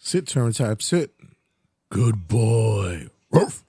Sit turn type sit. Good boy. Ruff.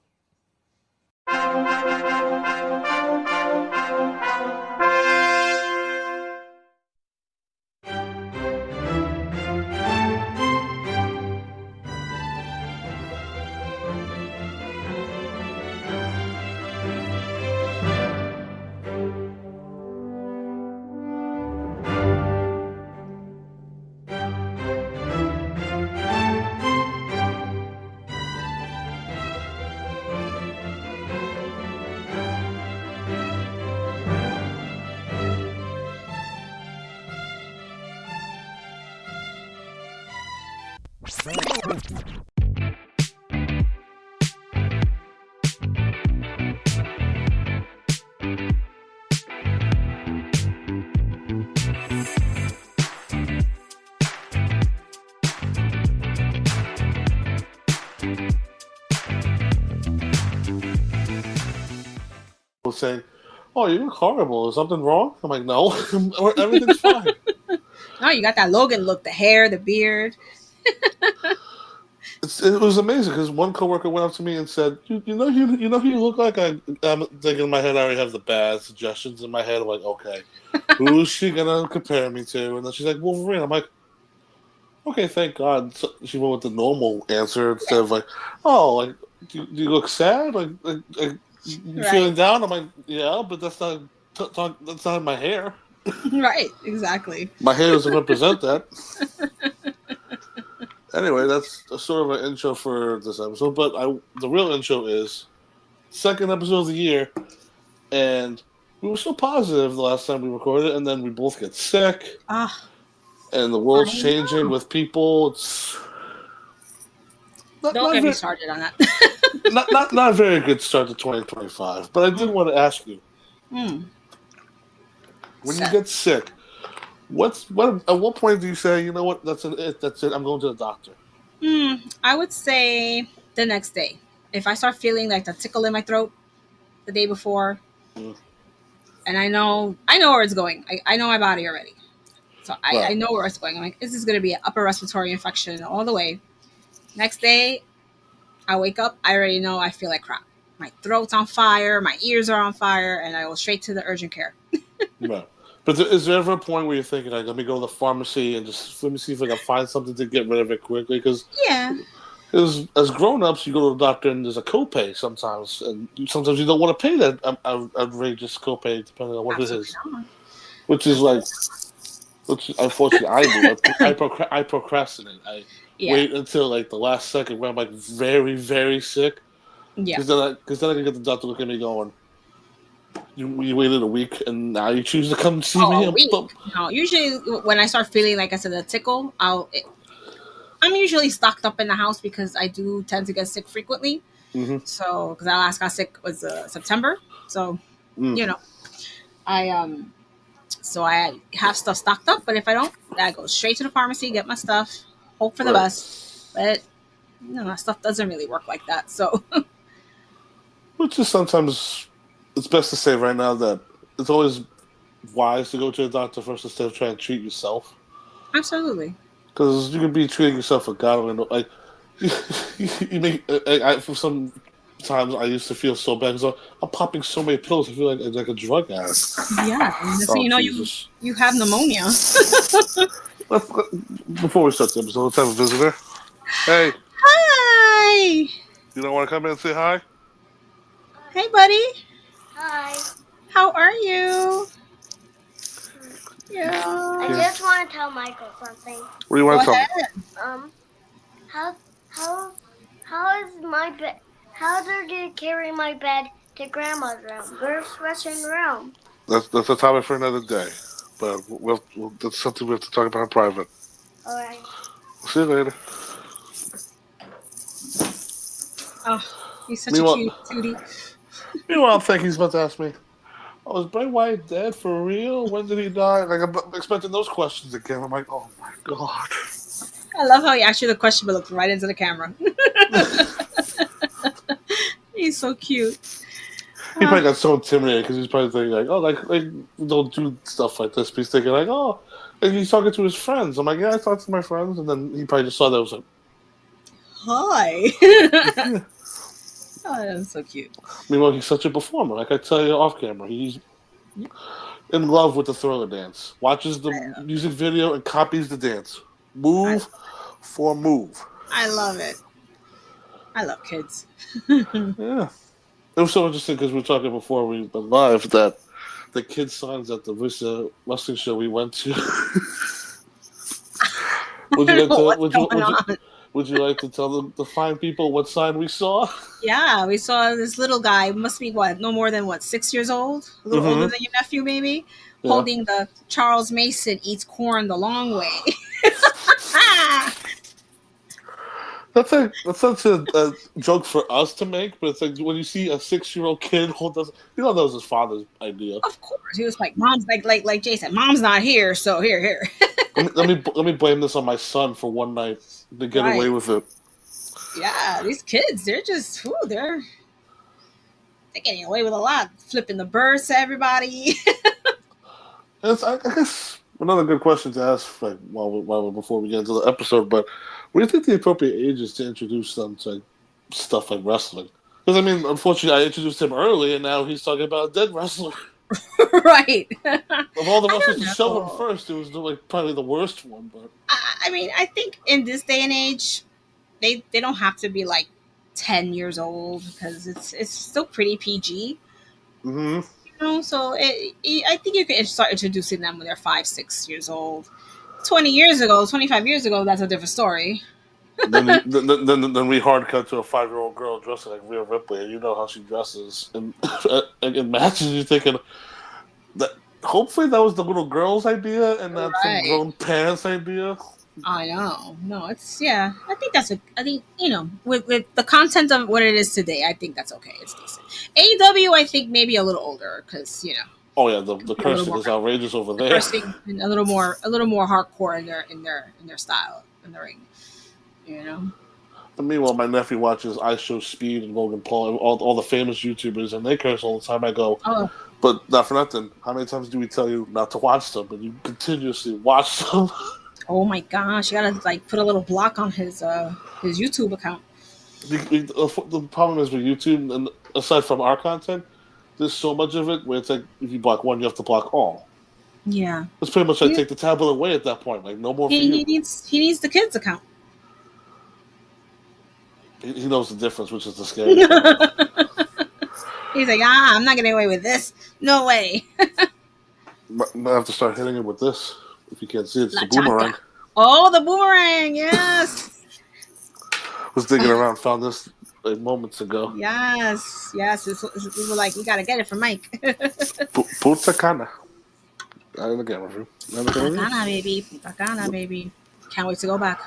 Saying, "Oh, you look horrible. Is something wrong?" I'm like, "No, everything's fine." No, you got that Logan look, the hair, the beard. It was amazing because one coworker went up to me and said, "You know who you look like." I'm thinking in my head, I already have the bad suggestions in my head. I'm like, "Okay, who's she gonna compare me to?" And then she's like, "Wolverine." I'm like, "Okay, thank God." So she went with the normal answer instead of like, "Oh, like do you look sad? Like you feeling down?" I'm like, "Yeah, but that's not that's not my hair." Right, exactly. My hair doesn't represent that. Anyway, that's sort of an intro for this episode. But the real intro is second episode of the year, and we were so positive the last time we recorded, and then we both get sick, and the world's changing with people. It's don't get me started on that. not a very good start to 2025. But I did want to ask you, when you get sick, at what point do you say, you know what, that's it, I'm going to the doctor? I would say the next day. If I start feeling like the tickle in my throat the day before, and I know where it's going. I know my body already. So I know where it's going. I'm like, this is going to be an upper respiratory infection all the way. Next day, I wake up, I already know I feel like crap. My throat's on fire, my ears are on fire, and I go straight to the urgent care. Right. But is there ever a point where you're thinking, like, let me go to the pharmacy and just let me see if I can find something to get rid of it quickly? Because as grown-ups, you go to the doctor and there's a copay sometimes, and sometimes you don't want to pay that outrageous copay depending on what it is. Which is like, which unfortunately I do. I procrastinate. I wait until like the last second where I'm like very, very sick. Yeah. Because then I can get the doctor look at me going, You waited a week and now you choose to come see me. A week? No, usually when I start feeling like I said a tickle, I'm usually stocked up in the house because I do tend to get sick frequently. Mm-hmm. So because I last got sick was September, so you know, I have stuff stocked up. But if I don't, I go straight to the pharmacy, get my stuff, hope for the best. But that stuff doesn't really work like that. So, which is sometimes. It's best to say right now that it's always wise to go to a doctor first instead of trying to treat yourself. Absolutely. Because you can be treating yourself with God. Like, for some times I used to feel so bad because I'm popping so many pills. I feel like a drug addict. Yeah. So you have pneumonia. Before we start the episode, let's have a visitor. Hey. Hi. You don't want to come in and say hi? Hey, buddy. Hi. How are you? Yeah. I just want to tell Michael something. What do you want to tell me? How is my bed? How did you carry my bed to Grandma's room? Where's dressing room? That's a topic for another day. But that's something we have to talk about in private. All right. See you later. Oh, he's such a cute cutie. Meanwhile, I think he's about to ask me, "Oh, is Bray Wyatt dead for real? When did he die?" Like, I'm expecting those questions again. I'm like, "Oh my God." I love how he asked you the question but looked right into the camera. He's so cute. He probably got so intimidated because he's probably thinking like, "Oh, like don't do stuff like this." But he's thinking like, "Oh," and he's talking to his friends. I'm like, "Yeah, I talked to my friends," and then he probably just saw that it was like hi. Oh, that's so cute. Meanwhile, he's such a performer. Like I tell you off camera, he's in love with the Thriller dance. Watches the music video and copies the dance. Move for move. I love it. I love kids. Yeah. It was so interesting because we were talking before we went live that the kids' signs at the wrestling show we went to. Would you like to tell the fine people what sign we saw? Yeah, we saw this little guy, must be no more than 6 years old? A little older than your nephew, maybe? Yeah. Holding the Charles Mason eats corn the long way. That's such a joke for us to make, but it's like when you see a 6-year-old kid hold us, that was his father's idea. Of course, he was like, "Mom's like Jason, Mom's not here, so here." let me blame this on my son for one night to get away with it. Yeah, these kids, they're just they're getting away with a lot, flipping the birds to everybody. I guess another good question to ask, like before we get into the episode, but what do you think the appropriate age is to introduce them to stuff like wrestling? Because I mean, unfortunately, I introduced him early, and now he's talking about a dead wrestler. Right. Of all the wrestlers to show him first, it was probably the worst one. But I mean, I think in this day and age, they don't have to be like 10 years old because it's still pretty PG. Mm-hmm. So I think you can start introducing them when they're 5-6 years old. 20 years ago, 25 years ago, that's a different story. then we hard cut to a 5-year-old girl dressing like Rhea Ripley, and you know how she dresses. And in matches, you're thinking that hopefully that was the little girl's idea and not some grown parents' idea. I know. No, it's I think I think with the content of what it is today, I think that's okay. It's decent. AEW, I think maybe a little older because Oh yeah, the cursing is outrageous over there. Cursing and a little more hardcore in their style in the ring. And meanwhile, my nephew watches I Show Speed and Logan Paul and all the famous YouTubers, and they curse all the time. I go, but not for nothing. How many times do we tell you not to watch them, but you continuously watch them? Oh my gosh! You gotta put a little block on his YouTube account. The problem is with YouTube, and aside from our content, there's so much of it where it's like if you block one, you have to block all. Yeah, it's pretty much like take the tablet away at that point. Like no more. He needs the kids' account. He knows the difference, which is the scary. He's like, I'm not getting away with this. No way. I have to start hitting him with this. If you can't see it, it's the boomerang. Oh, the boomerang! Yes. Was digging around, found this moments ago. Yes. We were like, we gotta get it for Mike. Puta cana. I didn't get it. Puta cana, baby. Can't wait to go back.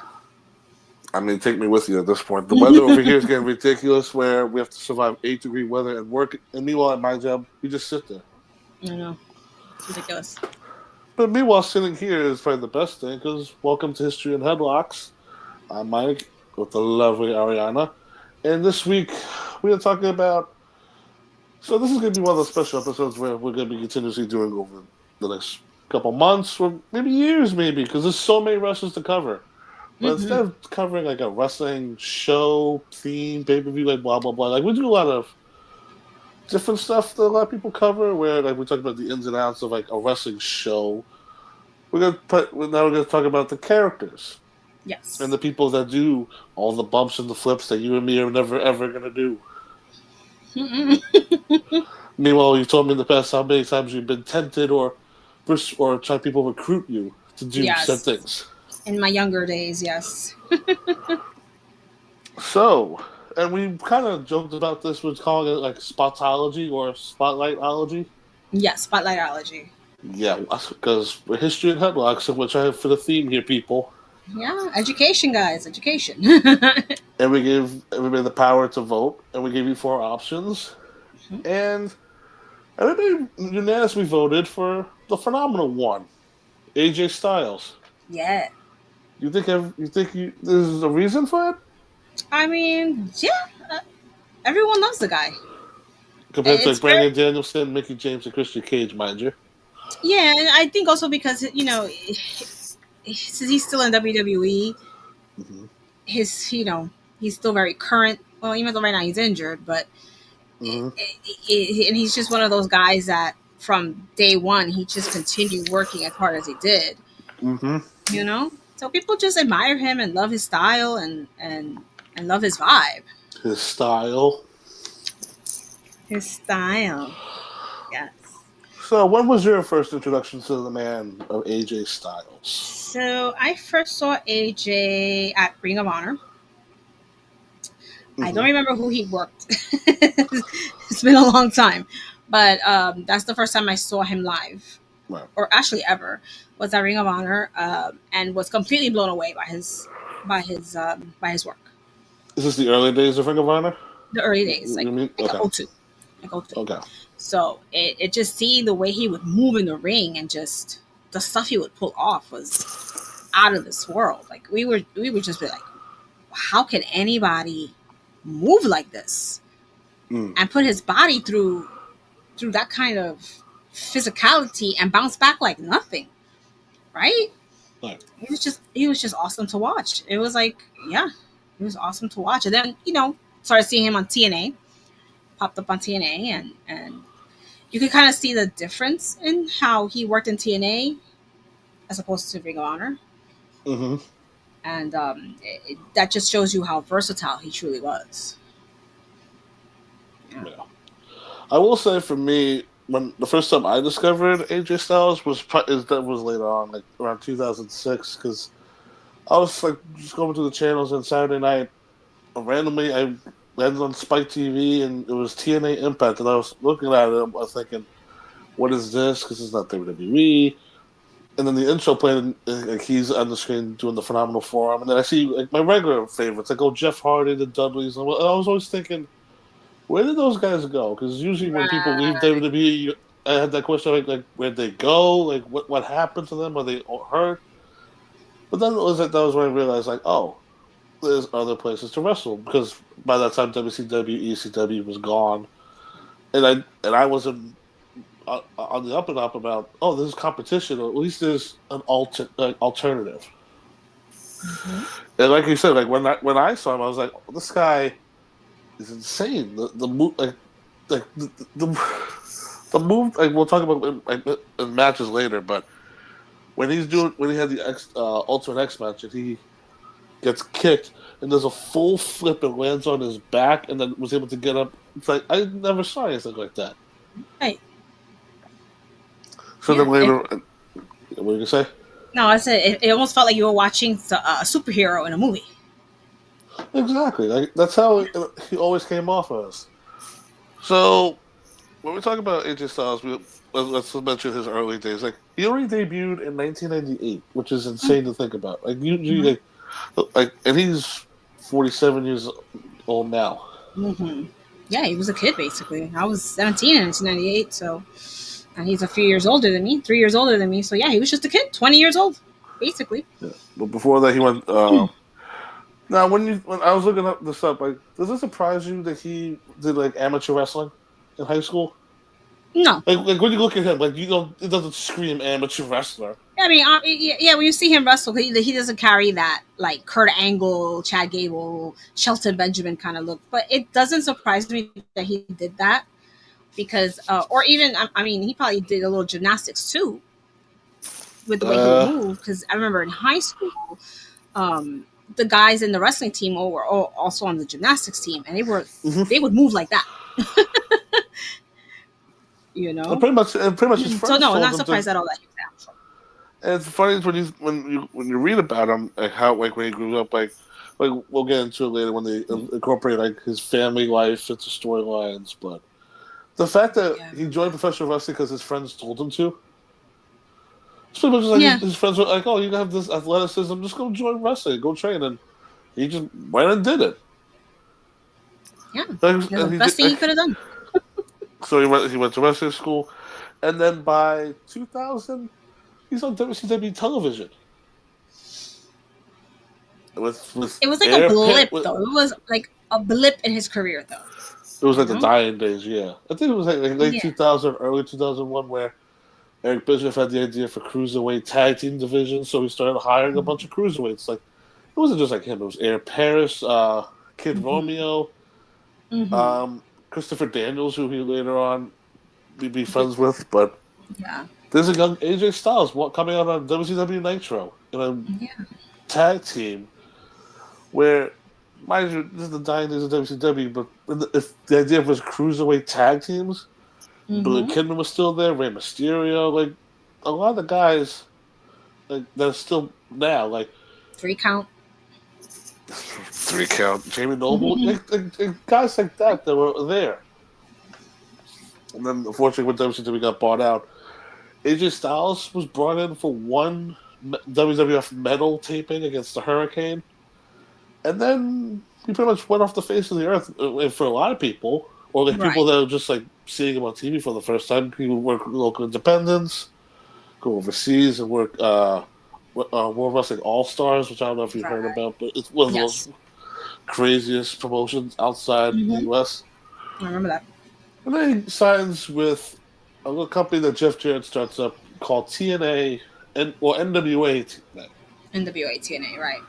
I mean, take me with you at this point. The weather over here is getting ridiculous where we have to survive 8-degree weather and work. And meanwhile, at my job, we just sit there. I know. It's ridiculous. But meanwhile, sitting here is probably the best thing because welcome to History and Headlocks. I'm Mike with the lovely Ariana. And this week, we are talking about... So this is going to be one of those special episodes where we're going to be continuously doing over the next couple months or maybe years because there's so many wrestlers to cover. But instead of covering like a wrestling show, theme, pay-per-view, like blah, blah, blah, like we do a lot of different stuff that a lot of people cover where like we talk about the ins and outs of like a wrestling show. Now we're going to talk about the characters. Yes. And the people that do all the bumps and the flips that you and me are never, ever going to do. Meanwhile, you told me in the past how many times you've been tempted or try people recruit you to do said things. In my younger days, yes. So, and we kind of joked about this, we're calling it like spotology or spotlightology. Yeah, spotlightology. Yeah, because we're History and Headlocks, and we're trying for the theme here, people. Yeah, education, guys, education. And we gave everybody the power to vote, and we gave you 4 options. Mm-hmm. And everybody unanimously voted for the phenomenal one, AJ Styles. Yeah. You think there's a reason for it? I mean, yeah. Everyone loves the guy. Compared to like Brandon Danielson, Mickey James, and Christian Cage, mind you. Yeah, and I think also because, since he's still in WWE, his He's still very current. Well, even though right now he's injured, but and he's just one of those guys that from day one he just continued working as hard as he did. You know, so people just admire him and love his style and love his vibe. His style. His style. Yes. So, when was your first introduction to the man of AJ Styles? So, I first saw AJ at Ring of Honor. I don't remember who he worked. It's been a long time. But that's the first time I saw him live. Right. Or actually ever, was at Ring of Honor, and was completely blown away by his work. Is this the early days of Ring of Honor? The early days, like okay. 02. Like 02. Okay. So it just seeing the way he would move in the ring and just the stuff he would pull off was out of this world. Like we would just be like, how can anybody move like this and put his body through that kind of physicality and bounce back like nothing, right? He was just awesome to watch. It was like, yeah, it was awesome to watch. And then started seeing him on TNA, popped up on TNA, and you could kind of see the difference in how he worked in TNA as opposed to Ring of Honor. And that just shows you how versatile he truly was. Yeah. I will say, for me, when the first time I discovered AJ Styles was later on, like around 2006, because I was like just going through the channels, and Saturday night, randomly I landed on Spike TV, and it was TNA Impact, and I was looking at it, I was thinking, what is this? Because it's not WWE. And then the intro played, and like he's on the screen doing the Phenomenal Forearm, and then I see like my regular favorites, like Jeff Hardy, the Dudleys, and I was always thinking, where did those guys go? Because usually when people leave WWE, I had that question like where'd they go? Like what happened to them? Were they hurt? But then that was when I realized, like, oh, there's other places to wrestle, because by that time WCW, ECW was gone, and I wasn't on the up and up about, oh, there's competition, or at least there's an alternative. And like you said, like when I saw him, I was like, oh, this guy is insane. The move, the move. Like we'll talk about in matches later, but when he had the Ultimate X match, and he gets kicked and does a full flip and lands on his back, and then was able to get up. It's like I never saw anything like that. Right. So then later, what were you gonna say? No, I said it almost felt like you were watching a superhero in a movie. Exactly. Like that's how he always came off as. So when we talk about AJ Styles, let's mention his early days. Like he only debuted in 1998, which is insane to think about. Like usually, and he's 47 years old now. Yeah, he was a kid basically. I was 17 in 1998, so. And he's a few years older than me, 3 years older than me. So yeah, he was just a kid, 20 years old, basically. Yeah. But before that, he went. Now, when I was looking up this up, like, does it surprise you that he did like amateur wrestling in high school? No. Like when you look at him, like it doesn't scream amateur wrestler. I mean, yeah, when you see him wrestle, he doesn't carry that like Kurt Angle, Chad Gable, Shelton Benjamin kind of look. But it doesn't surprise me that he did that. Because, or even, I mean, he probably did a little gymnastics too, with the way he would move. Because I remember in high school, the guys in the wrestling team were all also on the gymnastics team, and they would move like that. You know, and pretty much his friends. So no, I'm not surprised at all that he was out. And it's funny when you read about him, like how when he grew up, like we'll get into it later when they incorporate like his family life into storylines, but. The fact that he joined professional wrestling because his friends told him to. It's pretty much like his friends were like, oh, you have this athleticism, just go join wrestling, go train. And he just went and did it. Yeah. The best thing he could have done. So he went to wrestling school. And then by 2000, he's on WCW television. It was like a blip, though. It was like a blip in his career, though. It was like the dying days, yeah. I think it was like late 2000, early 2001, where Eric Bischoff had the idea for cruiserweight tag team division, so he started hiring a bunch of cruiserweights. Like it wasn't just like him; it was Air Paris, Kid Romeo, Christopher Daniels, who he later on be friends with, but there's a young AJ Styles coming out on WCW Nitro in a tag team where, mind you, this is the dying days of WCW, but if the idea was cruiserweight tag teams, Billy Kidman was still there, Rey Mysterio, like a lot of the guys like that are still now, like 3 Count, Jamie Noble, like guys like that were there. And then, unfortunately, when WCW got bought out, AJ Styles was brought in for one WWF Metal taping against the Hurricane, and then he pretty much went off the face of the earth. For a lot of people, or like people that are just like seeing him on TV for the first time, people work local independents, go overseas and work World Wrestling All Stars, which I don't know if you've heard about, but it's one of the most craziest promotions outside the US. I remember that. And then he signs with a little company that Jeff Jarrett starts up called TNA or NWA TNA. NWA TNA, right?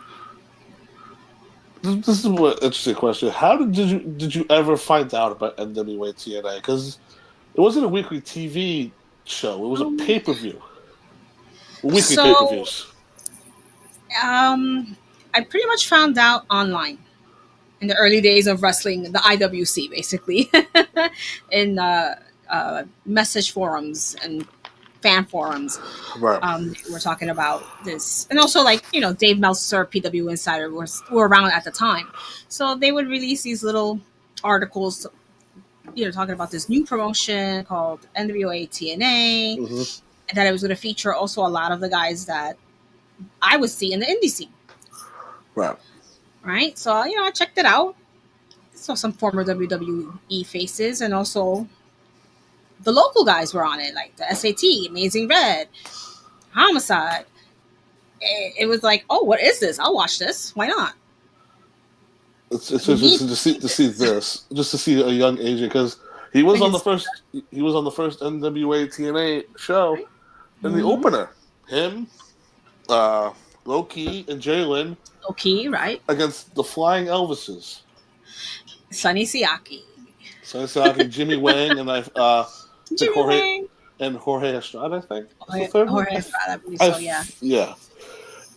This is an interesting question. How did you ever find out about NWA TNA? Because it wasn't a weekly TV show; it was a pay-per-view. Weekly pay-per-views. I pretty much found out online in the early days of wrestling, the IWC, basically, in message forums and fan forums. Right. We're talking about this, and also like Dave Meltzer, PW Insider, were around at the time, so they would release these little articles, talking about this new promotion called NWA TNA, and that it was going to feature also a lot of the guys that I would see in the indie scene. Right. Right. So I checked it out. Saw some former WWE faces, and also the local guys were on it, like the SAT, Amazing Red, Homicide. It was like, oh, what is this? I'll watch this. Why not? It's interesting to see this, just to see a young AJ, because he was on the first NWA TNA show in the opener. Him, Low-Key, and Jalen. Low-Key, right? Against the Flying Elvises. Sonny Siaki, Jimmy Wang, and Jorge Estrada, I think. Jorge Estrada, I believe so, yeah. Yeah.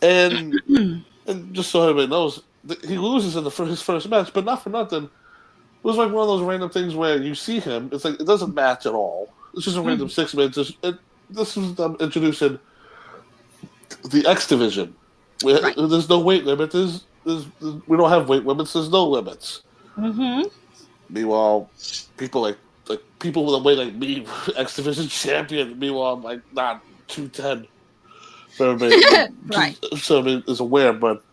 And just so everybody knows, he loses in his first match, but not for nothing. It was like one of those random things where you see him, it's like it doesn't match at all. It's just a random 6 minutes. This is them introducing the X Division. There's no weight limit. We don't have weight limits. There's no limits. Meanwhile, people like people with a weight like me, X Division champion. Meanwhile, I'm like not 210. For everybody, so everybody is aware, but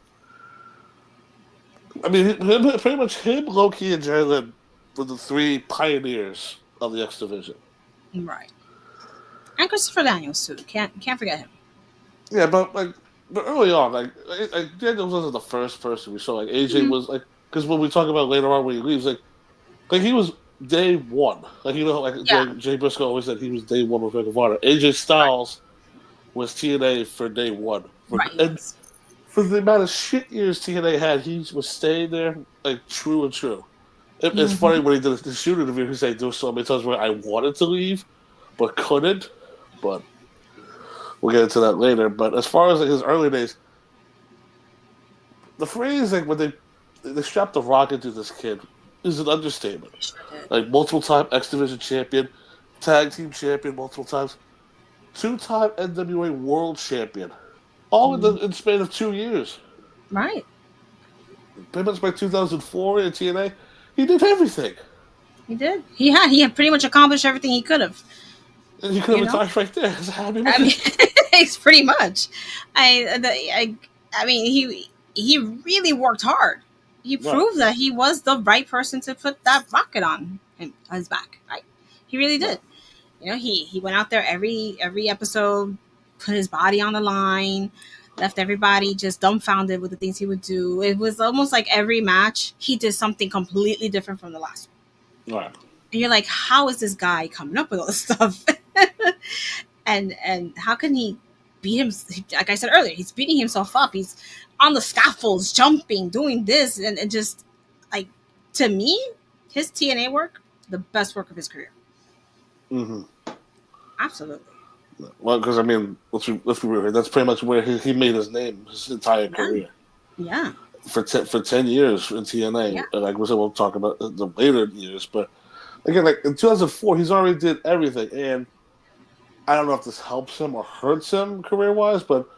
I mean, pretty much him, Low-Key, and Jalen were the 3 pioneers of the X Division. Right. And Christopher Daniels too. Can't forget him. Yeah, but early on, like Daniels wasn't the first person we saw. Like AJ was like, because when we talk about later on when he leaves, like he was day one. Like Jay Briscoe always said, he was day one with Ring of Honor. AJ Styles was TNA for day one. And for the amount of shit years TNA had, he was staying there like true and true. It's funny when he did the shoot interview, he said there was so many times where I wanted to leave but couldn't. But we'll get into that later. But as far as like his early days, the phrase like when they strapped the rock into this kid is an understatement. Like multiple time X Division champion, tag team champion multiple times, 2-time NWA world champion, all in the span of 2 years. Right. Pretty much by 2004 in TNA, he did everything. He did. He had pretty much accomplished everything he could have. And you could have retired right there. I mean, it's pretty much. I mean, he really worked hard. He proved that he was the right person to put that rocket on his back. Right? He really did. He went out there every episode, put his body on the line, left everybody just dumbfounded with the things he would do. It was almost like every match he did something completely different from the last one. Right. And you're like, how is this guy coming up with all this stuff? and how can he beat him? Like I said earlier, he's beating himself up. He's on the scaffolds, jumping, doing this, and just like, to me, his TNA work, the best work of his career. Mm-hmm. Absolutely. Well, because I mean, let's be real here. That's pretty much where he made his name, his entire career. Yeah. For 10 years in TNA. Yeah. And like we said, we'll talk about the later years, but again, like in 2004, he's already did everything, and I don't know if this helps him or hurts him career wise, but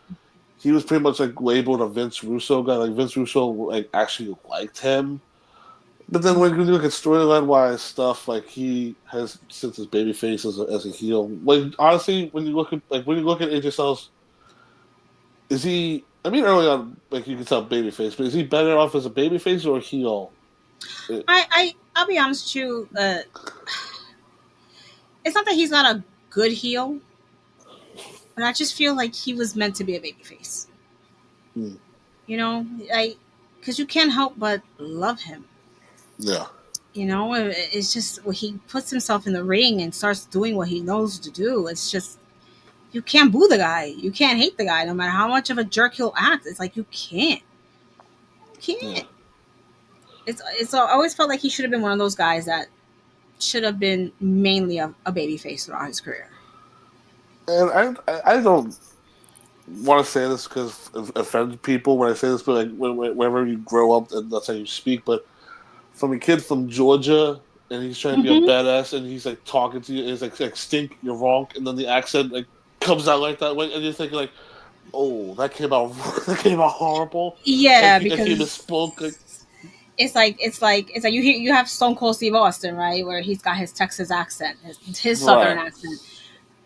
he was pretty much like labeled a Vince Russo guy. Like Vince Russo like actually liked him. But then when you look at storyline wise stuff, like he has since his babyface as a heel. Like honestly, when you look at AJ Styles, is he? I mean, early on, like you can tell babyface, but is he better off as a babyface or a heel? I'll be honest with you. It's not that he's not a good heel, but I just feel like he was meant to be a babyface. You know, because you can't help but love him. Yeah. You know, it's just when he puts himself in the ring and starts doing what he knows to do. It's just, you can't boo the guy. You can't hate the guy, no matter how much of a jerk he'll act. It's like you can't. Yeah. It's I always felt like he should have been one of those guys that should have been mainly a babyface throughout his career. And I don't want to say this because it offends people when I say this, but like whenever you grow up, and that's how you speak. But from a kid from Georgia, and he's trying to be a badass, and he's like talking to you, and he's like stink, you're wrong, and then the accent like comes out like that way, and you're thinking like, oh, that came out horrible. Yeah, like, because he misspoke. Like, it's like you have Stone Cold Steve Austin, right, where he's got his Texas accent, his Southern accent,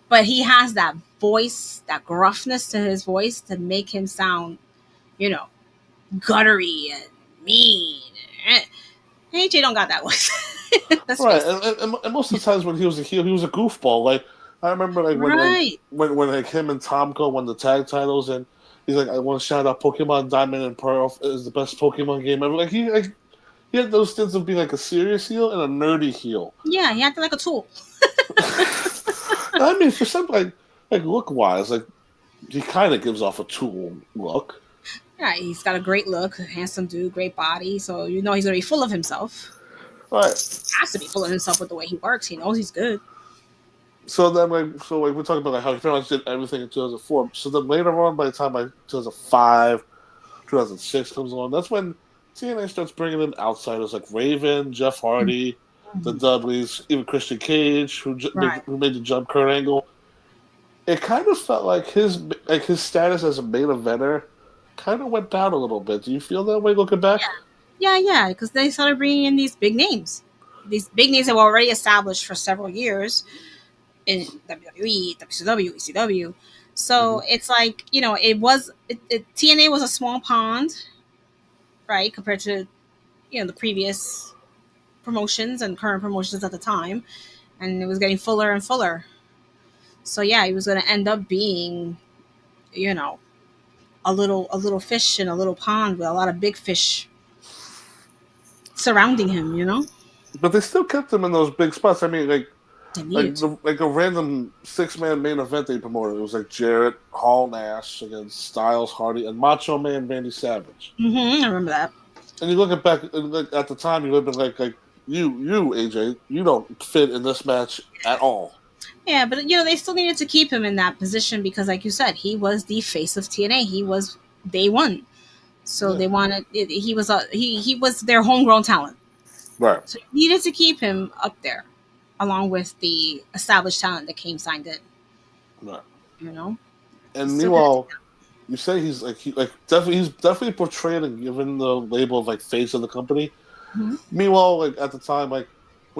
but he has that voice, that gruffness to his voice to make him sound, you know, guttury and mean. AJ don't got that voice. Right, and most of the times when he was a heel, he was a goofball. Like I remember, like when like him and Tomko won the tag titles, and he's like, I want to shout out Pokemon Diamond and Pearl is the best Pokemon game ever. Like he had those stints of being like a serious heel and a nerdy heel. Yeah, he acted like a tool. I mean, for something like look wise, like he kind of gives off a tool look. Yeah, he's got a great look, handsome dude, great body. So you know he's gonna be full of himself. Right. He has to be full of himself with the way he works. He knows he's good. So then, we're talking about like how he pretty much did everything in 2004. So then later on, by the time 2005, 2006 comes along, that's when TNA starts bringing in outsiders like Raven, Jeff Hardy, the Dudleys, even Christian Cage, who made the jump, Kurt Angle. It kind of felt like his status as a main eventer kind of went down a little bit. Do you feel that way looking back? Yeah, because they started bringing in these big names. These big names that were already established for several years in WWE, WCW, ECW. So it's like, you know, TNA was a small pond, right, compared to, you know, the previous promotions and current promotions at the time. And it was getting fuller and fuller. So yeah, he was going to end up being, you know, a little fish in a little pond with a lot of big fish surrounding him, you know. But they still kept him in those big spots. I mean, like a random 6-man main event they promoted. It was like Jarrett, Hall, Nash against Styles, Hardy, and Macho Man Randy Savage. I remember that. And you look at back at the time, you would have been like you AJ, you don't fit in this match at all. Yeah, but you know, they still needed to keep him in that position because, like you said, he was the face of TNA. He was day one, so they wanted. He was their homegrown talent, right? So you needed to keep him up there, along with the established talent that came signed in. Right. You know. And meanwhile, you say he's definitely portrayed and given the label of like face of the company. Meanwhile, like at the time, when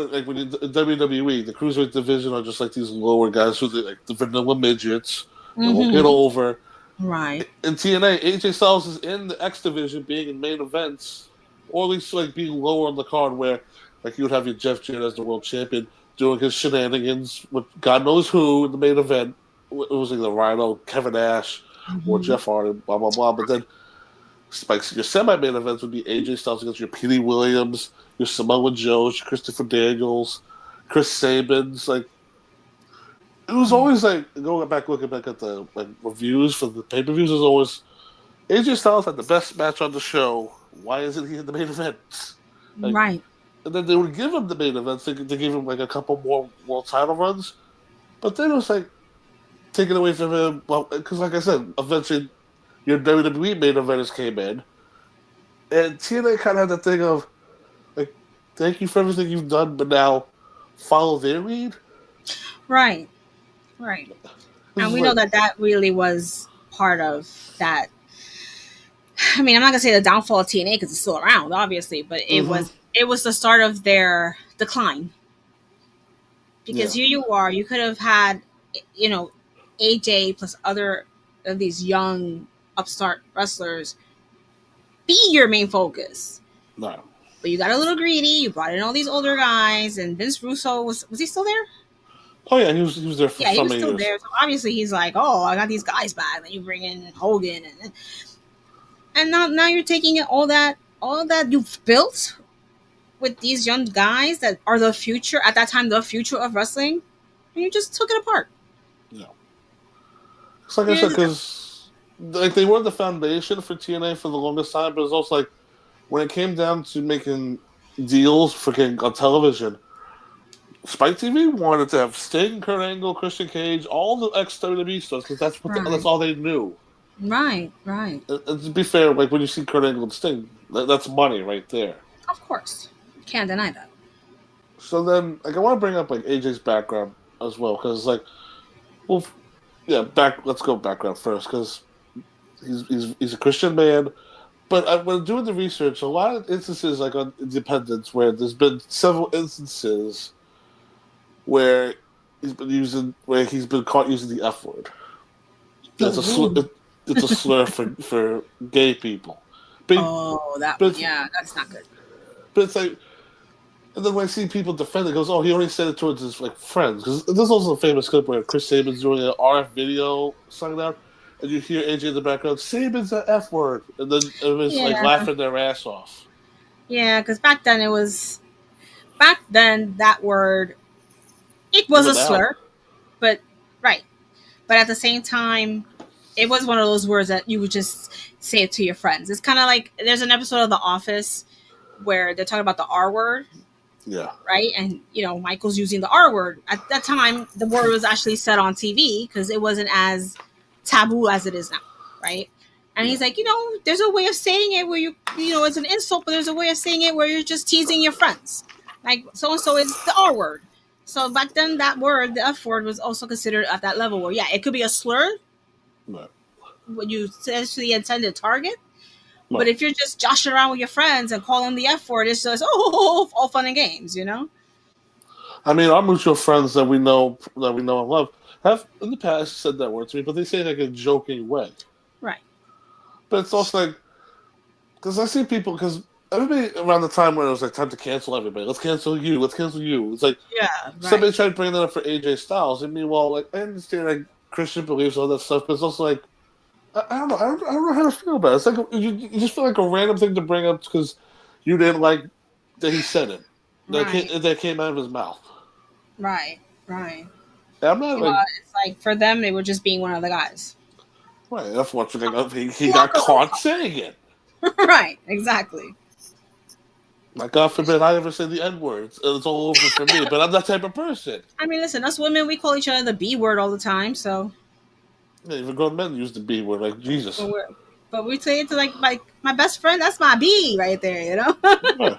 in WWE, the cruiserweight division are just like these lower guys who like the vanilla midgets that won't get over. Right. In TNA, AJ Styles is in the X division, being in main events, or at least like being lower on the card, where like you would have your Jeff Jarrett as the world champion doing his shenanigans with God knows who in the main event. It was like the Rhino, Kevin Nash, or Jeff Hardy, blah blah blah. But then, like your semi-main events would be AJ Styles against your Petey Williams, your Samoa Joes, Christopher Daniels, Chris Sabins. Like it was always like looking back at the reviews for the pay-per-views. Is always AJ Styles had the best match on the show. Why isn't he in the main event? Like, right. and then they would give him the main events. They give him like a couple more world title runs, but then it was like taken away from him. Well, because like I said, eventually your WWE main eventers came in, and TNA kind of had the thing of like, thank you for everything you've done, but now follow their lead. Right. Right. And we know that really was part of that. I mean, I'm not gonna say the downfall of TNA because it's still around, obviously, but it was the start of their decline. Because here you are, you could have had, you know, AJ plus other of these young upstart wrestlers be your main focus. No. But you got a little greedy. You brought in all these older guys, and Vince Russo was he still there? Oh yeah, he was there for he was still years. there. So obviously he's like, oh, I got these guys back. Then you bring in Hogan, and now you're taking all that you've built with these young guys that are the future at that time, the future of wrestling, and you just took it apart. Yeah, it's like I said, because like they were the foundation for TNA for the longest time, but it's also like when it came down to making deals for getting on television, Spike TV wanted to have Sting, Kurt Angle, Christian Cage, all the ex-WWE stuff because that's that's all they knew. Right. And to be fair, like when you see Kurt Angle and Sting, that's money right there. Of course, can't deny that. So then, like, I want to bring up like AJ's background as well because, like, well, yeah, let's go background first because he's a Christian man. But when doing the research, a lot of instances like on Independence where there's been several instances where he's been caught using the F word. It's a slur for gay people. That's not good. But it's like, and then when I see people defend it, goes, "Oh, he only said it towards his like friends." Because there's also a famous clip where Chris Sabin's doing an RF video sung out, and you hear AJ in the background, "Sabin's the F word," and then everyone's like laughing their ass off. Yeah, because back then that word, it was a slur, but at the same time, it was one of those words that you would just say it to your friends. It's kind of like there's an episode of The Office where they're talking about the R word. Yeah. Right? And, Michael's using the R word. At that time, the word was actually said on TV because it wasn't as taboo as it is now. Right? And he's like, there's a way of saying it where it's an insult, but there's a way of saying it where you're just teasing your friends. Like, so-and-so is the R word. So back then, that word, the F word, was also considered at that level where, it could be a slur. Right. What you essentially intended target. Right. But if you're just joshing around with your friends and calling the F word, it's just, all fun and games, I mean, our mutual friends that we know and love have in the past said that word to me, but they say it like a joking way. Right. But it's also like, because I see people, because everybody around the time when it was like time to cancel everybody, let's cancel you. It's like, somebody tried to bring that up for AJ Styles. I mean, well, like, I understand like Christian beliefs, all that stuff, but it's also like, I don't know. I don't know how to feel about it. It's like you just feel like a random thing to bring up because you didn't like that he said it. That came out of his mouth. Right. And I'm not it's like for them, they were just being one of the guys. Right. That's what he got caught saying it. Right. Exactly. Like, God forbid I ever say the N word. It's all over for me. But I'm that type of person. I mean, listen, us women, we call each other the B word all the time. So. Yeah, even grown men use the B word, like Jesus. But we say it to like my best friend. That's my B right there, Right.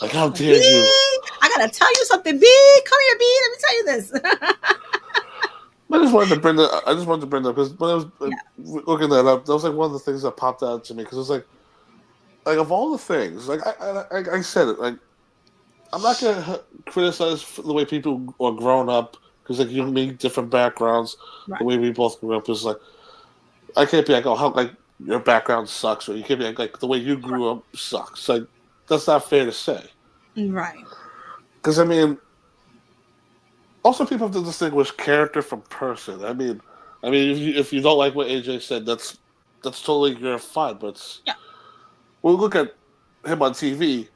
Like, how dare you? I gotta tell you something, B. Come here, B. Let me tell you this. I just wanted to bring that up because when I was looking that up, that was like one of the things that popped out to me because it was like of all the things, like I said it, like I'm not gonna criticize the way people are grown up. Because like you meet different backgrounds, the way we both grew up is like I can't be like, oh, how like your background sucks, or you can't be like the way you grew up sucks. Like that's not fair to say, right? Because I mean, also people have to distinguish character from person. I mean, if you don't like what AJ said, that's totally your fine. But we'll look at him on TV,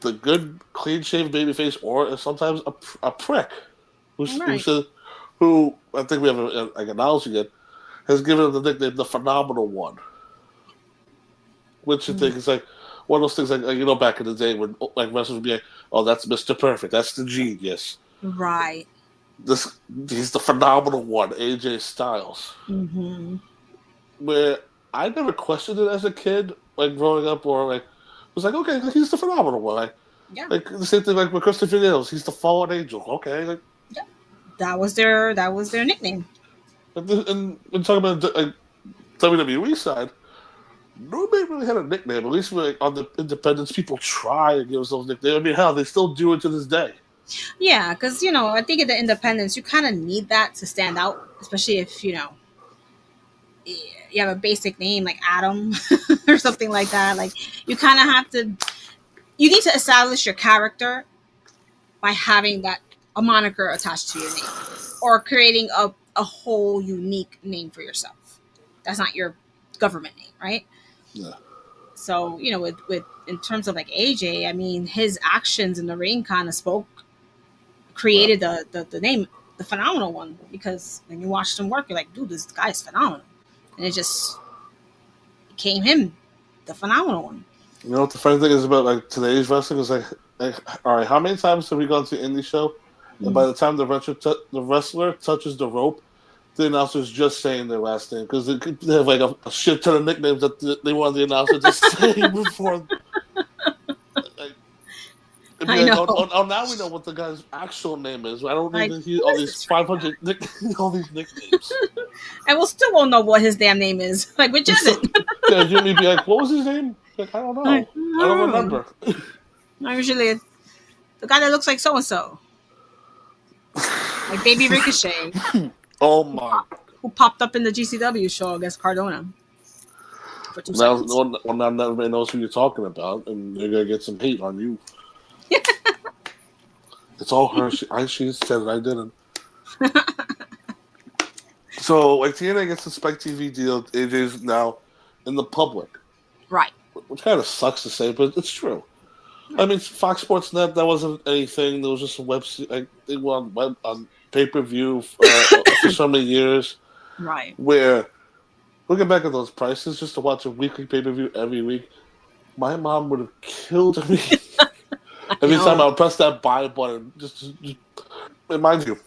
the good, clean-shaved babyface, or sometimes a prick. Who I think we have an analogy yet, has given him the nickname the Phenomenal One. Which you think is like, one of those things like back in the day when like wrestlers would be like, "Oh, that's Mr. Perfect. That's the genius." Right. He's the phenomenal one, AJ Styles. Mm-hmm. Where I never questioned it as a kid, like growing up, or like was like, okay, he's the phenomenal one. Like the same thing like with Christopher Daniels, he's the fallen angel. Okay, like that was their nickname. And when talking about like WWE side, nobody really had a nickname. At least like, on the independents, people try to give themselves nicknames. I mean, hell, they still do it to this day. Yeah, because I think at the independents, you kind of need that to stand out, especially if you have a basic name like Adam or something like that. Like you kind of have to. You need to establish your character by having a moniker attached to your name, or creating a whole unique name for yourself. That's not your government name, right? Yeah. So with in terms of like AJ, I mean, his actions in the ring kind of created the name, the phenomenal one, because when you watched him work, you're like, dude, this guy's phenomenal, and it just became him, the phenomenal one. You know what the funny thing is about like today's wrestling is like all right, how many times have we gone to an indie show, and by the time the wrestler touches the rope, the announcer's just saying their last name because they have like a shit ton of nicknames that they want the announcer to say before. I know. Oh, now we know what the guy's actual name is. I don't need to hear all these 500 all these nicknames. And we'll still won't know what his damn name is. Like, which is it? Yeah, Jimmy be like, what was his name? Like, I don't know. I don't remember. I usually the guy that looks like so and so, like Baby Ricochet. Oh my! Who popped up in the GCW show against Cardona? For 2 now, seconds. well, now everybody knows who you're talking about, and they're gonna get some hate on you. It's all her. She said it. I didn't. So, like, TNA gets the Spike TV deal. AJ's now in the public, right? Which kind of sucks to say, but it's true. I mean, Fox Sports Net, that wasn't anything. There was just a website. Like, they were on pay-per-view for so many years. Right. Where, looking back at those prices, just to watch a weekly pay-per-view every week, my mom would have killed me. Every time I would press that buy button, just and mind you,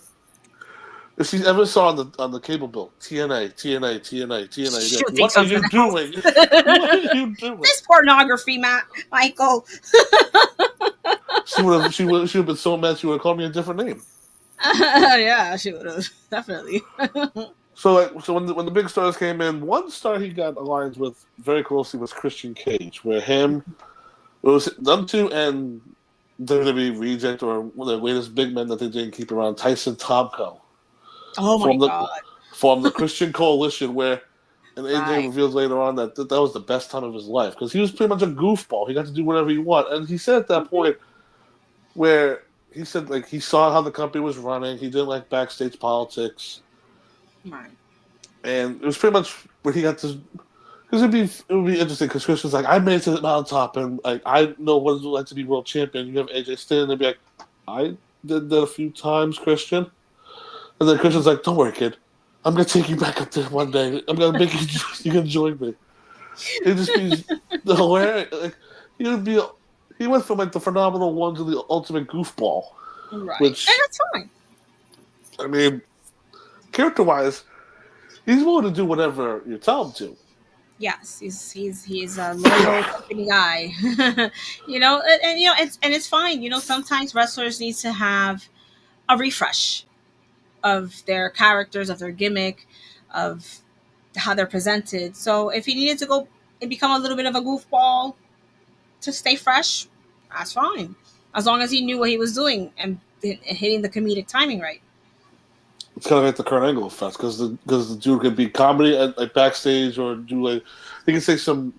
if she ever saw on the cable bill, TNA, like, what are you doing? What are you doing? This pornography, Michael. She would have been so mad she would have called me a different name. Yeah, she would have definitely. So when the big stars came in, one star he got aligned with very closely was Christian Cage, where it was them two and WWE Reject or one of the latest big men that they didn't keep around, Tyson Tomko. Oh my God. Formed the Christian Coalition, where and AJ reveals later on that was the best time of his life because he was pretty much a goofball. He got to do whatever he wanted, and he said at that point where he said like he saw how the company was running. He didn't like backstage politics, right? And it was pretty much where he got to. Because it would be interesting because Christian's like, I made it to the mountaintop and like I know what it's like to be world champion. You have AJ standing there, be like, I did that a few times, Christian. And then Christian's like, don't worry, kid. I'm gonna take you back up there one day. I'm gonna make you can join me. It just be the hilarious. Like, he went from like the phenomenal one to the ultimate goofball, right? Which, and that's fine. I mean, character-wise, he's willing to do whatever you tell him to. Yes, he's a loyal company guy. And it's fine. Sometimes wrestlers need to have a refresh of their characters, of their gimmick, of how they're presented. So if he needed to go and become a little bit of a goofball to stay fresh, that's fine. As long as he knew what he was doing and hitting the comedic timing right. It's kind of like the Kurt Angle effect because the dude could be comedy at backstage or do he can say some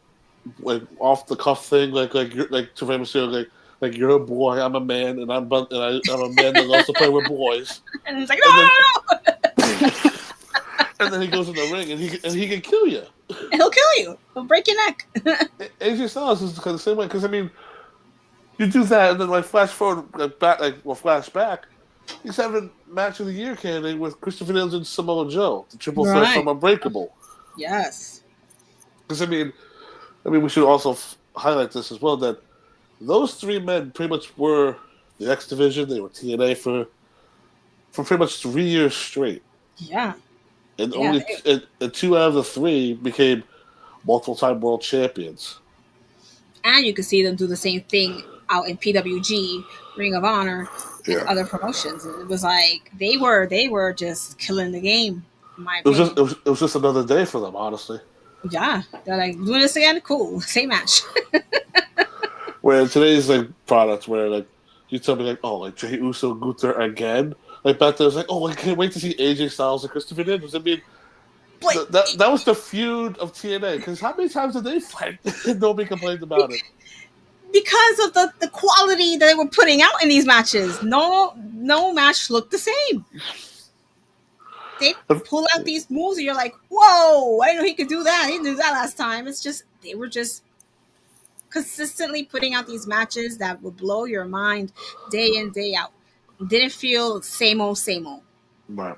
like off the cuff thing like to Rey Mysterio like you're a boy, I'm a man, and I'm a man that loves to play with boys. And he's like no. And then he goes in the ring and he can kill you. He'll kill you. He'll break your neck. AJ Styles is kind of the same way because I mean you do that and then flash forward flash back. He's having match of the year candidate with Christopher Daniels and Samoa Joe, the triple threat from Unbreakable. Yes. Because I mean, we should also highlight this as well, that those three men pretty much were the X Division. They were TNA for pretty much 3 years straight. Yeah. And only and 2 out of the 3 became multiple-time world champions. And you could see them do the same thing out in PWG, Ring of Honor, and other promotions. It was like they were just killing the game. In my opinion. It was just another day for them, honestly. Yeah, they're like, doing this again, cool, same match. Where in today's like products, where like you tell me like, oh, like Jey Uso, Gunther again. Like back then, I was like, oh, I can't wait to see AJ Styles and Christopher Daniels. I mean, that was the feud of TNA. Because how many times did they fight? Nobody complained about it. Because of the quality that they were putting out in these matches. No match looked the same. They pull out these moves and you're like, whoa, I didn't know he could do that. He didn't do that last time. It's just, they were just consistently putting out these matches that would blow your mind day in, day out. Didn't feel same old. Right.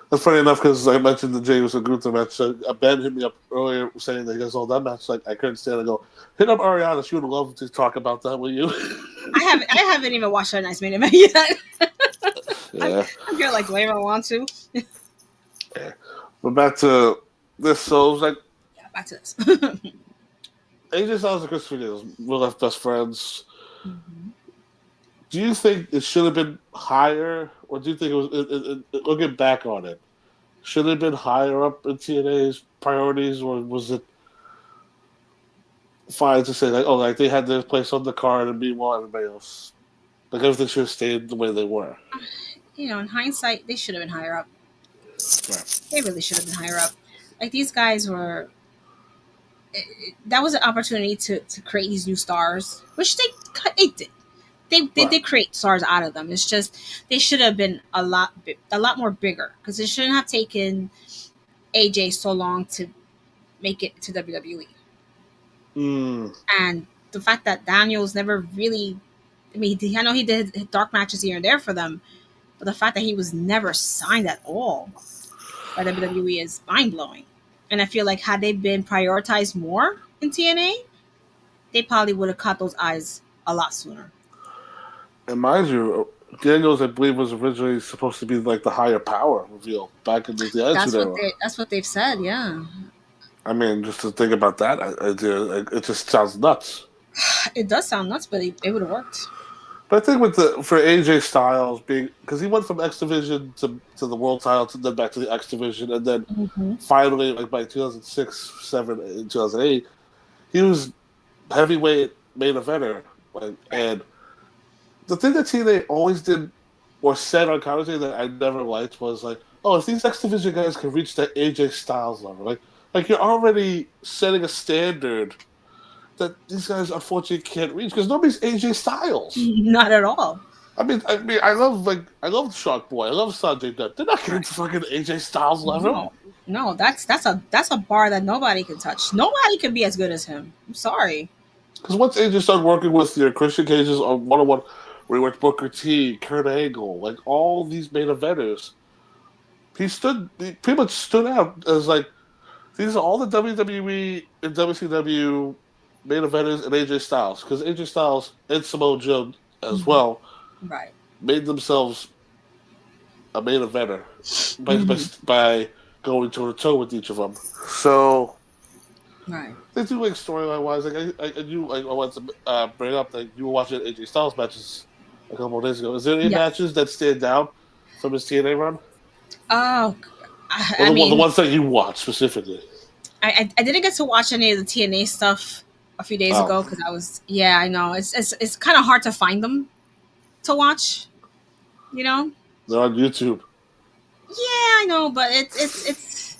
That's funny enough because I mentioned the Jey Uso Gunther match. Ben hit me up earlier saying that he goes, oh, that match, like, I couldn't stand it. I go, hit up Ariana. She would love to talk about that with you. I haven't even watched a nice minute yet. Yeah. I'm here like, whatever I want to. Yeah. But back to this. So it was like, yeah, back to this. AJ Styles and Christopher Daniels were left best friends. Mm-hmm. Do you think it should have been higher, or do you think it was? Looking back on it, should it have been higher up in TNA's priorities, or was it fine to say like, oh, like they had their place on the card, and meanwhile everybody else, like everything should have stayed the way they were? You know, in hindsight, they should have been higher up. Right. They really should have been higher up. Like these guys were. That was an opportunity to create these new stars, which they did. They did create stars out of them. It's just they should have been a lot more bigger because it shouldn't have taken AJ so long to make it to WWE. And the fact that Daniels never really, I mean, I know he did dark matches here and there for them, but the fact that he was never signed at all by WWE is mind blowing. And I feel like had they been prioritized more in TNA, they probably would have caught those eyes a lot sooner. And mind you, Daniels, I believe, was originally supposed to be like the higher power reveal back in the Attitude Era. That's what they've said, yeah. I mean, just to think about that idea, it just sounds nuts. It does sound nuts, but it would have worked. But I think for AJ Styles being, because he went from X Division to the World Title, to then back to the X Division, and then finally, like by 2006, 2007, and 2008, he was heavyweight main eventer, and the thing that TNA always did or said on commentary that I never liked was like, oh, if these X Division guys can reach that AJ Styles level, like you're already setting a standard that these guys unfortunately can't reach because nobody's AJ Styles. Not at all. I mean, I love Shark Boy. I love Sanjay Dutt. They're not getting to fucking AJ Styles level. No, that's a bar that nobody can touch. Nobody can be as good as him. I'm sorry. Because once AJ started working with your Christian Cages on 101, where he went Booker T, Kurt Angle, like all these main eventers, he pretty much stood out as like, these are all the WWE and WCW main eventers and AJ Styles. Because AJ Styles and Samoa Joe as well made themselves a main eventer by going toe to toe with each of them. So they do like storyline wise. Like I want to bring up that you were watching AJ Styles matches a couple of days ago. Is there any matches that stand out from his TNA run? Oh, the ones that you watched specifically. I didn't get to watch any of the TNA stuff a few days ago because I was I know it's kind of hard to find them to watch. You know, they're on YouTube. Yeah, I know, but it's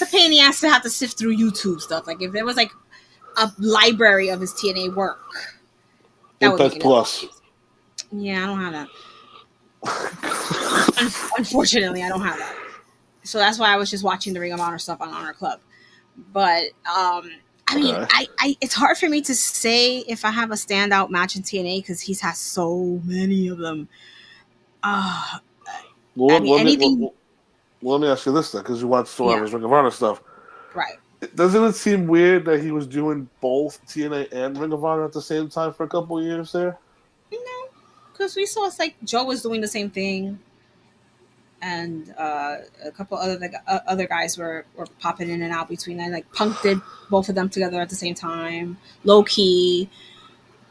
a pain in the ass to have to sift through YouTube stuff. Like if there was like a library of his TNA work, that would be Plus. Yeah, I don't have that. Unfortunately, I don't have that. So that's why I was just watching the Ring of Honor stuff on Honor Club. But I mean, I it's hard for me to say if I have a standout match in TNA because he's had so many of them. Let me ask you this then, because you watched Survivor's Ring of Honor stuff. Right. Doesn't it seem weird that he was doing both TNA and Ring of Honor at the same time for a couple of years there? No, because we saw it's like Joe was doing the same thing, and a couple other guys were popping in and out between that. Like Punk did both of them together at the same time. Low key,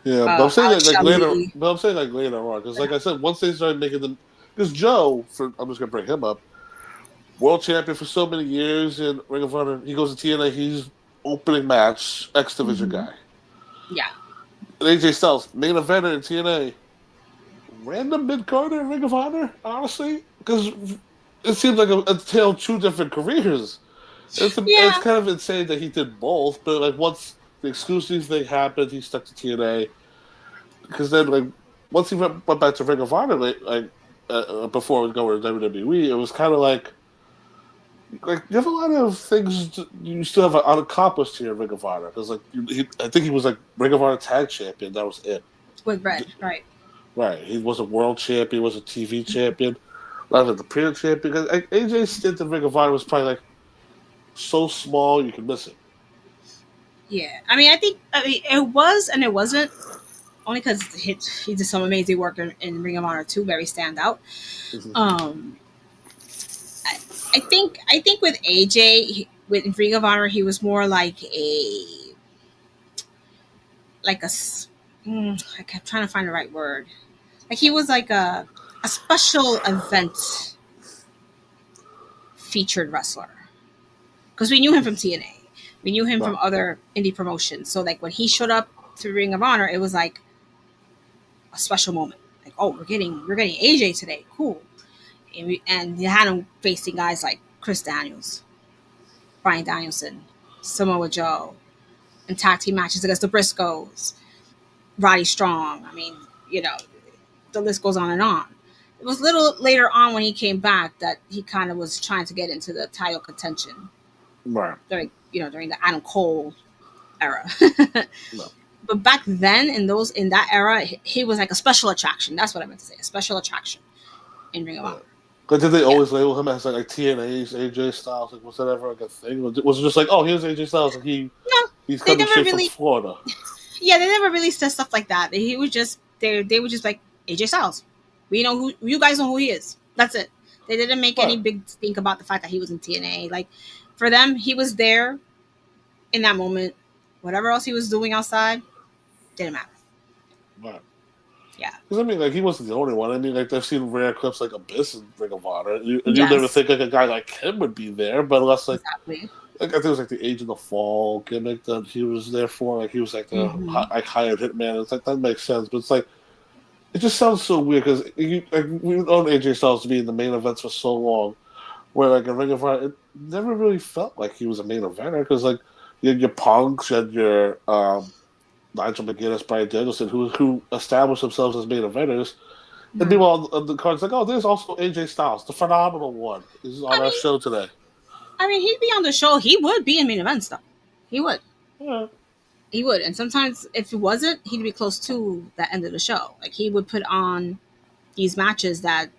Yeah, but I'm saying Alex like later. Shelley. But I'm saying like later on, because like I said, once they started making them, because Joe, I'm just gonna bring him up, world champion for so many years in Ring of Honor. He goes to TNA. He's opening match X Division Mhm. guy. Yeah, And AJ Styles, main eventer in TNA. Random mid carder in Ring of Honor, honestly, because it seems like a tale of two different careers. It's yeah, kind of insane that he did both, but like once the exclusive thing happened, he stuck to TNA. Because then, like, once he went back to Ring of Honor, before going to WWE, it was kind of like you have a lot of things you still have unaccomplished here in Ring of Honor. Because I think he was like Ring of Honor tag champion. That was it. with Red, right? Right. He was a world champion. Was a TV champion. Not the premier champion. Because AJ's stint in Ring of Honor was probably like so small you could miss it. Yeah, I mean, it was and it wasn't only because he did some amazing work in Ring of Honor too, very standout. Mm-hmm. I, I think with AJ with Ring of Honor, he was more like like a I kept trying to find the right word. Like he was like a special event featured wrestler because we knew him from TNA, we knew him from other indie promotions. So like when he showed up to Ring of Honor, it was like a special moment. Like, oh, we're getting AJ today, cool. And you had him facing guys like Chris Daniels, Bryan Danielson, Samoa Joe, and tag team matches against the Briscoes, Roddy Strong. I mean, the list goes on and on. It was a little later on when he came back that he kind of was trying to get into the title contention. Right. During the Adam Cole era. No. But back then, in that era, he was like a special attraction. That's what I meant to say, a special attraction in Ring of Honor. But did they always label him as like TNA's AJ Styles? Like, was that ever like a thing? Was it just like, oh, here's AJ Styles, and he's coming straight from Florida? Yeah, they never really said stuff like that. He was just they were just like AJ Styles. We know who you guys know who he is. That's it. They didn't make any big think about the fact that he was in TNA. Like for them, he was there in that moment. Whatever else he was doing outside didn't matter. Right. Yeah. Because I mean, like he wasn't the only one. I mean, like I've seen rare clips like Abyss in Ring of Honor, and you never think like a guy like him would be there, but unless like. Exactly. Like, I think it was like the Age of the Fall gimmick that he was there for. Like he was like the hired hitman. It's like that makes sense, but it's like it just sounds so weird because we've known AJ Styles to be in the main events for so long, where like a Ring of Honor, it never really felt like he was a main eventer because like you had your Punks, you had your Nigel McGuinness, Bryan Danielson, who established themselves as main eventers. And meanwhile, the card's like, oh, there's also AJ Styles, the phenomenal one, is on our show today. I mean, he'd be on the show. He would be in main events, though. He would. Yeah. He would. And sometimes, if it wasn't, he'd be close to the end of the show. Like, he would put on these matches that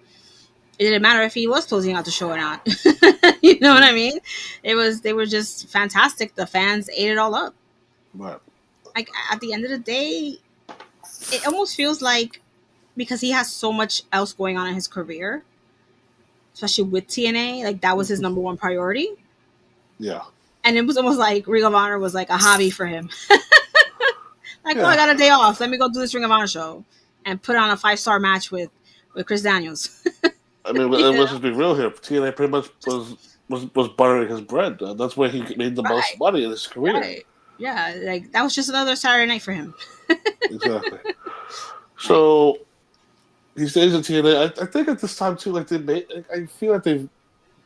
it didn't matter if he was closing out the show or not. You know what I mean? They were just fantastic. The fans ate it all up. Right. Like, at the end of the day, it almost feels like because he has so much else going on in his career, especially with TNA, like that was his number one priority. Yeah. And it was almost like Ring of Honor was like a hobby for him. Like, oh, I got a day off. Let me go do this Ring of Honor show and put on a 5-star match with Chris Daniels. I mean, let's just be real here. TNA pretty much was buttering his bread. That's where he made the most money in his career. Right. Yeah, like that was just another Saturday night for him. Exactly. So he stays in TNA. I think at this time too, like I feel like they've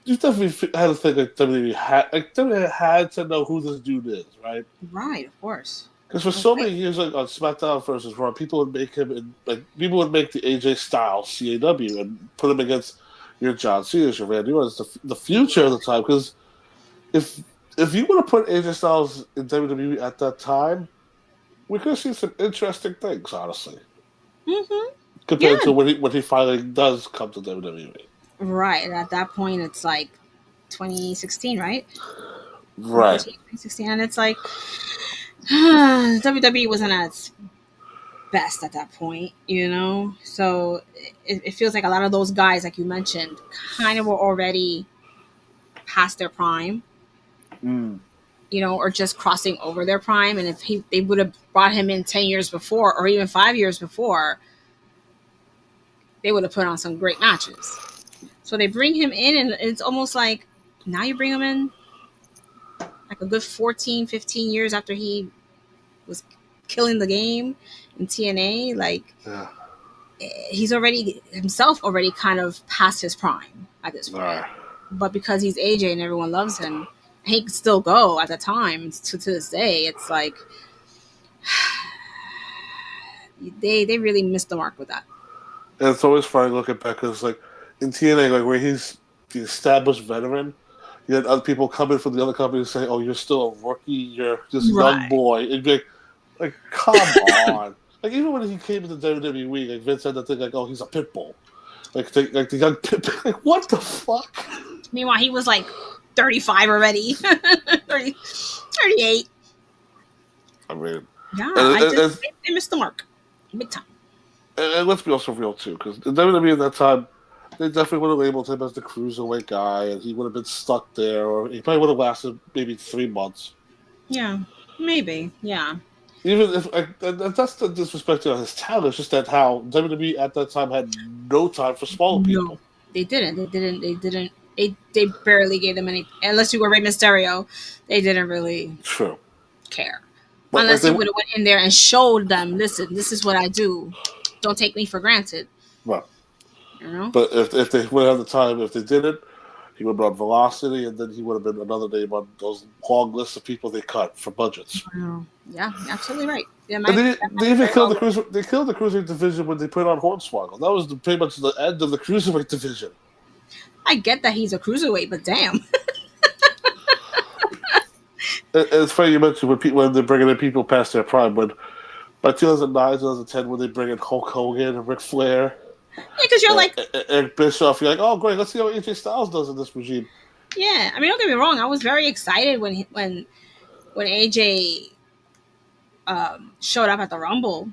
definitely had to think like WWE had to know who this dude is, right? Right, of course. Because for so many years, like on SmackDown versus Raw, people would make him people would make the AJ Styles CAW and put him against your John Cena's, your Randy Orton's, the future of the time. Because if you would have put AJ Styles in WWE at that time, we could have seen some interesting things, honestly. Mm-hmm. Compared to when he finally does come to WWE. Right, and at that point, it's like 2016, right? Right. 2016, and it's like WWE wasn't at its best at that point, you know. So it feels like a lot of those guys, like you mentioned, kind of were already past their prime, you know, or just crossing over their prime. And if they would have brought him in 10 years before, or even 5 years before, they would have put on some great matches. So they bring him in, and it's almost like now you bring him in like a good 14, 15 years after he was killing the game in TNA. Like, he's already himself already kind of past his prime at this point. But because he's AJ and everyone loves him, he can still go at the time to this day. It's like they really missed the mark with that. And it's always funny looking back because, like, in TNA, like, where he's the established veteran, you had other people come in from the other companies saying, "Oh, you're still a rookie. You're just a young boy." It'd be like, come on. Like, even when he came into WWE, like, Vince had that thing like, "Oh, he's a pit bull." Like the young pit bull. Like, what the fuck? Meanwhile, he was like 35 already. 38. I mean, yeah, they missed the mark. Big time. And let's be also real, too, because in WWE at that time, they definitely would have labeled him as the cruiserweight guy, and he would have been stuck there, or he probably would have lasted maybe 3 months. Yeah, maybe, yeah. Even if that's the disrespect to his talent, it's just that how WWE at that time had no time for smaller people. No, they didn't. They barely gave them any, unless you were Rey Mysterio, they didn't really care. But unless you would have went in there and showed them, listen, this is what I do. Don't take me for granted. Right. You know? But if they would have the time, if they didn't, he would have been on Velocity, and then he would have been another name on those long lists of people they cut for budgets. Yeah, absolutely right. Yeah, they even killed the cruiser. They killed the cruiserweight division when they put on Hornswoggle. That was pretty much the end of the cruiserweight division. I get that he's a cruiserweight, but damn. It's funny you mentioned when they're bringing in people past their prime. When by 2009, 2010, when they bring in Hulk Hogan and Ric Flair. Yeah, because you're like... And Bischoff, you're like, oh, great, let's see how AJ Styles does in this regime. Yeah, I mean, don't get me wrong. I was very excited when AJ showed up at the Rumble.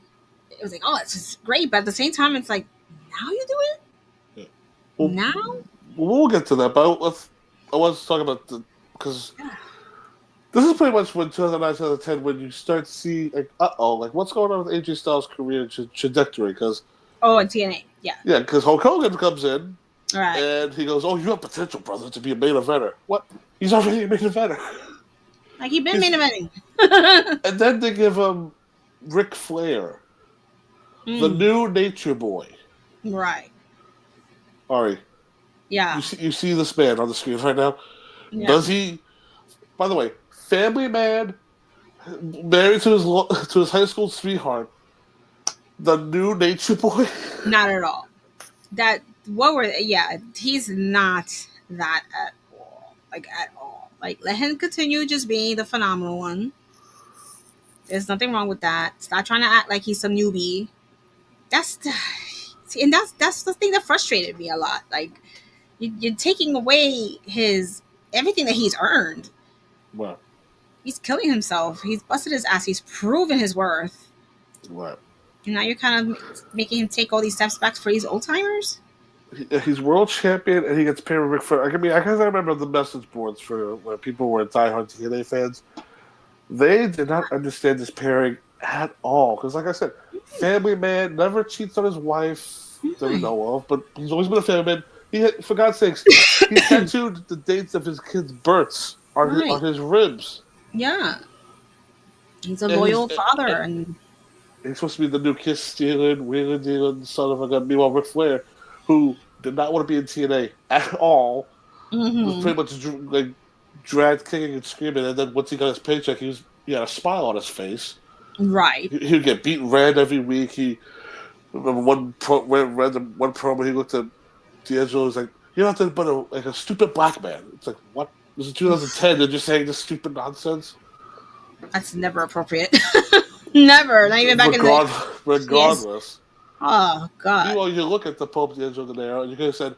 It was like, oh, it's just great. But at the same time, it's like, now you do it? Yeah. Well, now? We'll get to that, but I was talking about because this is pretty much when 2009, 2010, when you start to see, like, like, what's going on with AJ Styles' career trajectory? Because and TNA, yeah. Yeah, because Hulk Hogan comes in, right, and he goes, "Oh, you have potential, brother, to be a main eventer." What? He's already a main eventer. Like, he's been main eventing. And then they give him Ric Flair, the new Nature Boy. Right. Ari. Yeah. You see this man on the screen right now? Yeah. Does he... By the way, family man, married to his high school sweetheart, the new Nature Boy? Not at all. He's not that at all. Like, at all. Like, let him continue just being the phenomenal one. There's nothing wrong with that. Stop trying to act like he's some newbie. That's the thing that frustrated me a lot. Like, you're taking away everything that he's earned. What? He's killing himself. He's busted his ass. He's proven his worth. What? And now you're kind of making him take all these steps back for these old timers. He's world champion, and he gets paired with Ric Flair. I remember the message boards for where people were diehard TNA fans. They did not understand this pairing at all. Because, like I said, family man, never cheats on his wife that we know of, but he's always been a family man. For God's sakes, he tattooed the dates of his kids' births on his ribs. Yeah. He's a loyal father. And he's supposed to be the new kiss stealing, wheeling dealing son of a gun. Meanwhile, Ric Flair, who did not want to be in TNA at all, was pretty much dragged kicking and screaming. And then once he got his paycheck, he had a smile on his face. Right. He would get beaten red every week. Remember one promo, he looked at D'Angelo, was like, "You're nothing but a stupid black man." It's like, what? This is 2010, and you're saying this stupid nonsense? That's never appropriate. Never. Not even back in the... Regardless. Yes. Oh, God. Meanwhile, you look at the Pope D'Angelo Dinero, and you could have said,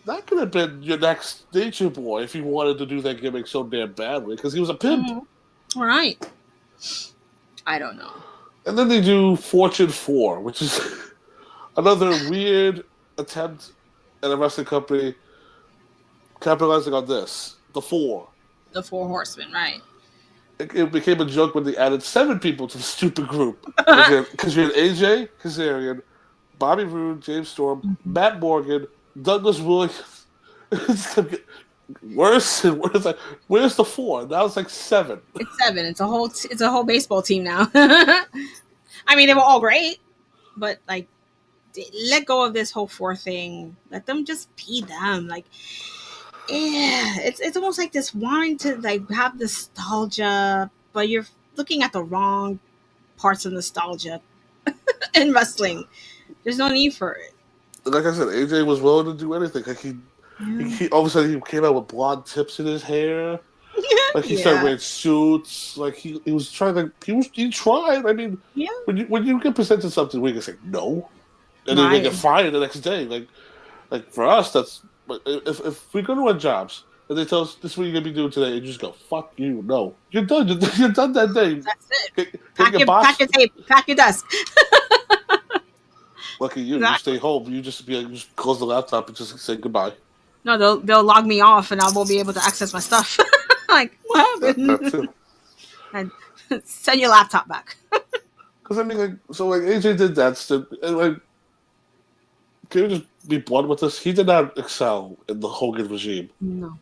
that could have been your next Nature Boy if you wanted to do that gimmick so damn badly, because he was a pimp. Mm-hmm. Right. I don't know. And then they do Fortune 4, which is another weird attempt at a wrestling company capitalizing on this. The Four. The Four Horsemen, right. It became a joke when they added 7 people to the stupid group. Because you had AJ Kazarian, Bobby Roode, James Storm, Matt Morgan, Douglas Williams. It's gonna get worse and worse. Like, where's the 4? Now it's like 7. It's 7. It's a whole baseball team now. I mean, they were all great, but like, let go of this whole 4 thing. Let them just be them. Like, yeah, it's almost like this wanting to like have nostalgia, but you're looking at the wrong parts of nostalgia in wrestling. There's no need for it. Like I said, AJ was willing to do anything. Like he all of a sudden he came out with blonde tips in his hair. Like he started wearing suits. Like he was trying to. He tried. I mean, when you get presented something, we can say no, and then they get fired the next day. Like for us, that's if we go to our jobs and they tell us this is what you're gonna be doing today, and you just go fuck you, no, you're done. You're done that day. That's it. Pack your tape. Pack your desk. Lucky you. Exactly. You stay home. You just close the laptop and just say goodbye. No, they'll log me off, and I won't be able to access my stuff. Like, what happened? And send your laptop back. Because I mean, like, so like AJ did that stuff, and like, can we just be blunt with this? He did not excel in the Hogan regime. No.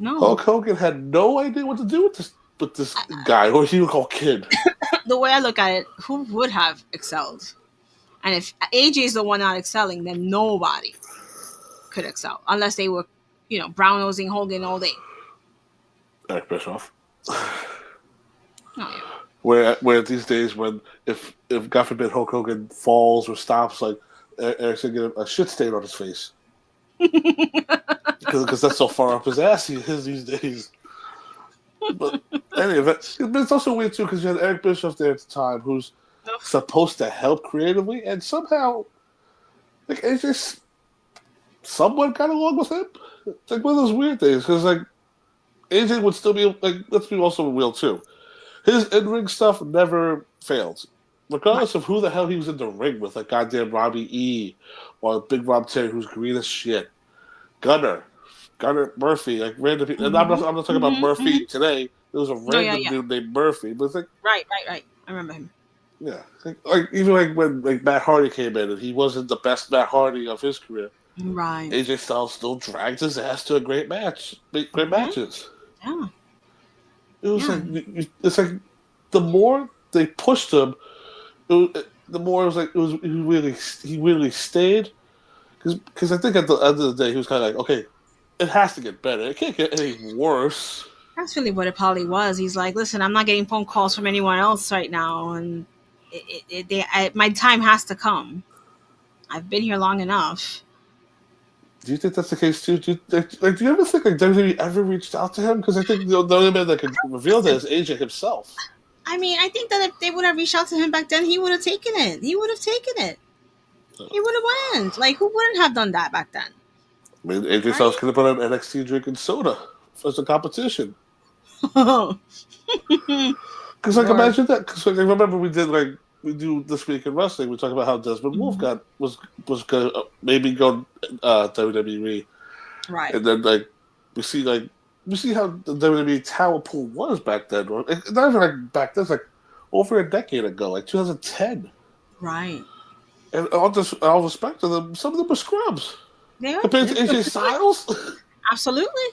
Hulk Hogan had no idea what to do with this guy, or he would call kid. The way I look at it, who would have excelled? And if AJ is the one not excelling, then nobody could excel unless they were, brown nosing Hogan all day. Eric Bischoff. Oh, yeah. Where these days, when if God forbid Hulk Hogan falls or stops, like Eric's gonna get a shit stain on his face because that's so far up his ass he is these days. But anyway, it's also weird too because you had Eric Bischoff there at the time, who's supposed to help creatively, and somehow, like, it just someone got along with him. It's like one of those weird things because like AJ would still be like, let's be also real too. His in-ring stuff never failed, regardless of who the hell he was in the ring with, like goddamn Robbie E. or Big Rob Terry, who's green as shit. Gunner Murphy, like random people. And I'm not talking about Murphy today. There was a random dude named Murphy, but it's like right. I remember him. Yeah, like even like when like Matt Hardy came in, and he wasn't the best Matt Hardy of his career. Right. AJ Styles still dragged his ass to a great matches. Yeah. It was like it's like the more they pushed him, the more it was like he really stayed. Because I think at the end of the day he was kind of like, okay, it has to get better. It can't get any worse. That's really what it probably was. He's like, listen, I'm not getting phone calls from anyone else right now, and my time has to come. I've been here long enough. Do you think that's the case too? Do you ever think like WWE ever reached out to him? Because I think the only man that could reveal that is AJ himself. I mean, I think that if they would have reached out to him back then, he would have taken it. He would have went. Like, who wouldn't have done that back then? I mean, AJ Styles could have put on NXT drinking soda for the competition. Because like imagine that. Because like, I remember we do This Week in Wrestling. We talked about how Desmond Wolfe was going to maybe go WWE, right? And then like we see how the WWE talent pool was back then. Or not even like back then. It's like over a decade ago, like 2010. Right. And all respect to them, some of them were scrubs. Compared to AJ Styles. Absolutely.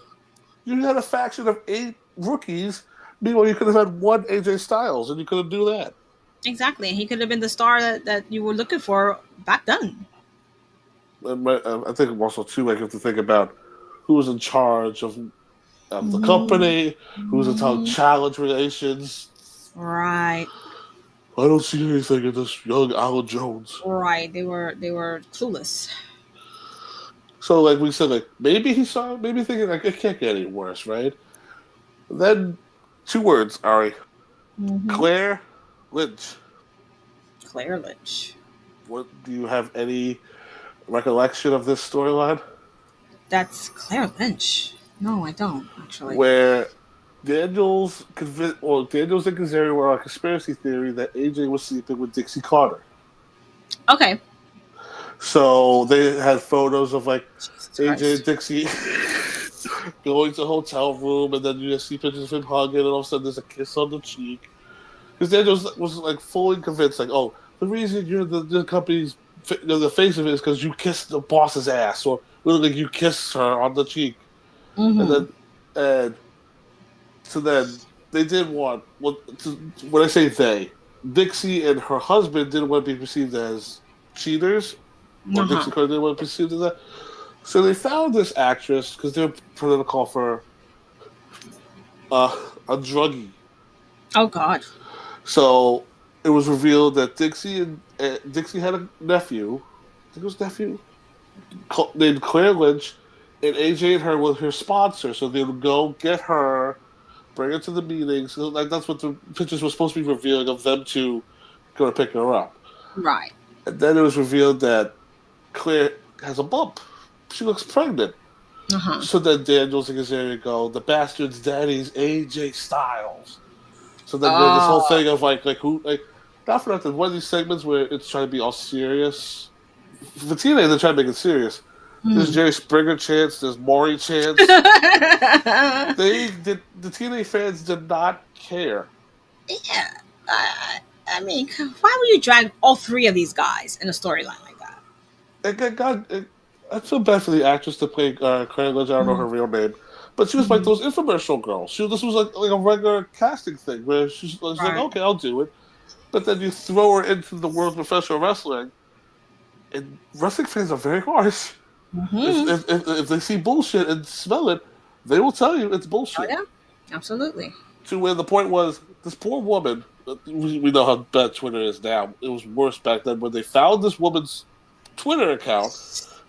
You had a faction of 8 rookies. Meanwhile, you could have had one AJ Styles, and you couldn't do that. Exactly. He could have been the star that you were looking for back then. And I think also, too, like, you have to think about who was in charge of the company, who was in charge of challenge relations. Right. I don't see anything in this young Alan Jones. Right. They were clueless. So, like we said, like maybe he saw, maybe thinking like it can't get any worse, right? Then 2 words, Ari. Claire Lynch. Claire Lynch. What do you have any recollection of this storyline? That's Claire Lynch. No, I don't actually. Where Daniels and Kazarian were on a conspiracy theory that AJ was sleeping with Dixie Carter. Okay. So they had photos of like Jesus AJ and Christ. Dixie going to a hotel room, and then you just see pictures of him hugging, and all of a sudden there's a kiss on the cheek. Because Daniels was like fully convinced, like, oh, the reason you're the company's the face of it is because you kissed the boss's ass, or literally you kissed her on the cheek, and Mm-hmm. and so then they did want when I say they, Dixie and her husband didn't want to be perceived as cheaters, or Uh-huh. Dixie Carter didn't want to be perceived as that. So they found this actress because they were trying to call for a druggie. Oh God. So it was revealed that Dixie had a nephew. I think it was nephew named Claire Lynch, and AJ and her were her sponsor. So they would go get her, bring her to the meetings. So, like that's what the pictures were supposed to be revealing of them to go to pick her up. Right. And then it was revealed that Claire has a bump. She looks pregnant. Uh-huh. So then Daniels and Kazarian go, the bastard's daddy's AJ Styles. So then this whole Oh. thing of like who not for nothing, one of these segments where it's trying to be all serious. For TNA, they're trying to make it serious. There's Jerry Springer chants, there's Maury chants. The TNA fans did not care. Yeah. I mean, why would you drag all three of these guys in a storyline like that? I feel bad for the actress to play Claire Lynch. I don't know her real name, but she was like those infomercial girls. This was like a regular casting thing where she's like, okay, I'll do it. But then you throw her into the world of professional wrestling, and wrestling fans are very harsh. If they see bullshit and smell it, they will tell you it's bullshit. Oh yeah, absolutely. To where the point was, this poor woman. We know how bad Twitter is now. It was worse back then when they found this woman's Twitter account,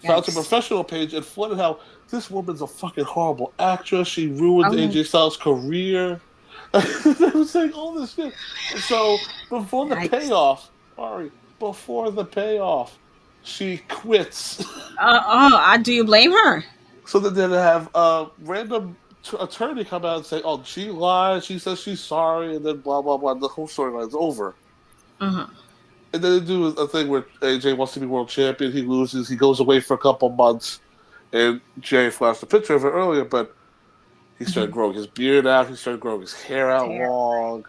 found her professional page, and flooded how this woman's a fucking horrible actress. She ruined AJ Styles' career. They were saying all this shit. So before the payoff, she quits. Do you blame her? So then they have a random attorney come out and say, "Oh, she lied. She says she's sorry," and then blah blah blah. The whole storyline's over. Uh-huh. And then they do a thing where AJ wants to be world champion. He loses. He goes away for a couple months, and Jay flashed a picture of it earlier, but he started growing his beard out. He started growing his hair out long.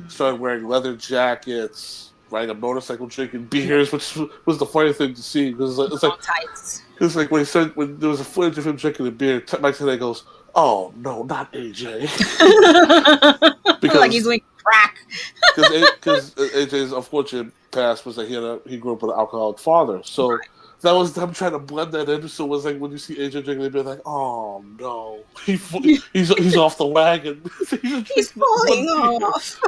Started wearing leather jackets, riding a motorcycle, drinking beers, which was the funny thing to see because it's like when there was a footage of him drinking a beer. Mike today goes, "Oh no, not AJ," because like he's doing crack. Because AJ's unfortunate past was that he grew up with an alcoholic father, so. That was them trying to blend that in, so it was like when you see AJ drinking, they'd be like, "Oh no, he's off the wagon. He's falling off."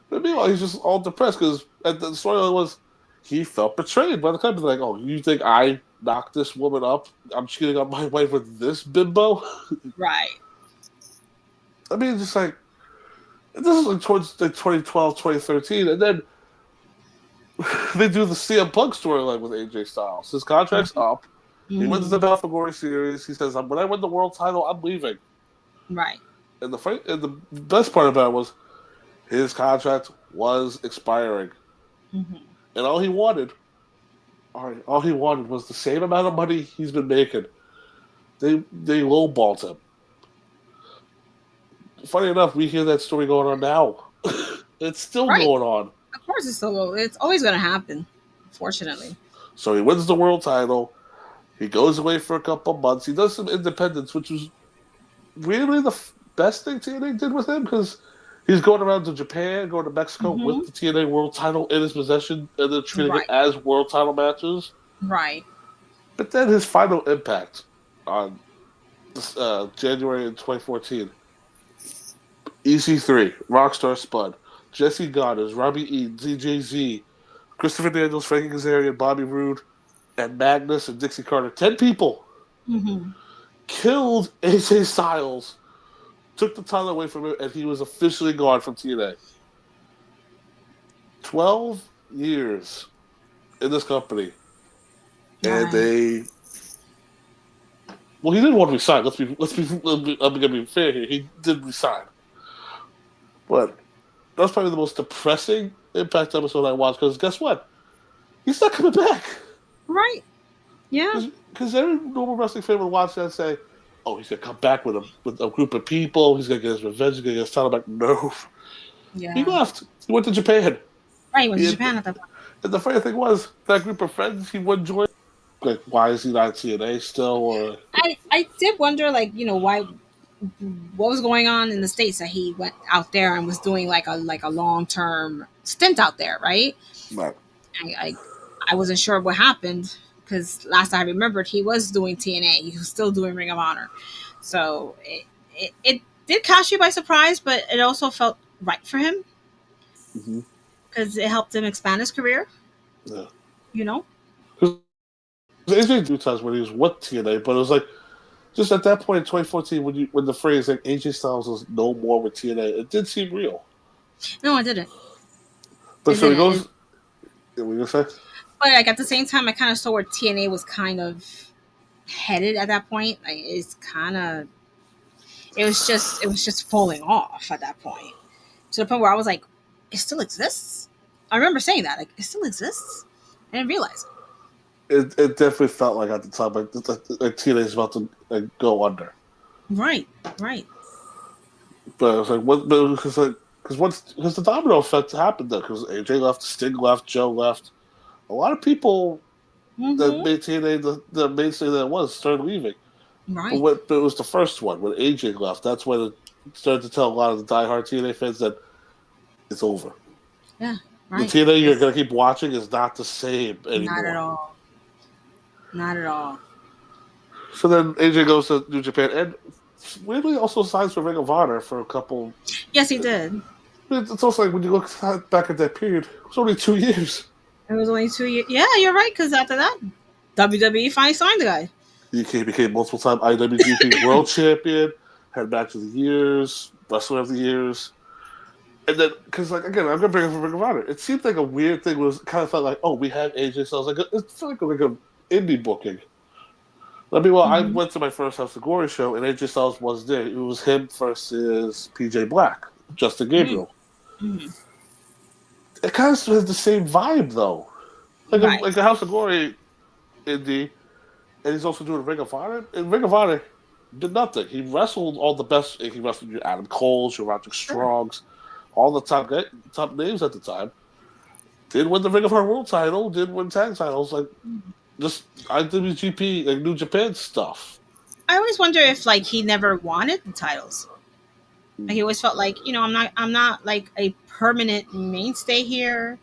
But meanwhile, he's just all depressed because the storyline was he felt betrayed by the company. Like, "Oh, you think I knocked this woman up? I'm cheating on my wife with this bimbo?" Right. I mean, just like this is like towards like 2012, 2013, and then. They do the CM Punk storyline with AJ Styles. His contract's up. He wins the Battle for Glory series. He says, "When I win the world title, I'm leaving." Right. And the best part about it was his contract was expiring, and all he wanted was the same amount of money he's been making. They lowballed him. Funny enough, we hear that story going on now. It's still going on. Of course, it's always going to happen, fortunately. So he wins the world title. He goes away for a couple months. He does some independence, which was really the best thing TNA did with him because he's going around to Japan, going to Mexico with the TNA world title in his possession, and then treating it as world title matches. Right. But then his final impact on January of 2014, EC3, Rockstar Spud, Jesse Goddard, Robbie E, DJZ, Christopher Daniels, Frankie Kazarian, Bobby Roode, and Magnus and Dixie Carter. 10 people killed AJ Styles, took the title away from him, and he was officially gone from TNA. 12 years in this company. And they Well, he didn't want to resign. I'm gonna be fair here. He did resign, but that's probably the most depressing Impact episode I watched. Because guess what? He's not coming back. Right. Yeah. Because every normal wrestling fan would watch that and say, "Oh, he's gonna come back with a group of people. He's gonna get his revenge. He's gonna get his title back." No, Yeah. he left. He went to Japan. Right. He went to Japan at that point. And the funny thing was, that group of friends he wouldn't join. Like, why is he not TNA still? Or I did wonder, like, why, what was going on in the States that he went out there and was doing like a long-term stint out there, right? Right. I wasn't sure what happened because last I remembered he was doing TNA. He was still doing Ring of Honor. So it did catch you by surprise, but it also felt right for him because it helped him expand his career. Yeah. AJ do times when he was with TNA, but it was like just at that point in 2014 when the phrase like AJ Styles was no more with TNA, it did seem real. No, I didn't. But so he goes. What were you gonna say? But like at the same time, I kind of saw where TNA was kind of headed at that point. Like it was just falling off at that point to the point where I was like, it still exists. I remember saying that, like, it still exists. I didn't realize it. It definitely felt like at the time like TNA is about to go under. Right. But it was like what? Because the domino effect happened though. Because AJ left, Sting left, Joe left. A lot of people that made TNA the mainstay that it was started leaving. Right. But it was the first one when AJ left. That's when it started to tell a lot of the diehard TNA fans that it's over. Yeah. Right. The TNA you're going to keep watching is not the same anymore. Not at all. So then AJ goes to New Japan and weirdly also signs for Ring of Honor for a couple. Yes, he did. It's also like when you look back at that period, it was only 2 years. It was only 2 years. Yeah, you're right. Because after that, WWE finally signed the guy. He became multiple-time IWGP World Champion, had Match of the Years, Wrestler of the Years. And then, because, like, again, I'm going to bring up Ring of Honor. It seemed like a weird thing kind of felt like, oh, we have AJ Styles. Like, it felt like an indie booking. I went to my first House of Glory show, and AJ Styles was there. It was him versus PJ Black, Justin Gabriel. Mm-hmm. It kind of has the same vibe, though. Like the House of Glory indie, and he's also doing Ring of Honor. And Ring of Honor did nothing. He wrestled all the best. He wrestled your Adam Coles, your Roderick Strongs, all the top names at the time. Did win the Ring of Honor World title. Did win tag titles. Like just IWGP, like New Japan stuff. I always wonder if like he never wanted the titles. Like, he always felt like, I'm not like a permanent mainstay here.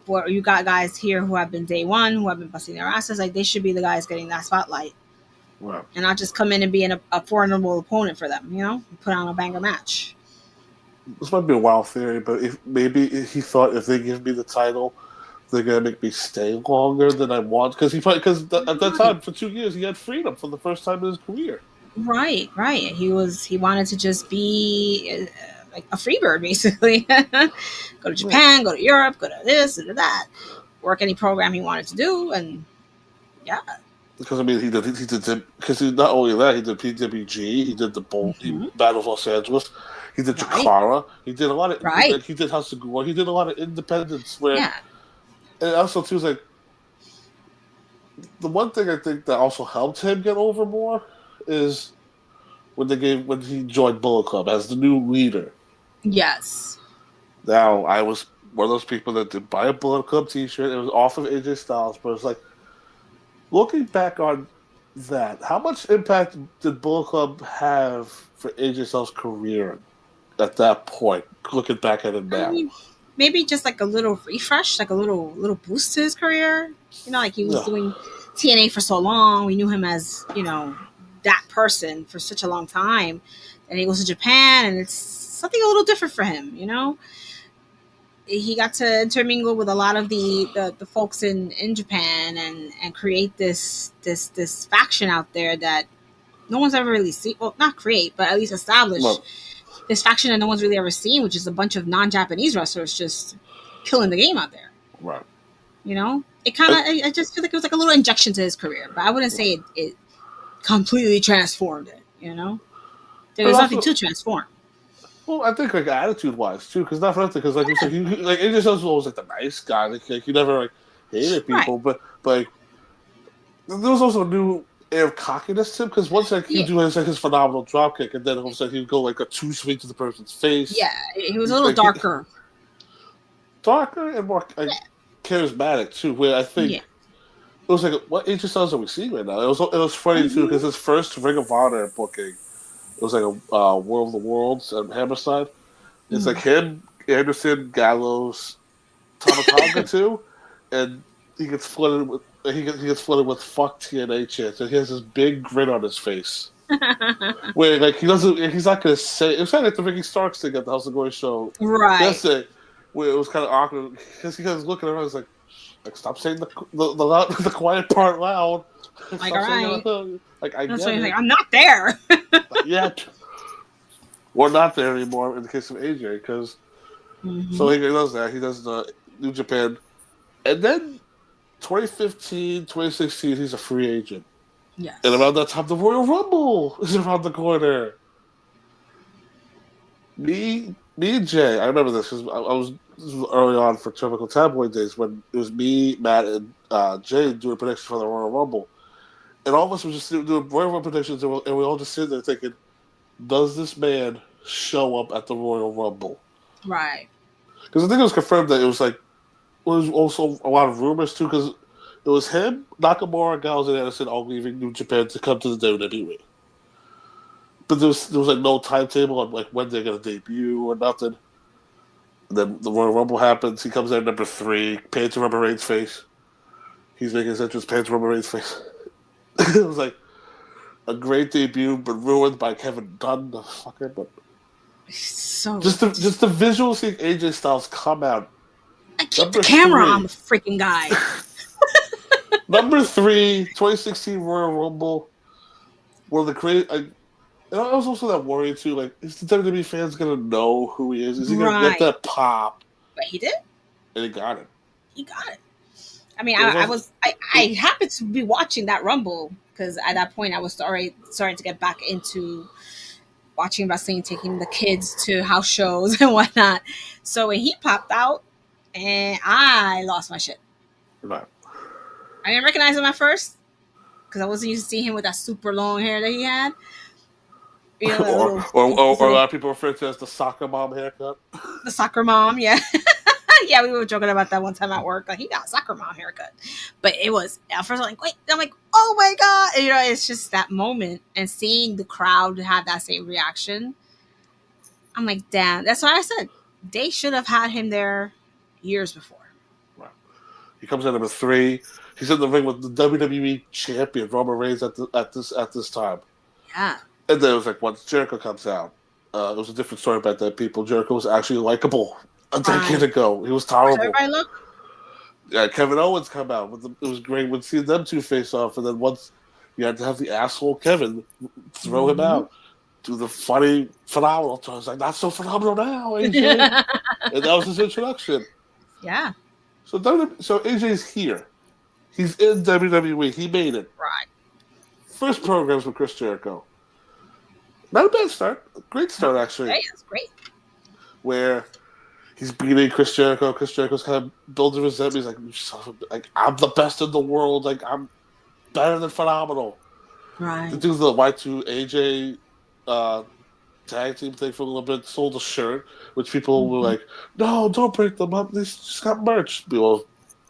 Or you got guys here who have been day one, who have been busting their asses. Like, they should be the guys getting that spotlight. Right. And not just come in and be a formidable opponent for them, put on a banger match. This might be a wild theory, but maybe he thought if they give me the title, they're going to make me stay longer than I want. Because at that time, for 2 years, he had freedom for the first time in his career. Right. He wanted to just be like a freebird, basically. Go to Japan, go to Europe, go to this, go to that, work any program he wanted to do, and yeah. Because he did because not only that, he did PWG, he did the Battle of Los Angeles, he did Chikara, he did a lot of he did House of Glory, he did a lot of independence where, and also too, like the one thing I think that also helped him get over more is when he joined Bullet Club as the new leader. Yes. Now, I was one of those people that did buy a Bullet Club t-shirt. It was off of AJ Styles, but it's like, looking back on that, how much impact did Bullet Club have for AJ Styles' career at that point, looking back at it now? Maybe just like a little refresh, like a little boost to his career. Like he was doing TNA for so long. We knew him as, that person for such a long time. And he goes to Japan, and it's something a little different for him, He got to intermingle with a lot of the folks in Japan and create this faction out there that no one's ever really seen. Well, not create, but at least establish this faction that no one's really ever seen, which is a bunch of non-Japanese wrestlers just killing the game out there. Right. It kind of, I just feel like it was like a little injection to his career, but I wouldn't say it completely transformed it. There was nothing to transform. Well, I think like attitude-wise too, because not for nothing, because like you said, like AJ Styles was always like the nice guy, like he never like hated people, but like there was also a new air of cockiness to him, because once like he'd do his phenomenal drop kick, and then all of a sudden he'd go like a 2 sweep to the person's face. Yeah, he was a little darker. Darker and more charismatic too, where I think it was like, what AJ Styles are we seeing right now? It was funny too, because his first Ring of Honor booking, it was like a War of the Worlds at Hammerstein. It's like him, Anderson, Gallows, Tomatonga too, and he gets flooded with "fuck TNA" chants, and he has this big grin on his face. Where like he's not gonna say. It was kind of like the Ricky Starks thing at the House of Glory show, right? That's it. Where it was kind of awkward because he was looking around, he's like stop saying the quiet part loud. Like, all right. Like I get it. Like, I'm not there. Yet. We're not there anymore in the case of AJ, because so he does that. He does the New Japan, and then 2015, 2016, he's a free agent. Yes. And around that time, the Royal Rumble is around the corner. Me and Jay, I remember this because this was early on for Tropical Tabloid days when it was me, Matt, and Jay doing predictions for the Royal Rumble. And all of us were just doing Royal Rumble predictions, and we all just sitting there thinking, does this man show up at the Royal Rumble? Right. Because I think it was confirmed that it was also a lot of rumors too, because it was him, Nakamura, Gallows, and Anderson all leaving New Japan to come to the WWE. But there was like no timetable on like when they're gonna debut or nothing. And then the Royal Rumble happens. He comes in at number 3, paints Roman Reigns' face. He's making his entrance, paints Roman Reigns' face. It was like a great debut, but ruined by Kevin Dunn, the fucker. But so just the visual seeing AJ Styles come out. I keep the camera on the freaking guy. Number 3, 2016 Royal Rumble. One of the great. And I was also that worried too. Like, is the WWE fans gonna know who he is? Is he gonna get that pop? But he did. And he got it. He got it. I mean, I happened to be watching that Rumble because at that point I was already starting to get back into watching wrestling, taking the kids to house shows and whatnot. So when he popped out, and I lost my shit. Right. I didn't recognize him at first because I wasn't used to seeing him with that super long hair that he had. You know, or a lot of people refer to it as the soccer mom haircut. The soccer mom, yeah. Yeah, we were joking about that one time at work. Like, he got a soccer mom haircut. But it was, at first I'm like, wait. I'm like, oh my God. And, it's just that moment. And seeing the crowd have that same reaction. I'm like, damn. That's why I said they should have had him there years before. Right. He comes in number 3. He's in the ring with the WWE champion, Roman Reigns, at this time. Yeah. And then it was like, once Jericho comes out, it was a different story about that. Jericho was actually likable a decade ago. He was tolerable. Everybody look? Yeah, Kevin Owens come out. It was great when seeing them two face off. And then once you had to have the asshole Kevin throw him out, do the funny, phenomenal turn. I was like, not so phenomenal now, AJ. And that was his introduction. Yeah. So AJ's here. He's in WWE. He made it. Right. First programs with Chris Jericho. Not a bad start. A great start, actually. Right, that's great. Where he's beating Chris Jericho. Chris Jericho's kind of building resentment. He's like, I'm the best in the world. Like, I'm better than phenomenal. Right. To do the Y2 AJ tag team thing for a little bit, sold a shirt, which people were like, no, don't break them up. They just got merch. Well,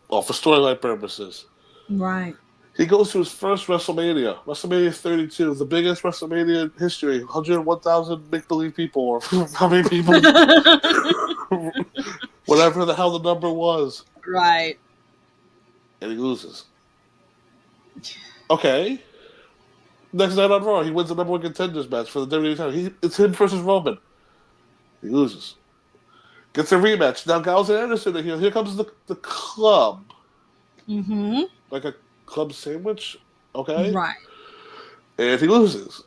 for storyline purposes. Right. He goes to his first WrestleMania 32, the biggest WrestleMania in history, 101,000 make-believe people, or how many people, whatever the hell the number was. Right. And he loses. Okay. Next night on Raw, he wins the number 1 contenders match for the WWE title. It's him versus Roman. He loses. Gets a rematch. Now Gallows and Anderson are here. Here comes the club. Mm-hmm. Like a club sandwich, okay? Right. And he loses.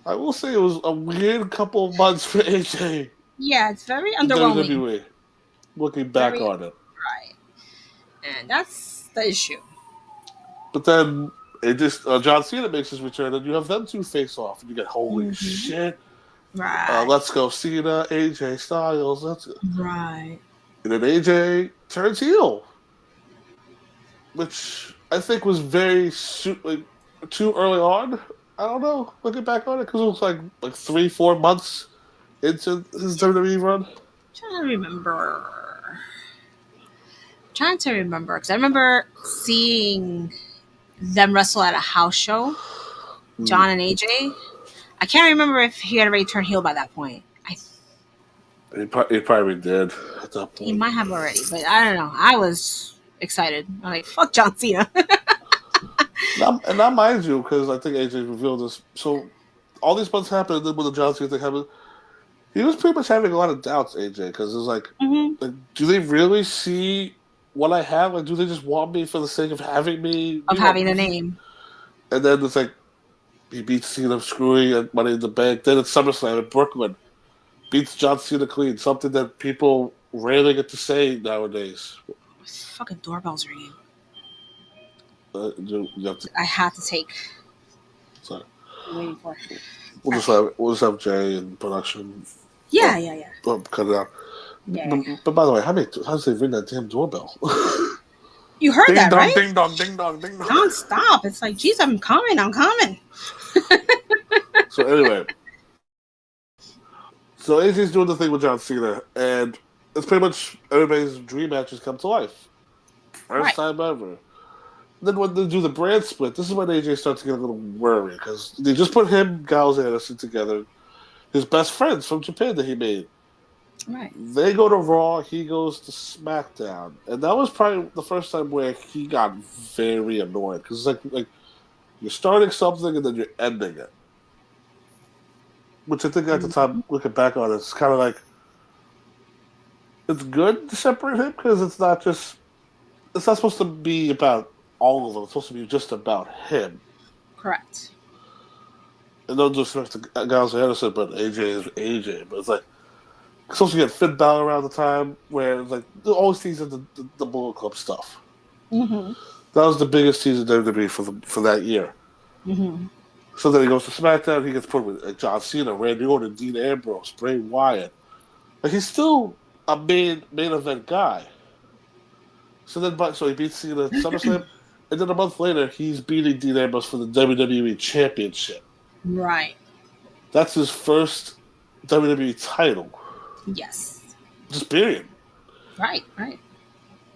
I will say it was a weird couple of months for AJ. Yeah, it's very underwhelming. WWE, looking back on it. Right. And that's the issue. But then John Cena makes his return, and you have them two face off, and you get holy shit. Right. Let's go Cena, AJ Styles. That's it. Right. And then AJ turns heel, which I think was very too early on. I don't know. Looking back on it, because it was like 3-4 months into his WWE run. Trying to remember, because I remember seeing them wrestle at a house show, John and AJ. I can't remember if he had already turned heel by that point. He probably did at that point. He might have already, but I don't know. I was excited. I'm like, fuck John Cena. And not mind you, because I think AJ revealed this. So all these months happened, and then when the John Cena thing happened, he was pretty much having a lot of doubts, AJ, because it was like, do they really see what I have? Like, do they just want me for the sake of having me? Having the name. And then it's like, he beats Cena screwy at Money in the Bank. Then at SummerSlam in Brooklyn, beats John Cena clean. Something that people rarely get to say nowadays. Fucking doorbell's ringing. You have to, I had to take. Sorry. I'm waiting for. We'll just have Jay in production. Yeah. Cut it out. Yeah. But by the way, how does they ring that damn doorbell? You heard ding that, dong, right? Ding dong, ding dong, ding dong. Non-stop. It's like, geez, I'm coming. So anyway, so AJ's doing the thing with John Cena, and it's pretty much everybody's dream matches come to life. First time ever. Then when they do the brand split, this is when AJ starts to get a little worried, because they just put him, Giles Anderson together, his best friends from Japan that he made. Right. They go to Raw, he goes to SmackDown. And that was probably the first time where he got very annoyed, because it's like you're starting something and then you're ending it. Which I think at the time, looking back on it, it's kind of like, it's good to separate him, because it's not supposed to be about all of them. It's supposed to be just about him. Correct. And no disrespect to Giles Anderson, but AJ is AJ. But it's like, it's supposed to get Finn Balor around the time where it's like, always teasing the Bullet Club stuff. Mm-hmm. That was the biggest season WWE for that year. Mm-hmm. So then he goes to SmackDown, he gets put with John Cena, Randy Orton, Dean Ambrose, Bray Wyatt. Like, he's still a main event guy. So he beats Cena at SummerSlam, and then a month later, he's beating Dean Ambrose for the WWE Championship. Right. That's his first WWE title. Yes. Just period. Right.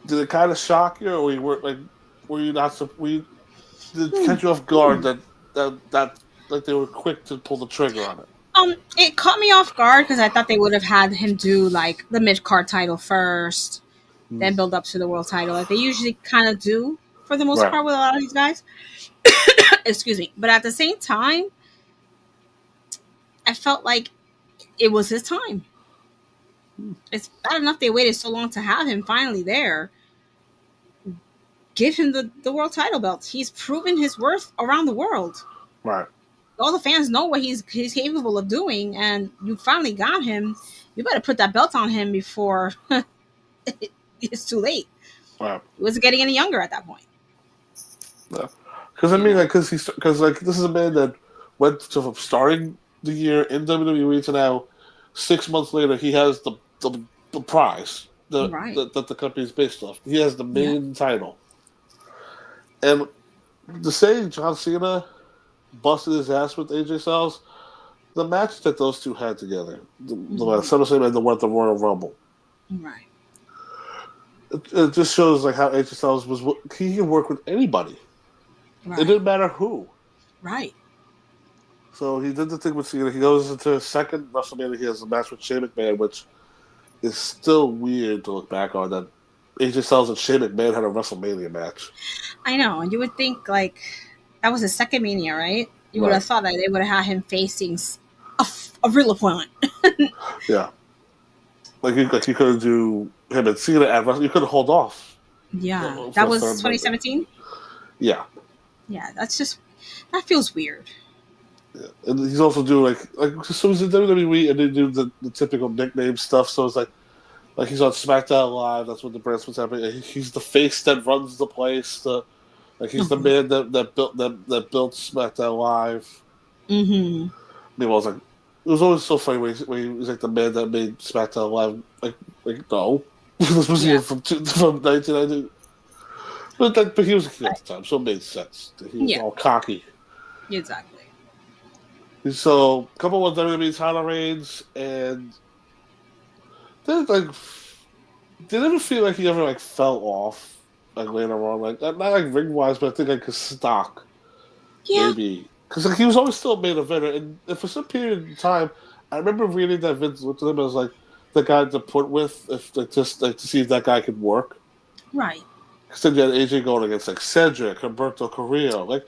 Did it kind of shock you, or did it catch you off guard that like they were quick to pull the trigger on it? It caught me off guard because I thought they would have had him do like the mid-card title first, then build up to the world title, like they usually kind of do for the most part with a lot of these guys. Excuse me. But at the same time, I felt like it was his time. It's bad enough they waited so long to have him finally there. Give him the world title belt. He's proven his worth around the world. Right. All the fans know what he's capable of doing, and you finally got him. You better put that belt on him before it's too late. Right. He wasn't getting any younger at that point. Yeah. Because this is a man that went from starting the year in WWE to now 6 months later he has the prize that the company is based off. He has the main title. And to say John Cena busted his ass with AJ Styles, the match that those two had together, the SummerSlam and the one at the Royal Rumble. Right. It just shows like how AJ Styles he can work with anybody. Right. It didn't matter who. Right. So he did the thing with Cena. He goes into his second WrestleMania. He has a match with Shane McMahon, which is still weird to look back on. That AJ Styles and Shane McMahon had a WrestleMania match. I know. And you would think, like, that was his second Mania, right? You would have thought that they would have had him facing a real opponent. Yeah. Like you could do him and Cena at WrestleMania. You could hold off. Yeah. That was 2017? Yeah. Yeah, that feels weird. Yeah. And he's also doing so he's in WWE and they do the typical nickname stuff. So it's like he's on SmackDown Live. That's when the brand split's happening. He's the face that runs the place. Like he's the man that built SmackDown Live. Mm-hmm. I mean, it was always so funny when he was like the man that made SmackDown Live. Like no, this was from 1990. But he was a kid at the time, so it made sense. He was all cocky. Exactly. So, a couple of WWE title reigns, and then did it ever feel like he ever fell off later on? Not ring wise, but I think his stock. Yeah. Maybe. Because he was always still a main eventer, and for some period of time, I remember reading that Vince looked at him as the guy to put with, just to see if that guy could work. Right. Because then you had AJ going against Cedric, Humberto Carrillo,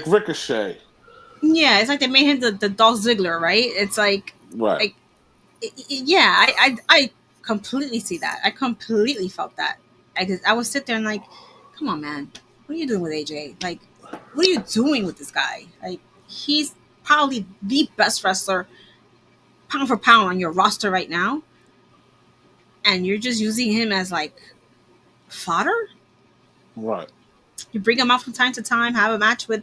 Ricochet. Yeah, it's like they made him the Dolph Ziggler, right? It's like right. I completely see that. I completely felt that. I would sit there and come on, man, what are you doing with AJ? What are you doing with this guy? He's probably the best wrestler, pound for pound, on your roster right now, and you're just using him as fodder. Right. You bring him out from time to time, have a match with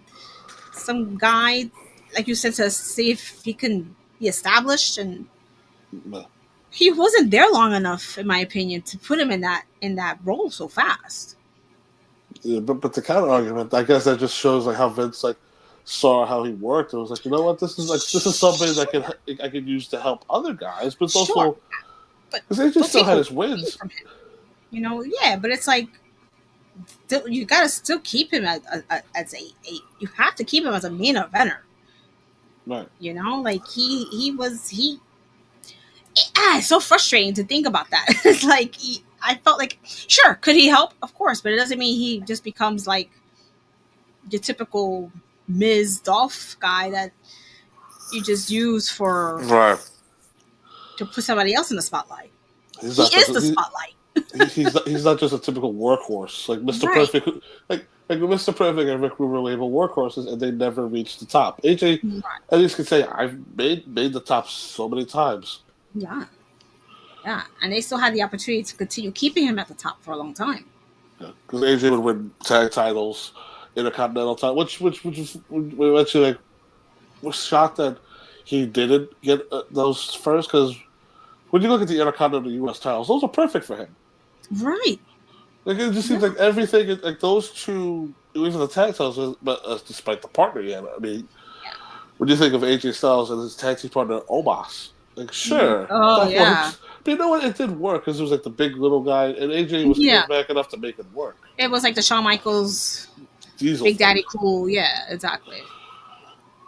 some guy, like you said, to see if he can be established, and he wasn't there long enough, in my opinion, to put him in that role so fast. Yeah, but the counter argument, I guess that just shows how Vince saw how he worked. It was you know what, this is somebody that I could use to help other guys, but it's also because they just still had his wins. From him. But it's you gotta still keep him as you have to keep him as a main eventer. Right. It's so frustrating to think about that. It's I felt sure, could he help? Of course, but it doesn't mean he just becomes your typical Ms. Dolph guy that you just use to put somebody else in the spotlight. He is the spotlight. he's not just a typical workhorse like Mr. Perfect. Like Mr. Perfect and Rick Rude label workhorses, and they never reached the top. AJ at least could say, I've made the top so many times. Yeah, and they still had the opportunity to continue keeping him at the top for a long time. Yeah, because AJ would win tag titles, Intercontinental title, which actually was shocked that he didn't get those first. Because when you look at the Intercontinental U.S. titles, those are perfect for him. Right. It just seems like everything, those two, even the tag titles, but despite the partner he had, I mean, when you think of AJ Styles and his tag team partner Omos, sure. Oh, yeah. Works. But you know what? It did work because it was the big little guy, and AJ was back enough to make it work. It was the Shawn Michaels, Diesel Big Daddy Cool. Yeah, exactly.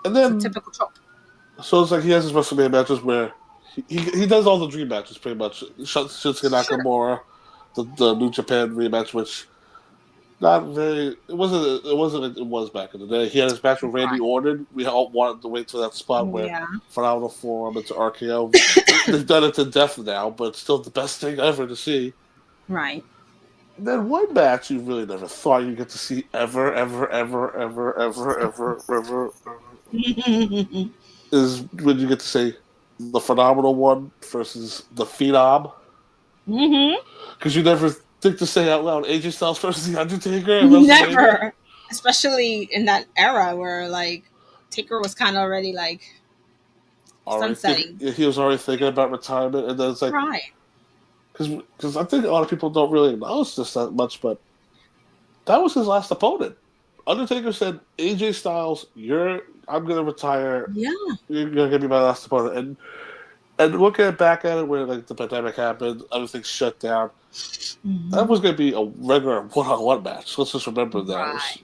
And then it's a typical trope. So it's he has his WrestleMania matches where he does all the dream matches pretty much. Shinsuke Nakamura, the New Japan rematch, which not very. It was back in the day. He had his match with Randy Orton. We all wanted to wait till that spot where Phenomenal Forum into RKO. They've done it to death now, but it's still the best thing ever to see. Right. And then one match you really never thought you'd get to see ever is when you get to say the Phenomenal One versus the Phenom. Because you never think to say out loud AJ Styles versus The Undertaker. Never. Especially in that era where Taker was kind of already sunsetting. He was already thinking about retirement, and then it's right. Because I think a lot of people don't really acknowledge this that much, but that was his last opponent. Undertaker said, AJ Styles, I'm going to retire. Yeah. You're going to be my last opponent. And looking back at it where the pandemic happened, everything shut down, that was going to be a regular one-on-one match. Let's just remember that. Right.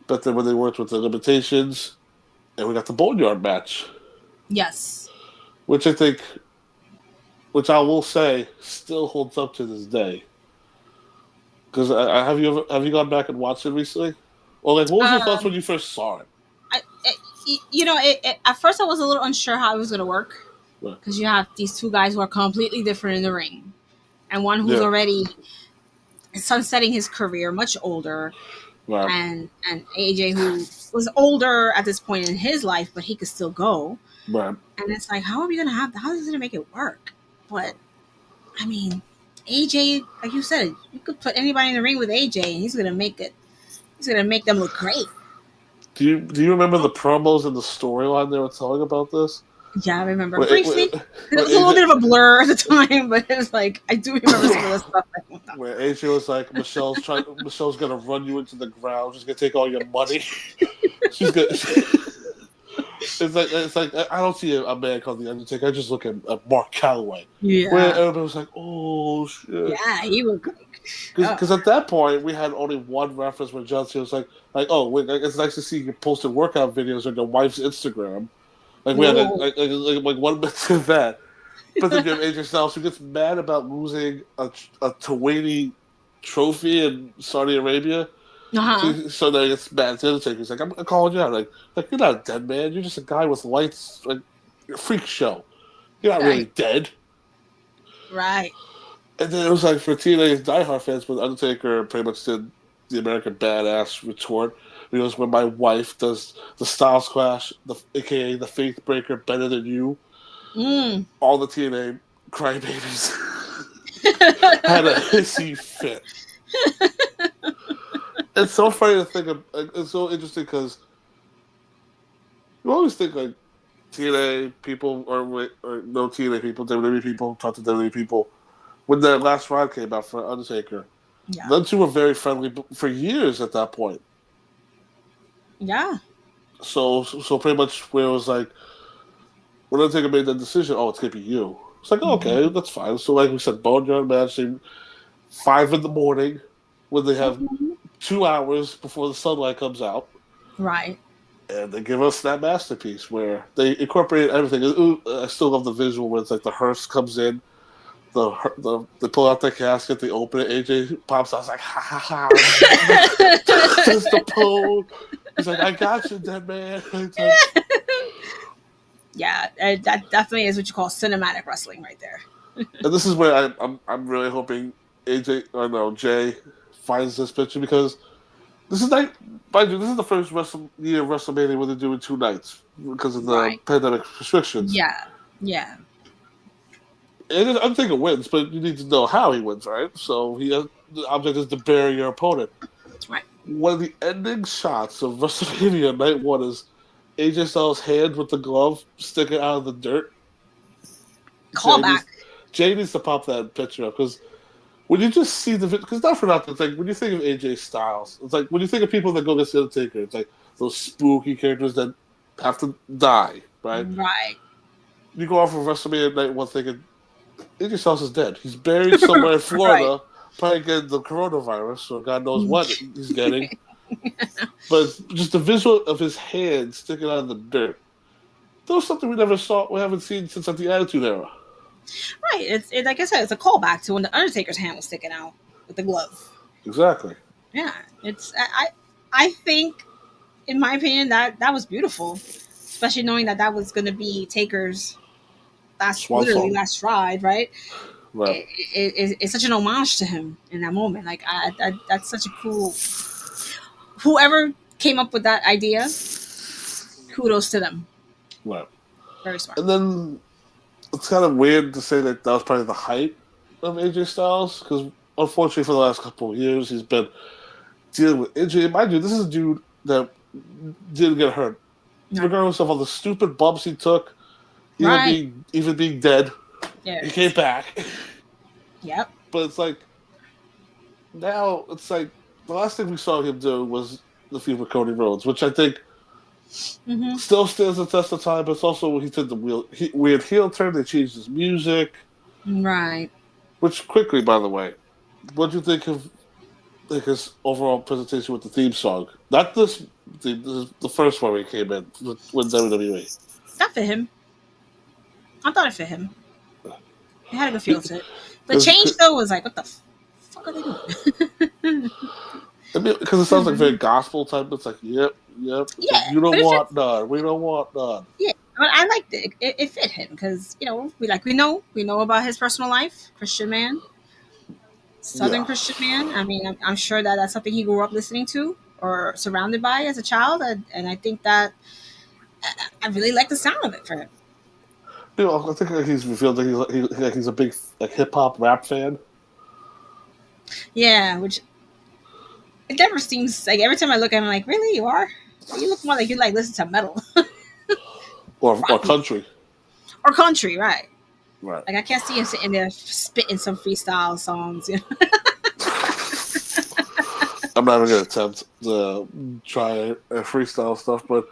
But then when they worked with the limitations, and we got the Boneyard match. Yes. Which I will say still holds up to this day. Because have you gone back and watched it recently? Or what was your thoughts when you first saw it? At first I was a little unsure how it was going to work. Because you have these two guys who are completely different in the ring. And one who's already sunsetting his career, much older. Right. And AJ, who was older at this point in his life, but he could still go. Right. And it's how are we going to how is it going to make it work? But, I mean, AJ, like you said, you could put anybody in the ring with AJ, and he's gonna make it. He's gonna make them look great. Do you remember the promos and the storyline they were telling about this? Yeah, I remember briefly. Where It was a little bit of a blur at the time, but it was like I do remember some of the stuff. Where AJ was like, Michelle's gonna run you into the ground. She's gonna take all your money. She's gonna. It's like I don't see a man called the Undertaker. I just look at Mark Calloway. Yeah. Where everybody was like, "Oh shit!" Yeah, he was because at that point we had only one reference where John Cena was like, "Oh, wait, it's nice to see you posted workout videos on your wife's Instagram." Like we had like 1 minute of that. But then you have AJ Styles who gets mad about losing a Tawani trophy in Saudi Arabia. So then he gets mad at the Undertaker. He's like, I'm calling you out. Like you're not a dead man. You're just a guy with lights. Like, you're a freak show. You're not really dead. Right. And then it was like for TNA diehard fans, but Undertaker pretty much did the American Badass retort. It was when my wife does the Styles Clash, aka the Faith Breaker, better than you. All the TNA crybabies had a hissy fit. It's so funny to think of. It's so interesting because you always think like TNA people or no TNA people, WWE people, talk to WWE people. When the last ride came out for Undertaker, them two were very friendly for years at that point. Yeah. So pretty much where it was like, when Undertaker made that decision, it's gonna be you. It's like, okay, that's fine. So like we said, Boneyard match, 5 a.m, when they have 2 hours before the sunlight comes out. Right. And they give us that masterpiece where they incorporate everything. I still love the visual where it's like the hearse comes in, they pull out the casket, they open it, AJ pops out, I was like, ha ha ha. Just the pose. He's like, I got you, dead man. Yeah, that definitely is what you call cinematic wrestling right there. And this is where I'm really hoping Jay finds this picture, because this is like, mind you, this is the first year of WrestleMania where they're doing 2 nights because of the pandemic restrictions. Yeah, yeah. And Undertaker wins, but you need to know how he wins, right? So the object is to bury your opponent. Right. One of the ending shots of WrestleMania Night 1 is AJ Styles' hand with the glove sticking out of the dirt. Callback. Jay needs to pop that picture up, because when you just see the video, because not for nothing, it's like when you think of AJ Styles, it's like when you think of people that go against the Undertaker, it's like those spooky characters that have to die, right? Right. You go off of WrestleMania Night 1 thinking, AJ Styles is dead. He's buried somewhere in Florida, probably getting the coronavirus, or God knows what he's getting. But just the visual of his hand sticking out of the dirt, that was something we haven't seen since like the Attitude Era. Right. It's like I said, it's a callback to when the Undertaker's hand was sticking out with the glove. Exactly. Yeah. I think, in my opinion, that was beautiful, especially knowing that was going to be Taker's last ride, right? Right. It's such an homage to him in that moment. Like that's such a cool. Whoever came up with that idea, kudos to them. Right. Very smart. And then it's kind of weird to say that was probably the height of AJ Styles, because unfortunately for the last couple of years he's been dealing with injury. Mind you, this is a dude that didn't get hurt, regardless of all the stupid bumps he took, even being dead. Yeah, he came back. Yep. But it's like, now it's like the last thing we saw him do was the feud with Cody Rhodes, which I think still stands the test of time. But it's also when he did the weird heel turn. They changed his music, right? Which quickly, by the way, what do you think of his overall presentation with the theme song? Not this the first one he came in with WWE. That fit him. I thought it fit him. He had a good feel to it. The change though was like, what the fuck are they doing? I mean, because it sounds like very gospel type. It's like, yep. Yeah, you don't want none. We don't want none. Yeah, but I liked it. It fit him because we know about his personal life. Christian man, Southern Christian man. I mean, I'm sure that that's something he grew up listening to or surrounded by as a child, and I think that I really like the sound of it for him. I think he's revealed that he's a big hip hop rap fan. Yeah, which it never seems like every time I look at him, I'm like, really, you are? You look more like you like listen to metal, or rock music. country. Or country, right? Right. Like I can't see him sitting there spitting some freestyle songs. You know? I'm not even gonna attempt to try freestyle stuff, but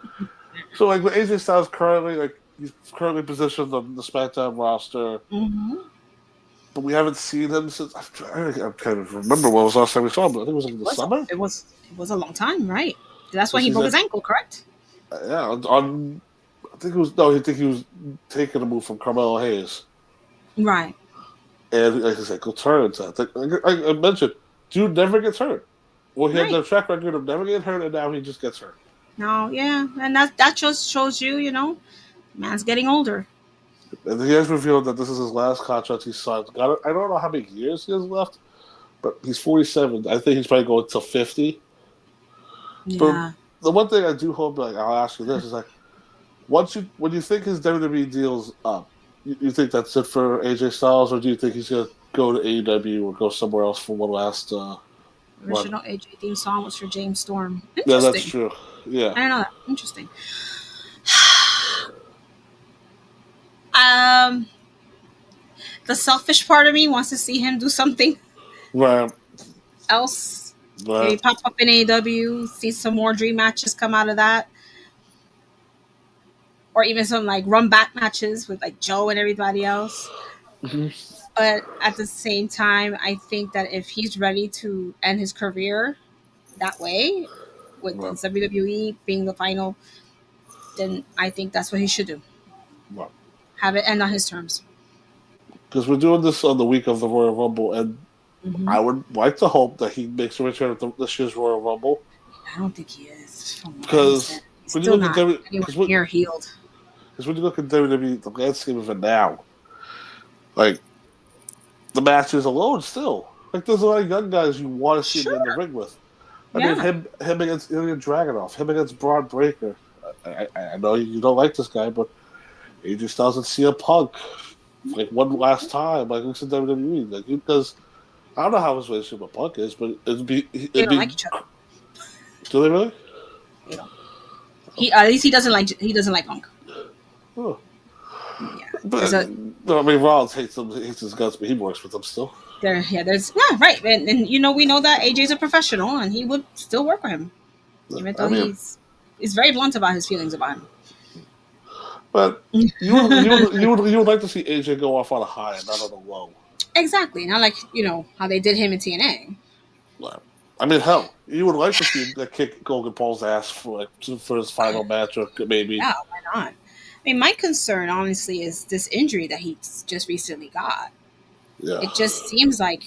so like with AJ Styles currently, like he's currently positioned on the SmackDown roster, Mm-hmm. but we haven't seen him since. I can't even remember when was the last time we saw him. But I think it was like in the summer. It was a long time, right? That's why Since he he's broke like, his ankle, correct? yeah, on I think it was no, I think he was taking a move from Carmelo Hayes, Right. and like his ankle turns. Like I mentioned, dude never gets hurt. Well, he had the track record of never getting hurt, and now he just gets hurt. No, yeah, and that just shows you, man's getting older. And he has revealed that this is his last contract he signed. I don't know how many years he has left, but he's 47. I think he's probably going till 50. Yeah. But the one thing I do hope, like I'll ask you this, is like, when you think his WWE deal's up, you think that's it for AJ Styles, or do you think he's gonna go to AEW or go somewhere else for one last? Original AJ theme song was for James Storm. Yeah, that's true. Yeah, I don't know that. Interesting. The selfish part of me wants to see him do something else. Right. Maybe pop up in AEW, see some more dream matches come out of that. Or even some like run back matches with like Joe and everybody else. Mm-hmm. But at the same time, I think that if he's ready to end his career that way, with WWE being the final, then I think that's what he should do. Right. Have it end on his terms. Because we're doing this on the week of the Royal Rumble, and I would like to hope that he makes a return at this year's Royal Rumble. I don't think he is. Because when you look at WWE, healed. Because when you look at WWE, the landscape of it now, like the matches alone, still like there's a lot of young guys you want to see him in the ring with. I mean, him against Ilya Dragunov, him against Braun Breaker. I know you don't like this guy, but AJ Styles and CM Punk, like one last time, like it's in WWE, like because I don't know how his relationship with Punk is, but they don't like each other. Do they really? They don't. At least he doesn't like Punk. Oh. Yeah, but I mean, Rollins hates his guts, but he works with them still. Right, and we know that AJ's a professional, and he would still work with him, even though he's very blunt about his feelings about him. But you would like to see AJ go off on a high and not on a low. Exactly, not like how they did him in TNA. I mean, hell, you would like to see him kick Logan Paul's ass for his final match, or maybe. Yeah, why not? I mean, my concern, honestly, is this injury that he just recently got. Yeah. It just seems like,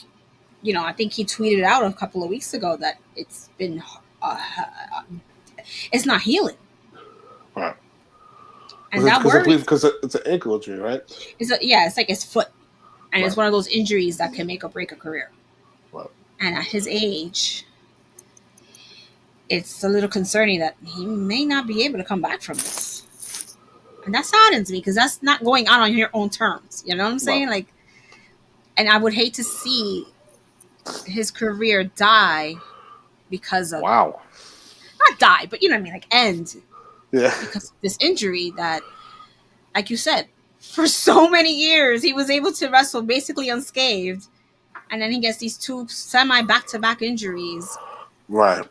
I think he tweeted out a couple of weeks ago that it's been, it's not healing. Right. And that worries. Because it's an ankle injury, right? It's like his foot. And it's one of those injuries that can make or break a career. Right. And at his age, it's a little concerning that he may not be able to come back from this. And that saddens me because that's not going out on your own terms. You know what I'm saying? Right. And I would hate to see his career die because of not die, but you know what I mean, like end. Yeah. Because of this injury that, like you said, for so many years he was able to wrestle basically unscathed, and then he gets these two semi back-to-back injuries. Right.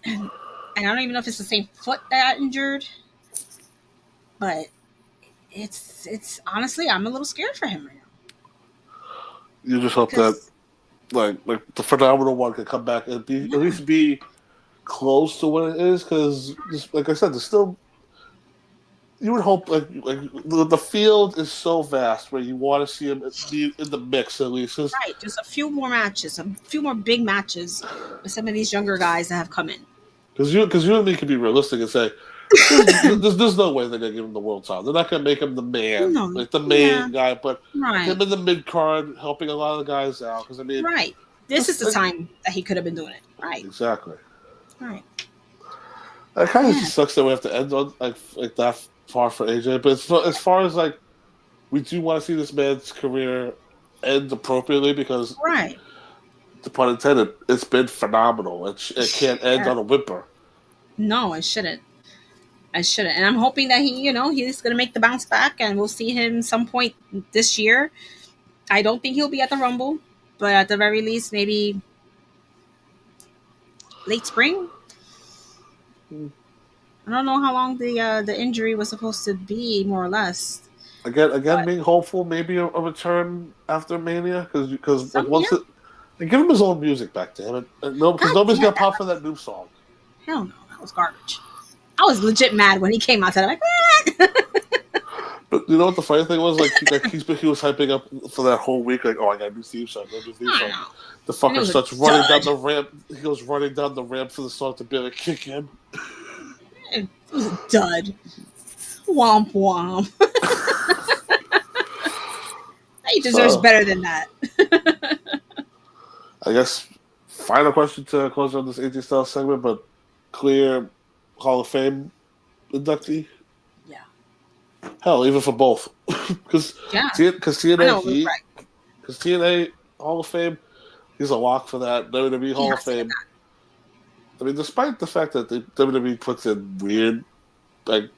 And I don't even know if it's the same foot that got injured, but it's honestly, I'm a little scared for him right now. You just hope that like the phenomenal one can come back and at least be close to what it is, because like I said, there's still, you would hope like the field is so vast where you want to see him be in the mix at least. Right, just a few more matches, a few more big matches with some of these younger guys that have come in. Because you and me can be realistic and say, there's no way they're going to give him the world title. They're not going to make him the man, like the main guy, but him in the mid card helping a lot of the guys out. Because I mean, this is the time that he could have been doing it. Right, exactly. Right. It kind of sucks that we have to end on like that far for AJ, but as far as like we do want to see this man's career end appropriately, because the pun intended, it's been phenomenal. It can't end on a whimper. No, it shouldn't. And I'm hoping that he's going to make the bounce back, and we'll see him some point this year. I don't think he'll be at the Rumble, but at the very least, maybe late spring. I don't know how long the injury was supposed to be, more or less. Again, being hopeful, maybe a return after Mania, because give him his own music back, damn it. No, because nobody's gonna pop for that new song. Hell no, that was garbage. I was legit mad when he came out. I'm like, what? But you know what the funny thing was? Like he was hyping up for that whole week. Like, oh, I got a new theme song. The fucker starts running down the ramp. He goes running down the ramp for the song to be able to kick in. It was a dud. Womp womp. He deserves better than that. I guess final question to close on this AJ Styles segment, but clear Hall of Fame inductee. Yeah. Hell, even for both, because TNA Hall of Fame, he's a lock for that. WWE Hall of Fame. I mean, despite the fact that the WWE puts in weird, like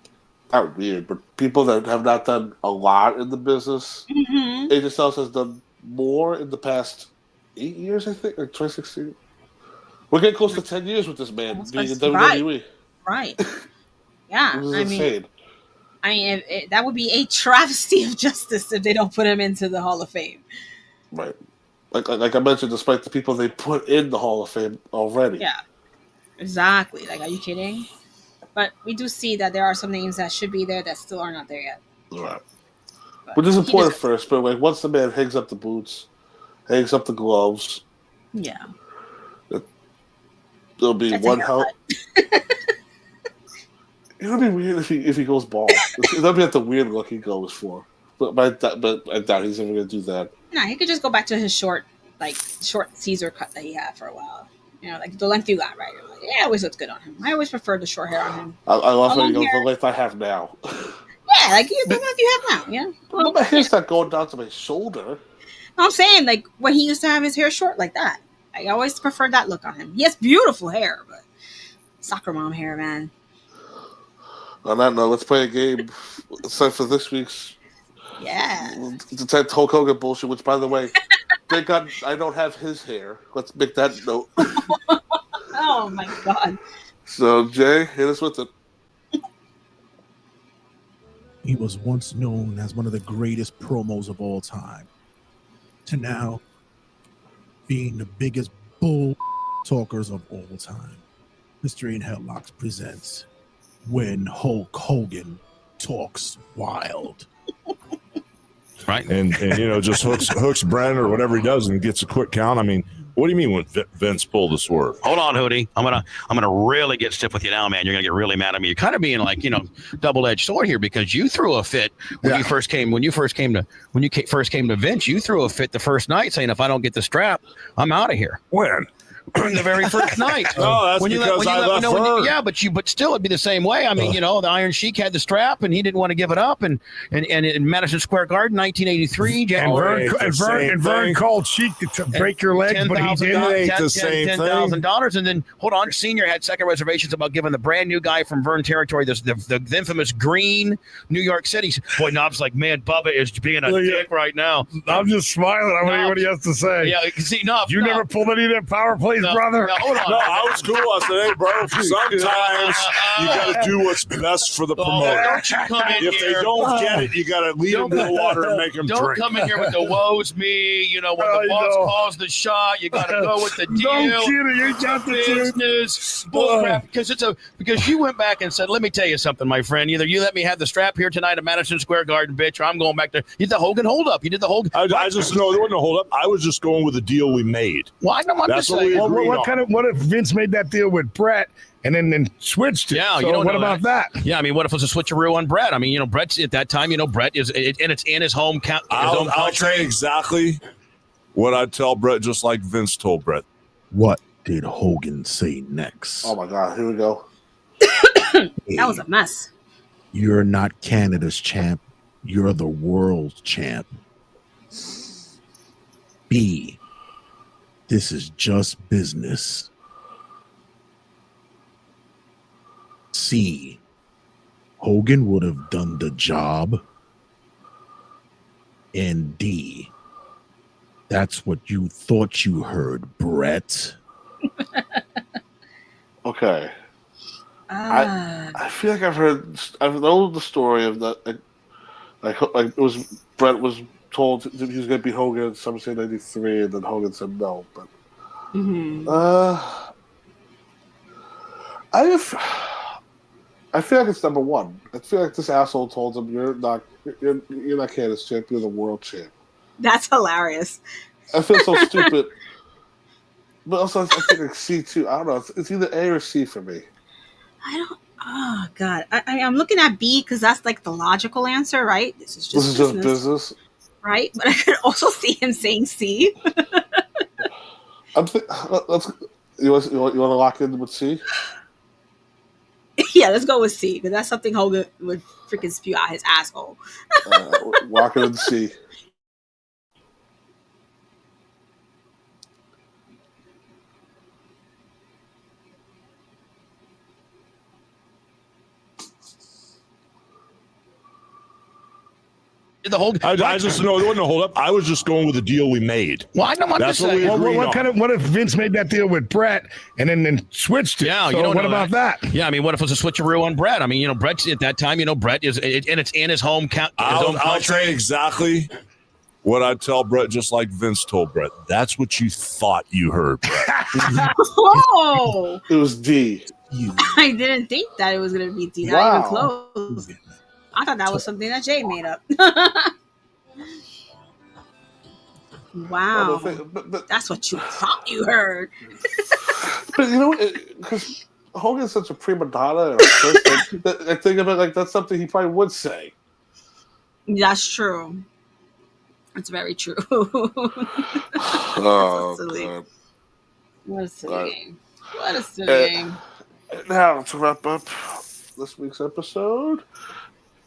not weird, but people that have not done a lot in the business, AJ Styles has done more in the past 8 years, I think, like 2016. We're getting close to 10 years with this man being in WWE. Right. Yeah. This is insane. I mean, that would be a travesty of justice if they don't put him into the Hall of Fame. Right. Like I mentioned, despite the people they put in the Hall of Fame already. Yeah. Exactly. Like, are you kidding? But we do see that there are some names that should be there that still are not there yet. Right. Which is important first, but like once the man hangs up the boots, hangs up the gloves. Yeah. There'll be one hell. It'll be weird if he goes bald. That'll be like the weird look he goes for. But I doubt he's ever going to do that. Nah, he could just go back to his short Caesar cut that he had for a while. You know, like the length you got, right? Like, yeah, it always looks good on him. I always preferred the short hair on him. I love how he goes, the length I have now. Yeah, like the length you have now, yeah. Well, my hair's not going down to my shoulder. No, I'm saying, like, when he used to have his hair short like that. I always preferred that look on him. He has beautiful hair, but soccer mom hair, man. On that note, let's play a game. It's time for this week's the type Hulk Hogan bullshit, which, by the way, thank God I don't have his hair. Let's make that note. Oh, my God. So, Jay, hit us with it. He was once known as one of the greatest promos of all time, to now being the biggest bull talkers of all time. History and Headlocks presents When Hulk Hogan Talks Wild. Right, and you know, just hooks Brent or whatever he does and gets a quick count. I mean, what do you mean when Vince pulled the swerve? Hold on, Hootie. I'm gonna really get stiff with you now, man. You're gonna get really mad at me. You're kind of being like, you know, double-edged sword here, because you threw a fit when you first came to Vince. You threw a fit the first night saying, if I don't get the strap, I'm out of here. When? The very first night. Oh, that's because I left her. But still, it'd be the same way. I mean, you know, the Iron Sheik had the strap, and he didn't want to give it up. And in Madison Square Garden, 1983, and Vern called Sheik to break your leg, but he didn't. $10,000, and then hold on, Senior had second reservations about giving the brand new guy from Vern territory, the infamous green New York City. Boy, Knob's like, man, Bubba is being a dick right now. I'm just smiling. I want to hear what he has to say. Yeah, see, Knob, you never pulled any of that power plays, brother. Hold on. No, I was cool. I said, hey, bro, sometimes you got to do what's best for the promoter. Don't you come in if here. they don't get it, you got to lead them to the water and make them drink. Don't come in here with the woes me. You know, when the boss calls the shot, you got to go with the deal. No kidding. You got the business. Bullcrap. Because you went back and said, let me tell you something, my friend. Either you let me have the strap here tonight at Madison Square Garden, bitch, or I'm going back there. You did the Hogan hold up. You did the Hogan. I just know there wasn't a hold up. I was just going with the deal we made. Well, I know. I'm just saying. What if Vince made that deal with Brett and then switched it? Yeah, so you don't what know about that? Yeah, I mean, what if it was a switcheroo on Brett? I mean, you know, Brett's at that time, you know, Brett is, and it's in his home country. I'll say exactly what I'd tell Brett, just like Vince told Brett. What did Hogan say next? Oh my God, here we go. That was a mess. You're not Canada's champ. You're the world champ. B. this is just business. C, Hogan would have done the job. And D, that's what you thought you heard, Brett. Okay. I feel like I've known the story of that. Like it was Brett was told that he was going to be Hogan in SummerSlam '93, and then Hogan said no. But I feel like it's number one. I feel like this asshole told him you're not Canada's champ, you're the world champ. That's hilarious. I feel so stupid. But also, I think like C too. I don't know. It's either A or C for me. I don't. Oh God, I'm looking at B because that's like the logical answer, right? This is just business, right? But I could also see him saying C. You want to lock in with C? Yeah, let's go with C because that's something Hogan would freaking spew out his asshole. Lock it in C. The whole I just know it wasn't a hold up. I was just going with the deal we made. Well, I know that's what we agreed on. What if Vince made that deal with Brett and then switched it? Yeah, so you don't what know about that? Yeah, I mean, what if it was a switcheroo on Brett? I mean, Brett at that time, Brett is, and it's in his home country. I'll say exactly what I tell Brett, just like Vince told Brett. That's what you thought you heard, Brett. Oh, it was D. I didn't think that it was going to be D. Not even close. I thought that was something that Jay made up. Wow. But that's what you thought you heard. But because Hogan's such a prima donna, I think about like that's something he probably would say. That's true. It's very true. Oh, God. What a silly game. What a silly game. Now, to wrap up this week's episode,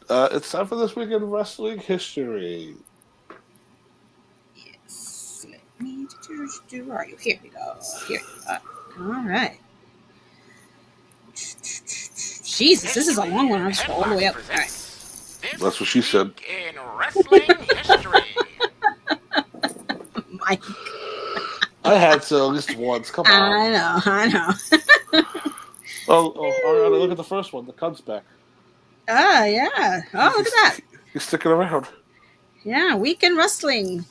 it's time for This Week in Wrestling History. Yes. Let me where are you? Here we go. Here you are. All right. Jesus, this is a long one. I'm just all the way up. All right. That's what she said. In wrestling history. Mike. I had to at least once. Come on. I know. Oh, Ariana, look at the first one. The Cubs back. Oh, yeah. Oh, look at that. He's sticking around. Yeah, Week in Wrestling.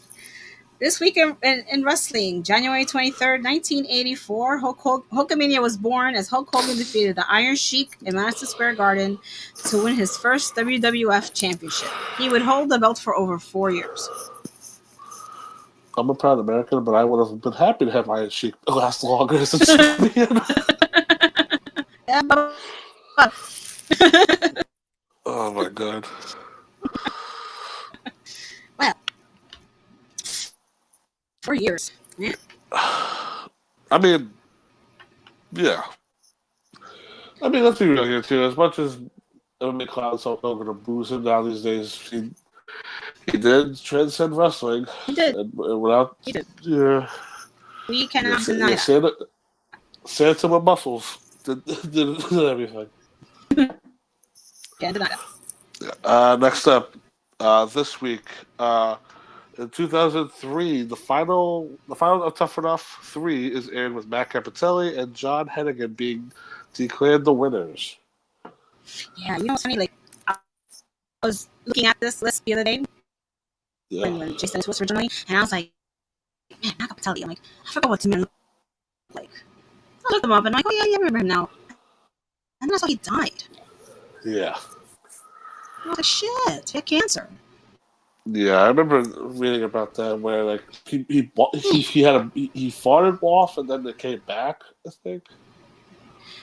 This week in wrestling, January 23rd, 1984, Hulkamania was born as Hulk Hogan defeated the Iron Sheik in Madison Square Garden to win his first WWF championship. He would hold the belt for over 4 years. I'm a proud American, but I would have been happy to have Iron Sheik last longer as a champion. Oh, my God. Well, 4 years. Yeah. I mean, yeah. I mean, let's be real here, too. As much as MMA Clown's so going to booze him down these days, he did transcend wrestling. He did. He did. Yeah. We cannot deny that. Santa with muscles did everything. Can't deny that. Next up, this week, in 2003, the final of Tough Enough 3 is aired with Matt Capitelli and John Hennigan being declared the winners. Yeah, what's funny? Like, I was looking at this list the other day when Jason was originally, and I was like, man, Matt Capitelli. I'm like, I forgot what Tim looked like. I looked him up, and I'm like, oh yeah, I remember him now. And then I saw he died. Yeah. I was like, shit, he had cancer. Yeah, I remember reading about that where like he fought it off and then it came back, I think.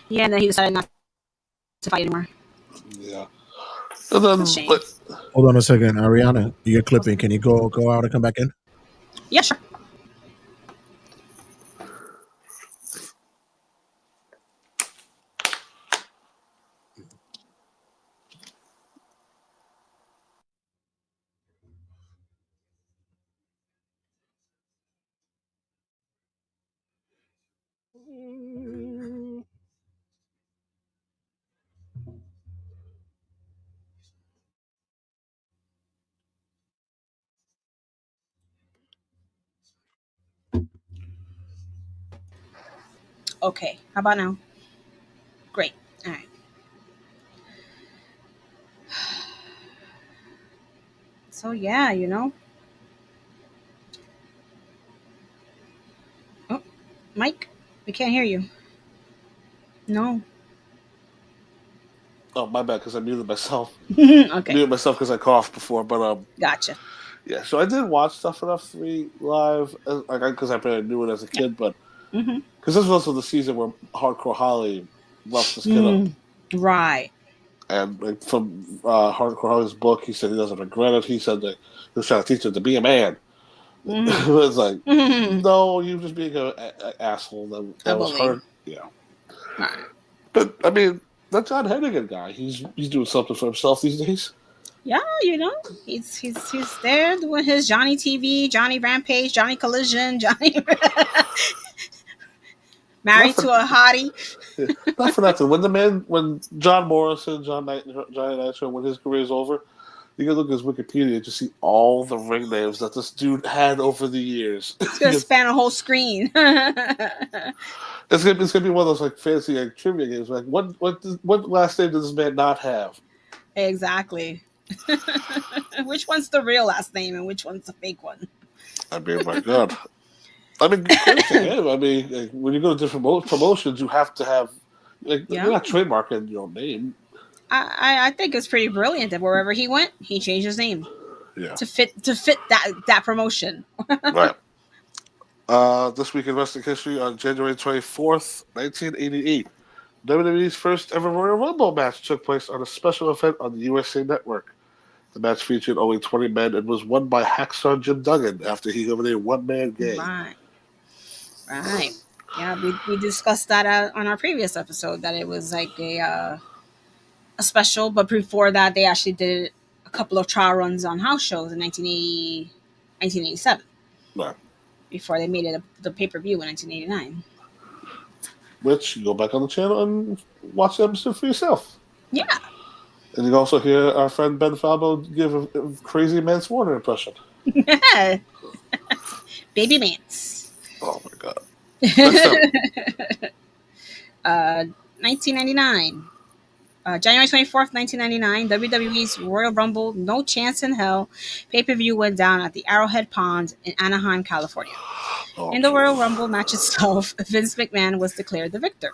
Yeah, and then he decided not to fight anymore. Yeah. And then hold on a second, Ariana, you're clipping. Can you go out and come back in? Yeah, sure. Okay. How about now? Great. All right. So yeah, Oh, Mike, we can't hear you. No. Oh, my bad, because I muted myself. Okay. Muted myself because I coughed before, but Gotcha. yeah. So I did watch Stuff Enough 3 live, because I probably knew it as a kid, but Mm-hmm. because this was also the season where Hardcore Holly roughed his kid up. Right. And like, from Hardcore Holly's book, he said he doesn't regret it. He said that he was trying to teach him to be a man. Mm-hmm. It was like, Mm-hmm. no, you just being an asshole. That was bully. hard. Yeah. Right. But, I mean, that John Hennigan guy, he's doing something for himself these days. Yeah, he's there doing his Johnny TV, Johnny Rampage, Johnny Collision, Johnny married to a hottie. Not for nothing. When John Morrison, Johnny Nitro, when his career is over, you can look at his Wikipedia and just see all the ring names that this dude had over the years. It's gonna span a whole screen. It's gonna be one of those like fancy like trivia games. Like what last name does this man not have? Exactly. Which one's the real last name and which one's the fake one? I mean, my God. I mean, great to him. I mean, like, when you go to different promotions, you have to have you're not trademarking your name. I think it's pretty brilliant that wherever he went, he changed his name. Yeah. To fit that promotion. Right. This week in wrestling history, on January 24th, 1988, WWE's first ever Royal Rumble match took place on a special event on the USA Network. The match featured only 20 men and was won by Hacksaw Jim Duggan after he eliminated one man gang. Right. Yeah, we discussed that on our previous episode, that it was like a special, but before that, they actually did a couple of trial runs on house shows in 1987. Right. Before they made it the pay-per-view in 1989. Which, you go back on the channel and watch the episode for yourself. Yeah. And you can also hear our friend Ben Falbo give a crazy Mance Warner impression. Baby Mance. Oh, my God. 1999. January 24th, 1999, WWE's Royal Rumble No Chance in Hell pay-per-view went down at the Arrowhead Pond in Anaheim, California. In the Royal Rumble match itself, Vince McMahon was declared the victor.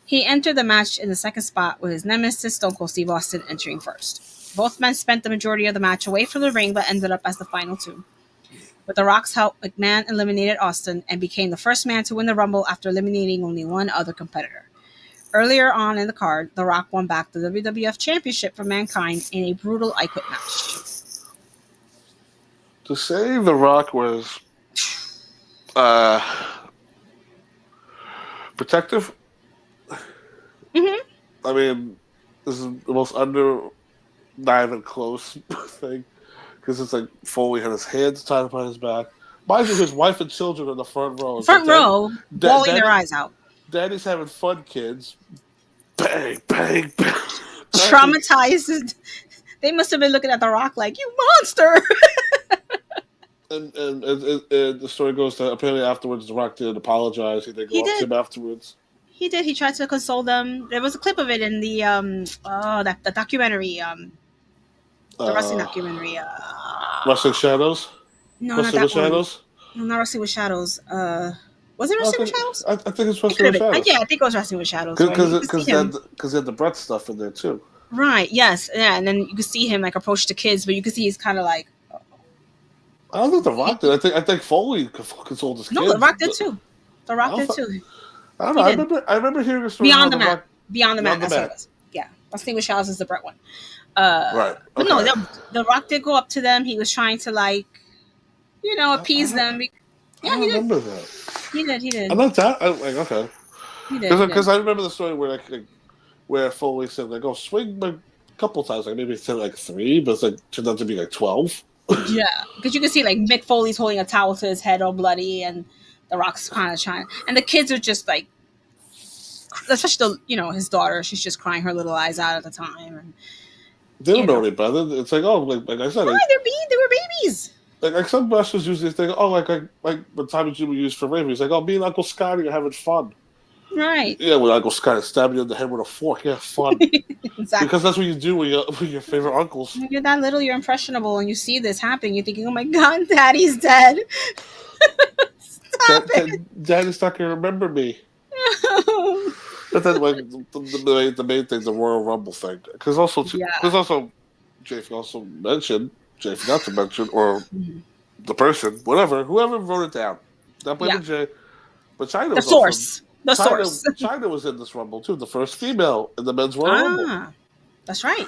He entered the match in the second spot with his nemesis Stone Cold Steve Austin entering first. Both men spent the majority of the match away from the ring but ended up as the final two. With The Rock's help, McMahon eliminated Austin and became the first man to win the Rumble after eliminating only one other competitor. Earlier on in the card, The Rock won back the WWF Championship for Mankind in a brutal I Quit match. To say The Rock was protective, Mm-hmm. I mean, this is the most not even close thing, because it's like Foley had his hands tied up on his back. Mind you, his wife and children in the front row. Bawling their eyes out. Daddy's having fun, kids. Bang, bang, bang. Traumatized. They must have been looking at The Rock like, you monster! And the story goes to, apparently afterwards, The Rock did apologize. He did go up to him afterwards. He did. He tried to console them. There was a clip of it in the the documentary, the wrestling documentary. Wrestling Shadows? No, Wrestling not with that Shadows? one. No, not Wrestling with Shadows. Was it Wrestling with Shadows? I think it's Wrestling with Shadows. Yeah, I think it was Wrestling with Shadows. Because they had the Brett stuff in there too. Right. Yes. Yeah. And then you could see him like approach the kids, but you could see he's kind of like. I don't think The Rock did. I think Foley consoled his kids. No, The Rock did too. The Rock did too. I don't know. I remember hearing a story Beyond the Mat. Beyond the Mat. That's what it was. Yeah. Wrestling with Shadows is the Brett one. Right. Okay. But no, the Rock did go up to them. He was trying to appease them. Yeah, I remember that. He did. I'm not that. Okay. He did. Because I remember the story where Foley said swing a couple times, maybe it said 3, but it turned out to be 12. Yeah, because you can see Mick Foley's holding a towel to his head all bloody, and The Rock's kind of trying, and the kids are just especially his daughter, she's just crying her little eyes out at the time, and they don't know any better. It's like I said, they were babies. Like some wrestlers usually think, like when Tommy Jr. used for Raven, he's like, me and Uncle Scotty are having fun. Right. Yeah, when I go kind of stab you in the head with a fork. Yeah, fun. Exactly. Because that's what you do with your favorite uncles. When you're that little, you're impressionable, and you see this happen. You're thinking, "Oh my God, Daddy's dead." Stop it. Daddy's not gonna remember me. But then, like the main thing, the Royal Rumble thing, because also Jay also mentioned, Jay forgot to mention, or the person, whoever wrote it down, not blaming Jay, but China was source. China was in this Rumble too, the first female in the men's Royal Rumble. That's right.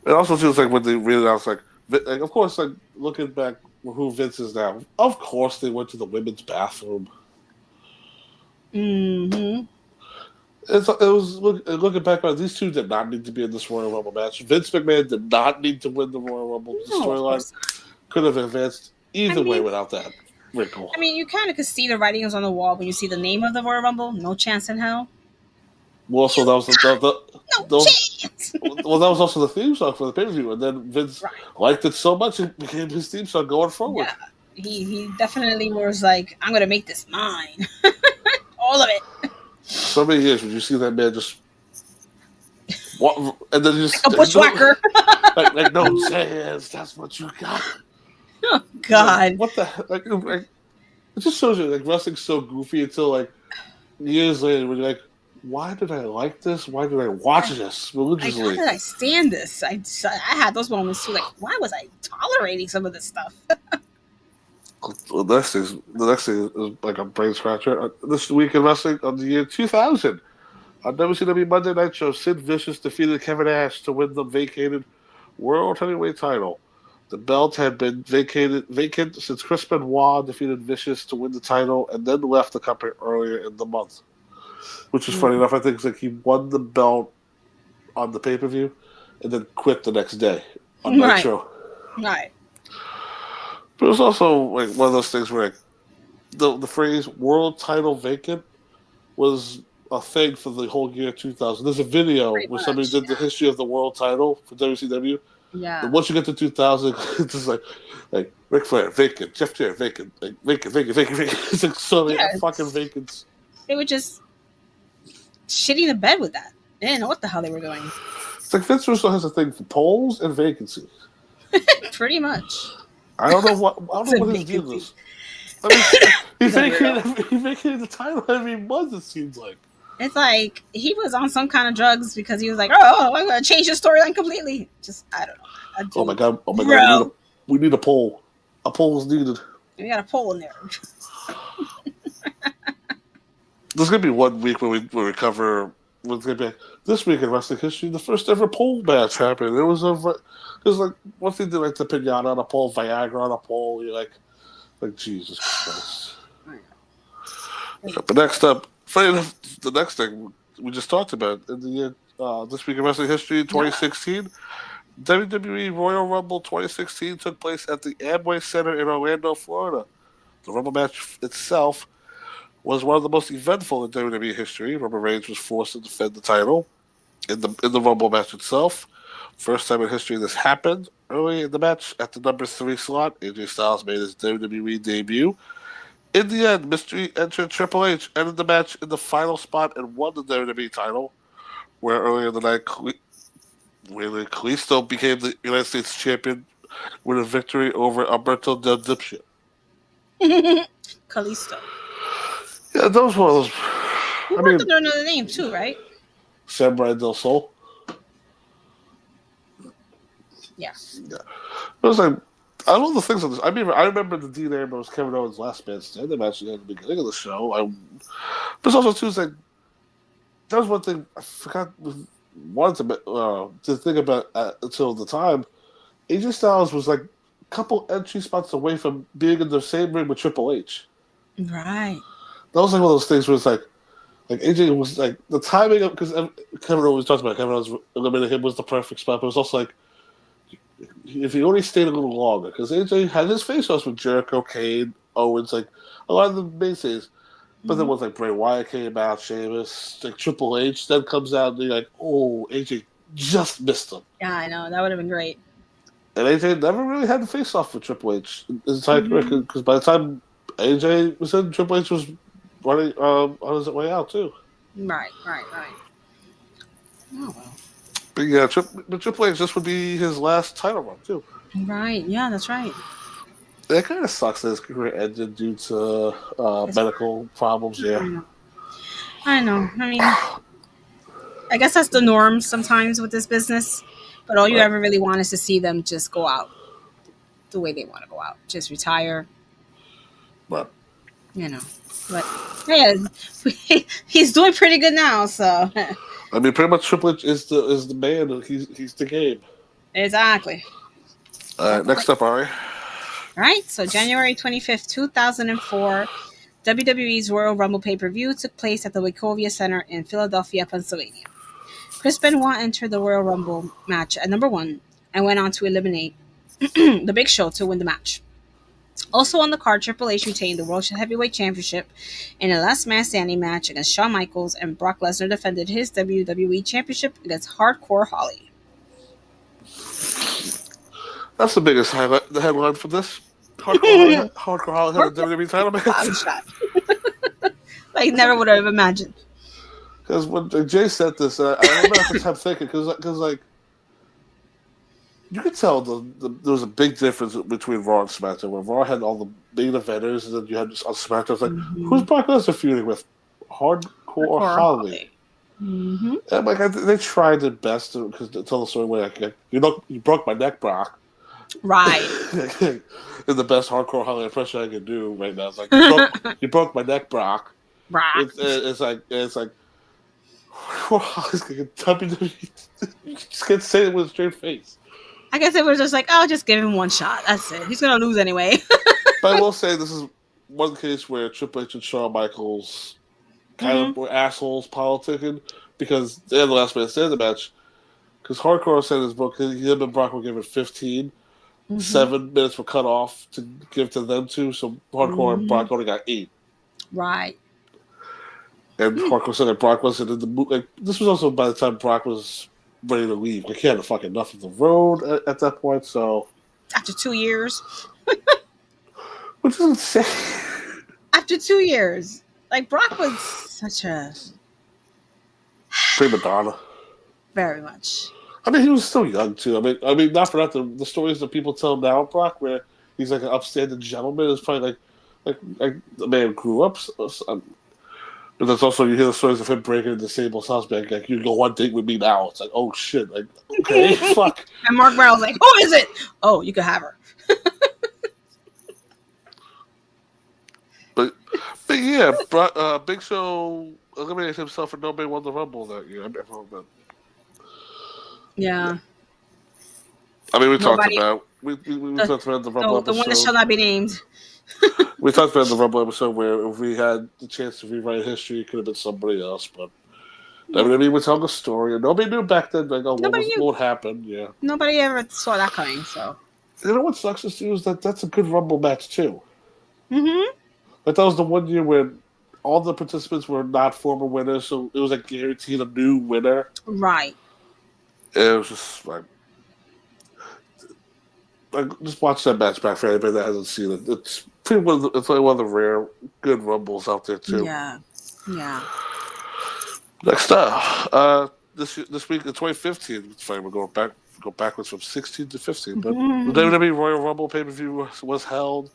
And also, too, it's like when they really announced, like, of course, like looking back who Vince is now, of course they went to the women's bathroom. Mm-hmm. It was looking back on these two did not need to be in this Royal Rumble match. Vince McMahon did not need to win the Royal Rumble. The storyline could have advanced either way without that wrinkle. I mean, you kind of could see the writings on the wall when you see the name of the Royal Rumble. No chance in hell. Well, so that was chance. Well, that was also the theme song for the pay-per-view, and then Vince liked it so much it became his theme song going forward. Yeah, he definitely was like, "I'm gonna make this mine, all of it." So many years when you see that man just and then just a bushwhacker, like no chance. That's what you got. Oh God! Like, what the heck? Like, it just shows you like wrestling's so goofy until like years later when you're like, why did I like this? Why did I watch this religiously? Why did I stand this? I had those moments too. Like, why was I tolerating some of this stuff? The next thing is like a brain scratcher. This week in wrestling on the year 2000, on WCW Monday Night Show, Sid Vicious defeated Kevin Nash to win the vacated World Heavyweight title. The belt had been vacant since Chris Benoit defeated Vicious to win the title and then left the company earlier in the month. Which is funny enough. I think it's like he won the belt on the pay-per-view and then quit the next day on Night Show. Right. But it was also like one of those things where like the phrase "world title vacant" was a thing for the whole year 2000. There's a video where somebody did the history of the world title for WCW. Yeah. And once you get to 2000, it's just like Ric Flair vacant, Jeff Jarrett vacant, like vacant. It's like so many fucking vacants. They were just shitting the bed with that. They didn't know what the hell they were doing. It's like Vince Russo has a thing for polls and vacancies. Pretty much. I don't know what his deal is. I mean, he vacated the title every month, it seems like. It's like he was on some kind of drugs because he was like, "Oh, I'm gonna change the storyline completely." Just I don't know. Oh my god! We need a poll. A poll is needed. We got a poll in there. There's gonna be 1 week where we cover. What's gonna be this week in wrestling history? The first ever pole match happened. It was like once they did like the pinata on a pole, Viagra on a pole. You're like Jesus Christ. But next up, funny enough, the next thing we just talked about in the year this week in wrestling history, 2016, WWE Royal Rumble 2016 took place at the Amway Center in Orlando, Florida. The Rumble match itself was one of the most eventful in WWE history. Roman Reigns was forced to defend the title in the Rumble match itself. First time in history this happened. Early in the match, at the number 3 slot, AJ Styles made his WWE debut. In the end, mystery entrant Triple H ended the match in the final spot and won the WWE title, where earlier in the night, Kalisto became the United States champion with a victory over Alberto Del Dipshit. Kalisto. Yeah, those were those. He worked under another name too, right? Samurai del Sol. Yeah. It was like I don't know the things on this. I remember the Dean Ambrose Kevin Owens last man standing match at the beginning of the show. But also too, like that was one thing I forgot wanted to think about until the time. AJ Styles was like a couple entry spots away from being in the same ring with Triple H. Right. That was like one of those things where it's like AJ was like the timing of because Kevin always talks about Kevin Owens eliminating him was the perfect spot, but it was also like if he only stayed a little longer because AJ had his face-offs with Jericho, Kane, Owens, like a lot of the mainstays. But then once like Bray Wyatt came out, Sheamus, like Triple H then comes out and you're like, oh, AJ just missed him. Yeah, I know that would have been great. And AJ never really had the face-off with Triple H in his entire career because by the time AJ was in, Triple H was running on his way out too. Right. Oh well. But yeah, Triple H, this would be his last title run too. Right. Yeah, that's right. That kind of sucks that his career ended due to medical problems. Yeah. I know. I mean, I guess that's the norm sometimes with this business. But all you Right. ever really want is to see them just go out the way they want to go out. Just retire, But you know. But yeah, he's doing pretty good now. So I mean, pretty much Triple H is the man. He's the game. exactly. All right, next up, Ari. Right. So January 25th, 2004, WWE's Royal Rumble pay-per-view took place at the Wachovia Center in Philadelphia, Pennsylvania. Chris Benoit entered the Royal Rumble match at number 1 and went on to eliminate the Big Show to win the match. Also on the card, Triple H retained the World Heavyweight Championship in a last man standing match against Shawn Michaels, and Brock Lesnar defended his WWE Championship against Hardcore Holly. That's the biggest highlight. The headline for this. Hardcore Holly had a WWE title match. Like, never would have imagined. Because when Jay said this, I remember at the time thinking, because like, you could tell there was a big difference between Raw and SmackDown. Where Raw had all the big eventers, and then you had just on SmackDown. It's like, who's Brock Lesnar feuding with? Hardcore Holly. Mm-hmm. And like, they tried their best to tell the story where like, you broke my neck, Brock. Right. And the best Hardcore Holly impression I can do right now is like, you broke my neck, Brock. Brock. It's like WWE. You just can't say it with a straight face. I guess it was just like, oh, just give him one shot. That's it. He's gonna lose anyway. But I will say this is one case where Triple H and Shawn Michaels kind of were assholes politicking, because they had the last man standing match. Because Hardcore said in his book, him and Brock were given 15. 7 minutes were cut off to give to them two, so Hardcore and Brock only got 8. Right. And Hardcore said that Brock wasn't in the mood. Like, this was also by the time Brock was ready to leave. Like, he had fucking enough of the road at that point, so. After 2 years. Which is insane. After 2 years. Like, Brock was such a. Prima donna. Very much. I mean, he was still young, too. I mean, not for nothing. The stories that people tell now, Brock, where he's like an upstanding gentleman, is probably like the man grew up. But that's also, you hear the stories of him breaking into Sable's house, like, you can go one date with me now. It's like, oh shit, like, okay, fuck. And Mark Brown's like, who is it? Oh, you can have her. but yeah, Big Show eliminated himself and nobody won the Rumble that year. I remember. Yeah. I mean, we talked about the Rumble episode. The one that shall not be named. We talked about the Rumble episode where if we had the chance to rewrite history, it could have been somebody else. But WWE would tell the story, and nobody knew back then. Like, what happened? Yeah. Nobody ever saw that coming. So. You know what sucks is that that's a good Rumble match too. Mm-hmm. Like, that was the one year where all the participants were not former winners, so it was like guaranteed a new winner. Right. It was just like just watch that match back for anybody that hasn't seen it. It's it's like one of the rare good Rumbles out there too. Yeah. Next up, this week in 2015, it's funny, we'll go backwards from 16 to 15. But the WWE Royal Rumble pay-per-view was held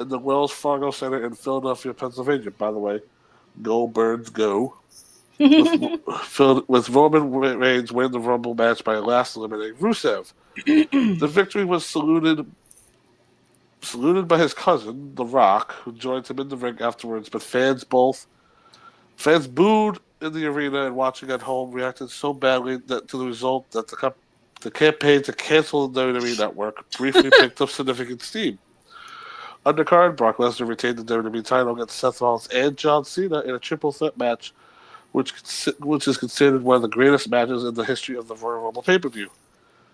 in the Wells Fargo Center in Philadelphia, Pennsylvania. By the way, go Birds, go! with Roman Reigns winning the Rumble match by last eliminating Rusev. The victory was saluted by his cousin, The Rock, who joined him in the ring afterwards. But fans booed in the arena and watching at home reacted so badly to the result that the campaign to cancel the WWE Network briefly picked up significant steam. Undercard, Brock Lesnar retained the WWE title against Seth Rollins and John Cena in a triple threat match, which is considered one of the greatest matches in the history of the Royal Rumble pay-per-view.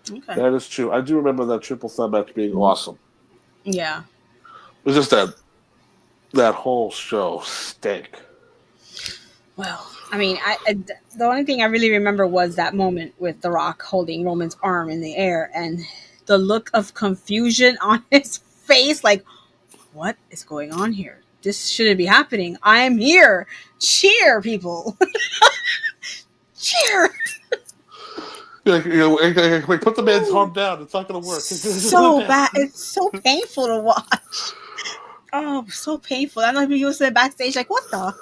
Okay. That is true. I do remember that triple threat match being awesome. Yeah. It was just that whole show stank. Well, I mean, the only thing I really remember was that moment with The Rock holding Roman's arm in the air and the look of confusion on his face, like, what is going on here? this shouldn't be happening. I'm here. Cheer, people. Cheer. Like, put the man's arm down. It's not going to work. So bad. It's so painful to watch. Oh, so painful. I know people sit backstage like, what the hell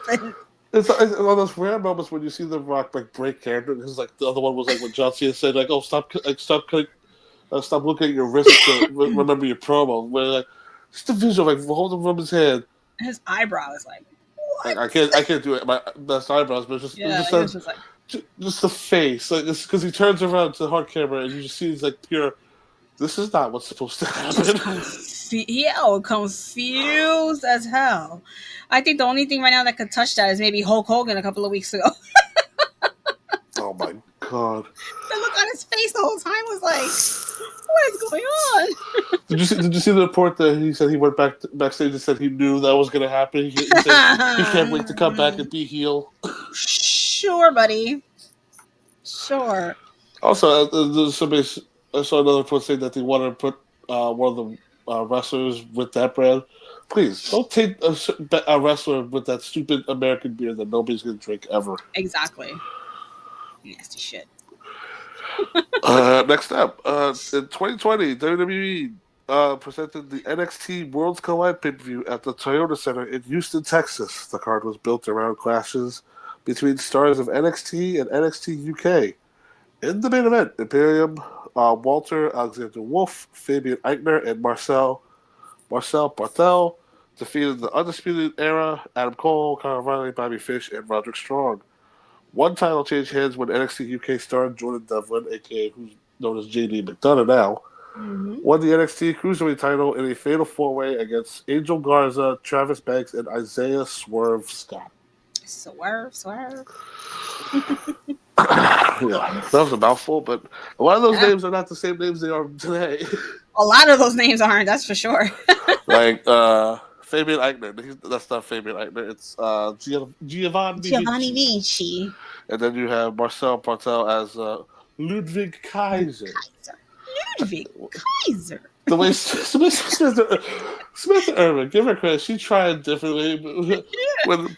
happened? It's one of those rare moments when you see The Rock like break character. Because like the other one was like when John Cena said like, "Oh, stop looking at your wrist to remember your promo." Where like just the visual like holding from his head. His eyebrow is like, what? I can't do it. My best eyebrows, but just just the face, like because he turns around to the hard camera and you just see he's like pure. This is not what's supposed to happen. Confused as hell. I think the only thing right now that could touch that is maybe Hulk Hogan a couple of weeks ago. Oh my god! The look on his face the whole time was like, what is going on? Did you see the report that he said he went backstage and said he knew that was going to happen? He said he can't wait to come back and be heel. Sure, buddy. Sure. Also, I saw another report saying that they wanted to put one of the wrestlers with that brand. Please don't take a wrestler with that stupid American beer that nobody's going to drink ever. Exactly. Nasty shit. Next up, in 2020, WWE presented the NXT Worlds Collide pay-per-view at the Toyota Center in Houston, Texas. The card was built around clashes between stars of NXT and NXT UK. In the main event, Imperium, Walter, Alexander Wolf, Fabian Eichner, and Marcel Barthel defeated the Undisputed Era, Adam Cole, Kyle Riley, Bobby Fish, and Roderick Strong. One title changed hands when NXT UK star Jordan Devlin, aka who's known as JD McDonough now, won the NXT Cruiserweight title in a fatal four-way against Angel Garza, Travis Banks, and Isaiah Swerve Scott. Swerve. Yeah, that was a mouthful, but a lot of those names are not the same names they are today. A lot of those names aren't, that's for sure. Like Fabian Eichner. That's not Fabian Eichner. It's Giovanni Vinci. And then you have Marcel Bartel as Ludwig Kaiser. Ludwig Kaiser. The way Smith Irvin, give her credit, she tried differently. But when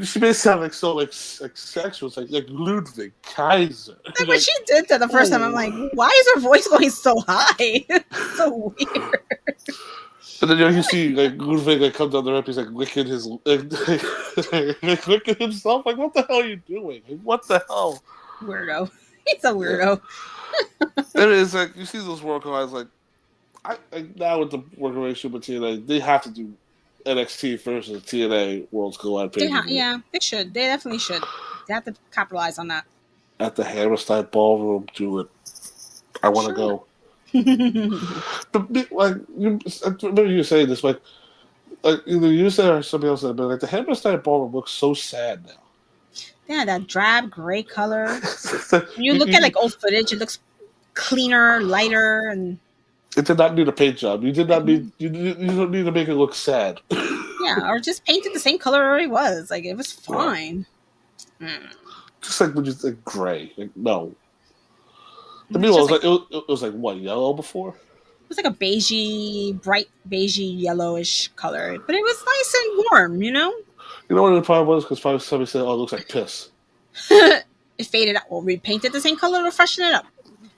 she made it sound like so like sexual, it's like Ludwig Kaiser. Like, when she did that the first time, I'm like, why is her voice going so high? It's so weird. And then you see like Ludwig like comes down the ramp, he's like licking his licking himself. Like, what the hell are you doing? Like, what the hell? Weirdo. He's a weirdo. It is like you see those world collides like now with the working relationship with TNA, they have to do NXT versus TNA Worlds Collide pay-per-view. Yeah, they should. They definitely should. They have to capitalize on that. At the Hammerstein Ballroom, do it. I want to go. But like, I remember you saying this, like either you said or somebody else said, but like the Hammerstein Ballroom looks so sad now. Yeah, that drab gray color. When you look at like old footage, it looks cleaner, lighter, and it did not need a paint job. You did not need. You don't need to make it look sad. Yeah, or just paint it the same color it already was. Like, it was fine. Just like when you think gray, like no. To me, it was like what, yellow before? It was like a beigey, bright beigey, yellowish color, but it was nice and warm. You know. You know what the problem was? Because probably somebody said, "Oh, it looks like piss." It faded out. Well, we painted the same color to freshen it up.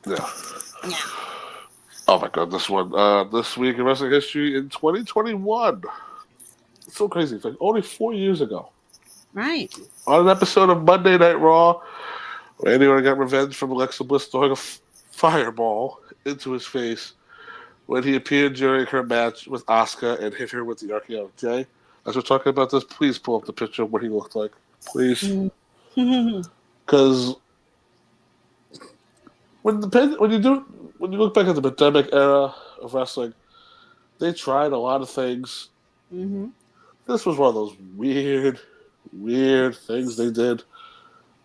Yeah. Yeah. Oh my god, this one. This week in wrestling history in 2021. It's so crazy. It's like only 4 years ago. Right. On an episode of Monday Night Raw, Randy Orton got revenge from Alexa Bliss throwing a fireball into his face when he appeared during her match with Asuka and hit her with the RKO. Okay? As we're talking about this, please pull up the picture of what he looked like. Please. Because when you look back at the pandemic era of wrestling, they tried a lot of things. This was one of those weird things they did.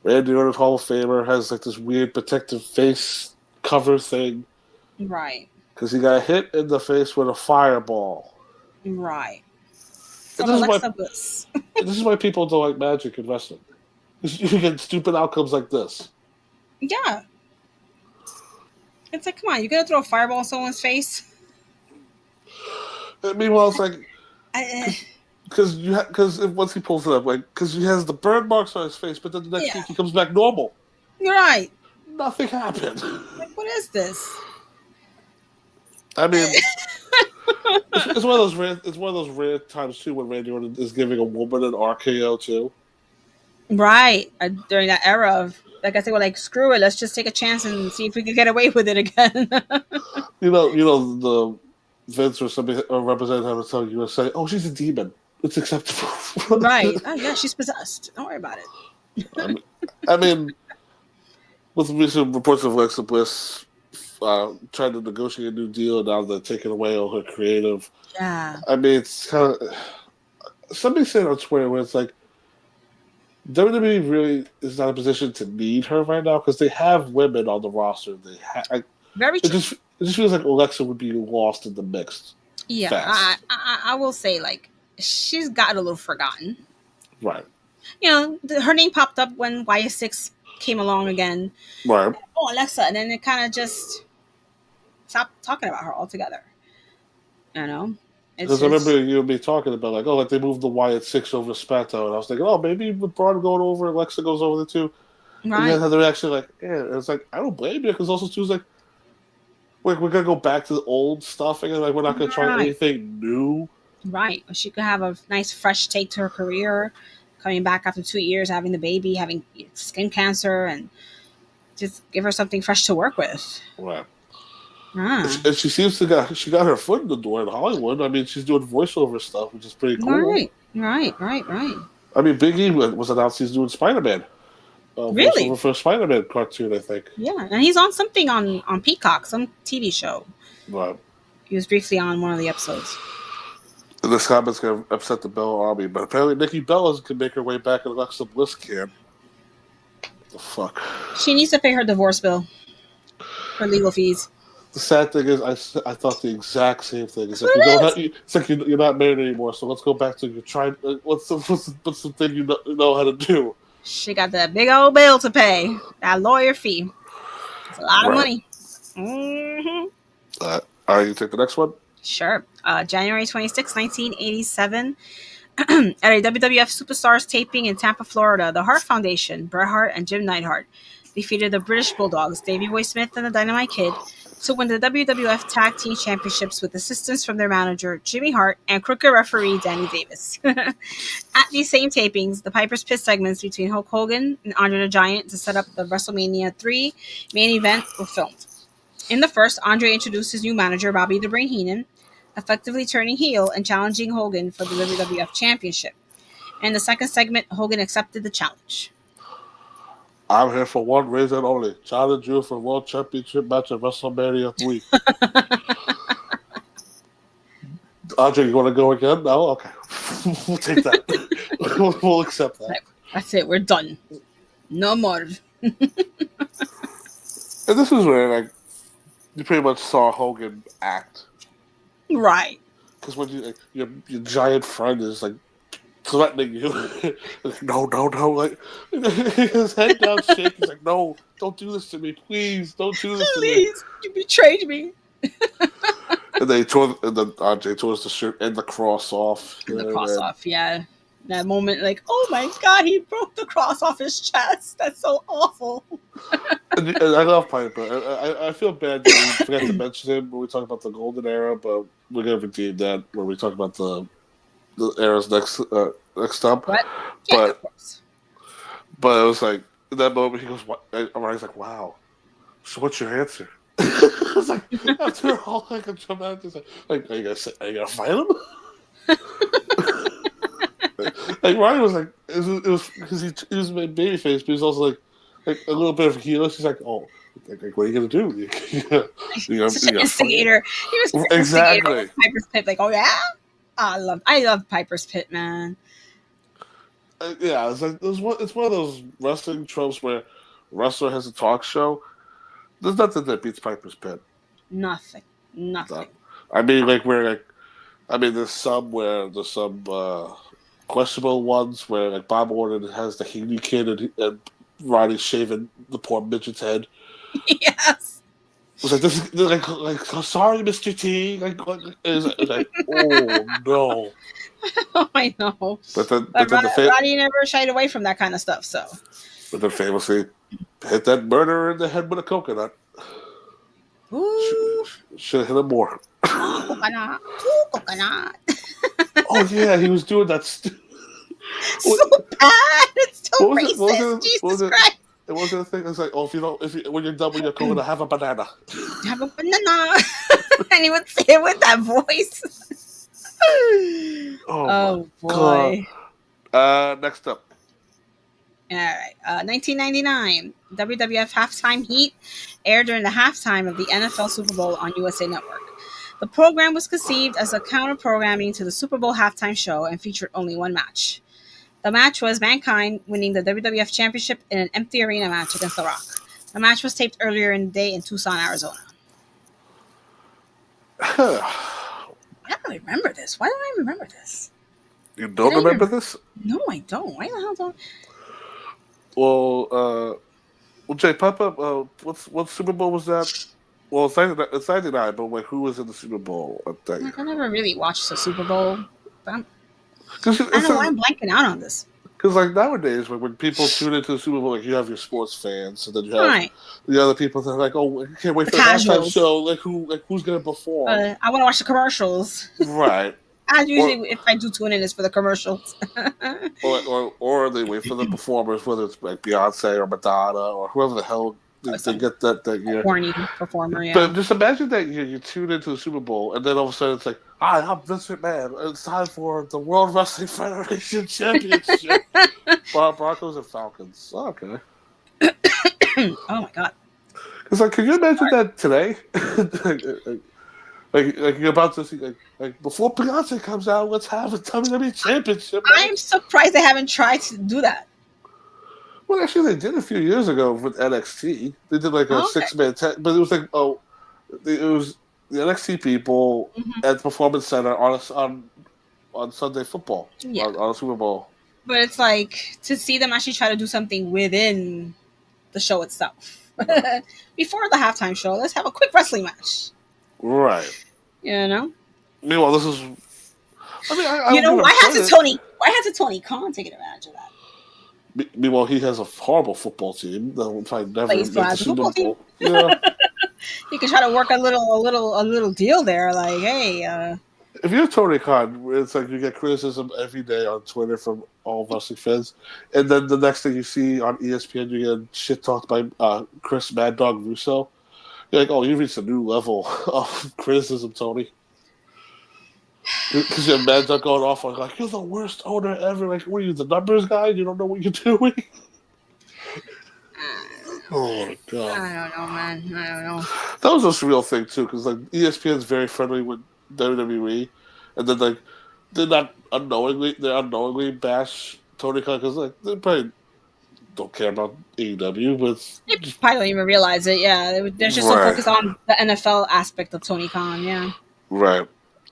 Randy Orton, Hall of Famer, has like this weird protective face cover thing. Right. Because he got hit in the face with a fireball. Right. This is why people don't like magic in wrestling. You get stupid outcomes like this. Yeah. It's like, come on, you're going to throw a fireball in someone's face? And meanwhile, it's like... because once he pulls it up, like because he has the burn marks on his face, but then the next week he comes back normal. You're right. Nothing happened. Like, what is this? I mean, it's one of those rare. It's one of those rare times too when Randy Orton is giving a woman an RKO too. Right. During that era of, like I said, well, like, screw it. Let's just take a chance and see if we can get away with it again. you know, the Vince or somebody or representative will tell you and say, "Oh, she's a demon. It's acceptable." Right. Oh, yeah, she's possessed. Don't worry about it. I mean, with recent reports of Alexa Bliss trying to negotiate a new deal, now they're taking away all her creative. Yeah. I mean, it's kind of somebody said on Twitter where it's like WWE really is not in a position to need her right now because they have women on the roster. Very true. It just feels like Alexa would be lost in the mix. Yeah, I will say, like, she's gotten a little forgotten. Right. You know, her name popped up when YS6 came along again. Right. Oh, Alexa. And then it kind of just stopped talking about her altogether. You know? Because I remember you and me talking about, like, like they moved the YS6 over to SmackDown. And I was thinking, maybe with Braun going over, Alexa goes over there too. Right. And then had the reaction, like, and it's like, I don't blame you. Because also, too, it's like, we're going to go back to the old stuff again. Like, we're not going to try anything new. Right. She could have a nice, fresh take to her career, coming back after 2 years, having the baby, having skin cancer, and just give her something fresh to work with. Right. And she seems to she got her foot in the door in Hollywood. I mean, she's doing voiceover stuff, which is pretty cool. Right. I mean, Big E was announced he's doing Spider-Man. Really? Voiceover for a Spider-Man cartoon, I think. Yeah, and he's on something on Peacock, some TV show. Right. He was briefly on one of the episodes. And this comment's going to upset the Bella Army, but apparently Nikki Bella can make her way back and Alexa Bliss can. The fuck? She needs to pay her divorce bill. Her legal fees. The sad thing is, I thought the exact same thing. It's like, it's like you're not married anymore, so let's go back to your trying. What's the thing you know how to do? She got that big old bill to pay. That lawyer fee. It's a lot of money. Mm-hmm. All right, you take the next one? Sure. January 26, 1987. At a WWF Superstars taping in Tampa, Florida, the Hart Foundation, Bret Hart and Jim Neidhart, defeated the British Bulldogs, Davey Boy Smith and the Dynamite Kid, to win the WWF Tag Team Championships with assistance from their manager, Jimmy Hart, and crooked referee, Danny Davis. At these same tapings, the Piper's Pit segments between Hulk Hogan and Andre the Giant to set up the WrestleMania 3 main event were filmed. In the first, Andre introduced his new manager, Bobby the Brain Heenan, effectively turning heel and challenging Hogan for the WWF Championship. In the second segment, Hogan accepted the challenge. I'm here for one reason only. Challenge you for World Championship match at WrestleMania 3. Andre, you want to go again? No? Okay. We'll take that. We'll accept that. That's it. We're done. No more. And this is where, like, you pretty much saw Hogan act. Right. Because when your giant friend is, like, threatening you. Like, no. Like, his head down shaking. He's like, no, don't do this to me. Please, don't do this to me. Please, you betrayed me. And then Andre tore the shirt and the cross off. The cross off, yeah. That moment, like, oh my God, he broke the cross off his chest. That's so awful. and I love Piper. I feel bad that we forgot to mention him when we talk about the golden era, but we're going to redeem that when we talk about the era's next up. What? Yeah, of course. But it was like, in that moment, he goes, what? And he's like, wow. So what's your answer? I was like, after all, like, I'm jumping out, like, are you gonna fight him? Like, Ryan was like, it was because he was my baby face, but he was also like a little bit of a heel. She's like, oh, like, what are you gonna do? Such an instigator. He was such an instigator with Piper's Pit. Like, oh yeah, I love Piper's Pit, man. Yeah, it's like it's one of those wrestling tropes where wrestler has a talk show. There's nothing that beats Piper's Pit. Nothing. I mean, there's some questionable ones where, like, Bob Orton has the Heaney kid and Ronnie shaving the poor midget's head. Yes. was like, this is like sorry, Mr. T. Like, oh no. I know. But then Roddy never shied away from that kind of stuff. So. But then famously hit that murderer in the head with a coconut. Should have hit him more. Coconut. Oh yeah, he was doing that. So bad. It's so racist. Jesus Christ. It wasn't a thing. It's like, oh, when you're done with your coconut, have a banana. Have a banana. And he would say it with that voice. Oh boy. Next up. All right. 1999, WWF Halftime Heat aired during the halftime of the NFL Super Bowl on USA Network. The program was conceived as a counter-programming to the Super Bowl halftime show and featured only one match. The match was Mankind winning the WWF Championship in an empty arena match against The Rock. The match was taped earlier in the day in Tucson, Arizona. I don't remember this. Why don't I remember this? You don't remember this? No, I don't. Why the hell don't? Well, Jay, pop up. What Super Bowl was that? Well, it's 99, but wait, who was in the Super Bowl? I never really watched the Super Bowl. But I don't know why I'm blanking out on this. Because like nowadays, when people tune into the Super Bowl, like you have your sports fans, and then you have the other people that are like, "Oh, I can't wait for the halftime show." Who's gonna perform? I want to watch the commercials. Right. Usually, if I do tune in, it's for the commercials. or they wait for the performers, whether it's like Beyonce or Madonna or whoever the hell they get that year. Corny performer, yeah. But just imagine that you tune into the Super Bowl, and then all of a sudden it's like, "Hi, I'm Vince McMahon. It's time for the World Wrestling Federation Championship." Broncos and Falcons. Oh, okay. Oh my god. It's like, can you imagine that today? like you're about to see like before Beyonce comes out, let's have a WWE Championship. I'm surprised they haven't tried to do that. Well, actually, they did a few years ago with NXT. They did like a 6-man tag, but it was like it was the NXT people at the Performance Center on Sunday Football on Super Bowl. But it's like to see them actually try to do something within the show itself. Before the halftime show, let's have a quick wrestling match. Right. You know. Meanwhile, this is. I mean, why hasn't Tony Khan taken advantage of that? Meanwhile, he has a horrible football team that will probably never make the Super Bowl. Yeah. You can try to work a little deal there, like, hey. If you're Tony Khan, it's like you get criticism every day on Twitter from all wrestling fans, and then the next thing you see on ESPN, you get shit talked by Chris Mad Dog Russo. You're like, oh, you reached a new level of criticism, Tony. Because you're Mad Dog going off on like, you're the worst owner ever. Like, what are you, the numbers guy? You don't know what you're doing. Oh my god! I don't know, man. I don't know. That was a surreal thing too, because like ESPN's very friendly with WWE, and then like they unknowingly bash Tony Khan because like they probably don't care about AEW, but they probably don't even realize it. Yeah, they're just so focused on the NFL aspect of Tony Khan. Yeah. Right.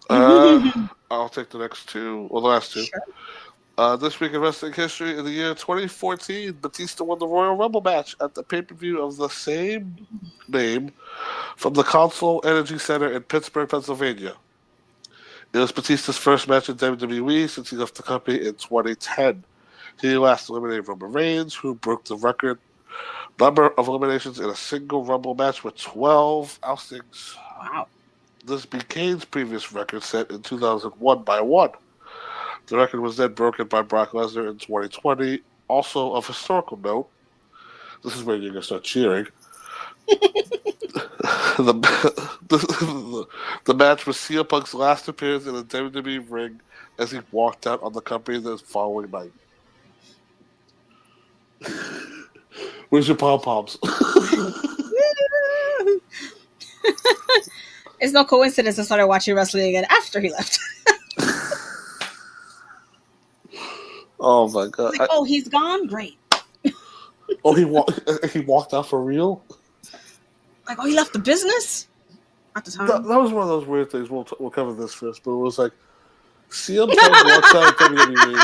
I'll take the next two, or the last two. Sure. This week in wrestling history, in the year 2014, Batista won the Royal Rumble match at the pay-per-view of the same name from the Consol Energy Center in Pittsburgh, Pennsylvania. It was Batista's first match in WWE since he left the company in 2010. He last eliminated Roman Reigns, who broke the record number of eliminations in a single Rumble match with 12 oustings. Wow. This beat Kane's previous record set in 2001 by 1. The record was then broken by Brock Lesnar in 2020. Also, of historical note, this is where you're going to start cheering. The match was CM Punk's last appearance in a WWE ring as he walked out on the company the following night. Where's your pom-poms? It's no coincidence I started watching wrestling again after he left. Oh my god! Like, he's gone. Great. He walked out for real. Like, he left the business at the time. That was one of those weird things. We'll cover this first, but it was like CM Punk walks out of WWE.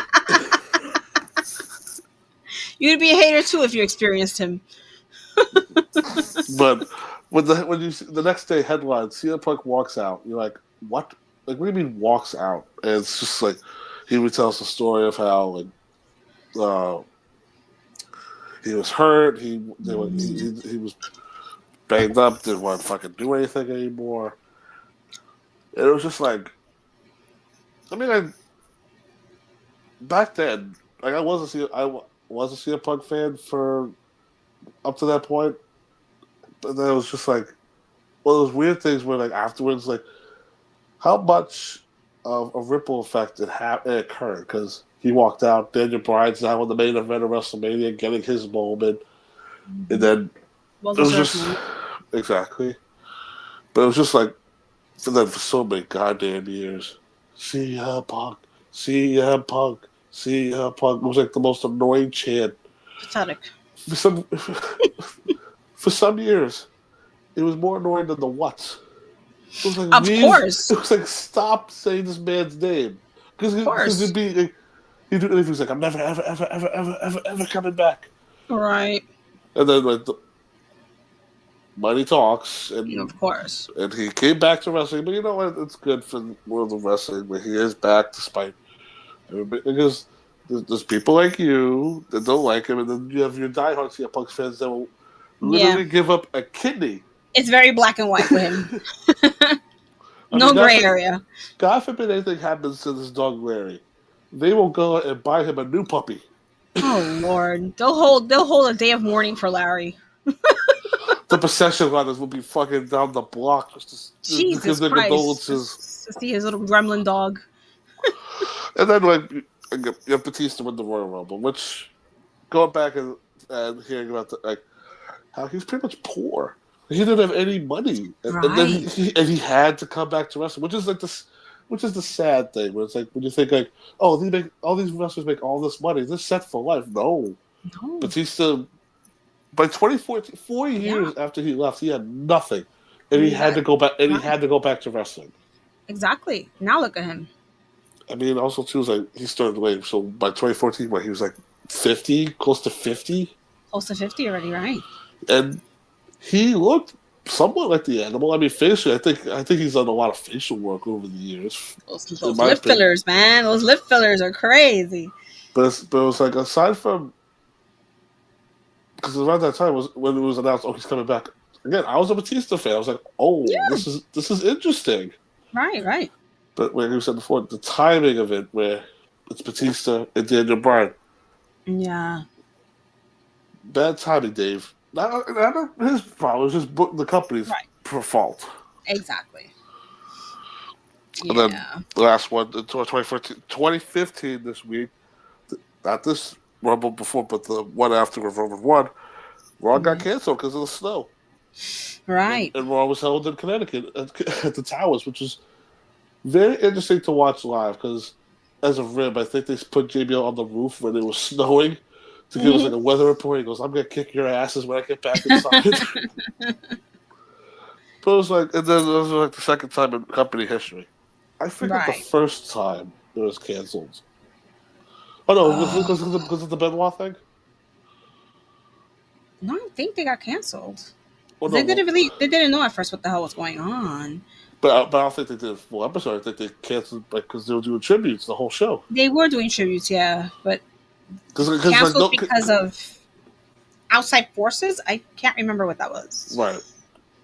You'd be a hater too if you experienced him. But when you see, the next day headline, CM Punk walks out. You're like, what? Like, what do you mean walks out? And it's just like he retells the story of how like he was hurt. He was banged up. Didn't want to fucking do anything anymore. And it was just like, I mean, back then, like I was a CM Punk fan for up to that point, but then it was just like one of those weird things where like afterwards, like how much of a ripple effect it occurred because he walked out. Daniel Bryan's now in the main event of WrestleMania, getting his moment, and then it was just exactly. But it was just like for them for so many goddamn years. CM Punk, CM Punk, CM Punk. It was like the most annoying chant. Pathetic. For some years, it was more annoying than the what. It was like, of course. It was like, stop saying this man's name. Because he'd be like, he'd do anything. He's like, I'm never, ever coming back. Right. And then like money talks, and of course, and he came back to wrestling. But you know what? It's good for the world of wrestling where he is back, despite because there's people like you that don't like him, and then you have your diehard CM Punk fans that will literally give up a kidney. It's very black and white with him. No gray area. God forbid anything happens to this dog Larry, they will go and buy him a new puppy. Oh Lord, they'll hold a day of mourning for Larry. The procession runners will be fucking down the block just to give their condolences. To see his little gremlin dog. And then like you have Batista win the Royal Rumble, which going back and hearing about how he was pretty much poor. He didn't have any money, and then he had to come back to wrestling, which is the sad thing. Where it's like when you think like, oh, all these wrestlers make all this money, they're set for life. No. Batista, by 2014, 4 years after he left, he had nothing, and he had to go back. And he had to go back to wrestling. Exactly. Now look at him. I mean, also too is like he started late. So by 2014, he was like 50, close to 50. Close to 50 already, right? And he looked somewhat like the Animal. I mean, facially, I think he's done a lot of facial work over the years. Those lip fillers, man. Those lip fillers are crazy. But it was like, aside from, because around that time was when it was announced, oh, he's coming back. Again, I was a Batista fan. I was like, oh, this is interesting. Right. But like you said before, the timing of it, where it's Batista and Daniel Bryan. Yeah. Bad timing, Dave. Not his problem. It's just the company's fault. Exactly. And then the last one, 2015 this week, not this Rumble before, but the one after Rumble 1, Raw got canceled because of the snow. Right. And Raw was held in Connecticut at the Towers, which is very interesting to watch live because as a rib, I think they put JBL on the roof when it was snowing to give us like a weather report. He goes, I'm going to kick your asses when I get back inside. But it was like, and then it was like the second time in company history. I figured the first time it was canceled. Oh no, because of the Benoit thing? No, I don't think they got canceled. Well, they didn't know at first what the hell was going on. But I don't think they did a full episode. I think they canceled because they were doing tributes the whole show. They were doing tributes, yeah, but canceled because of outside forces. I can't remember what that was. Right.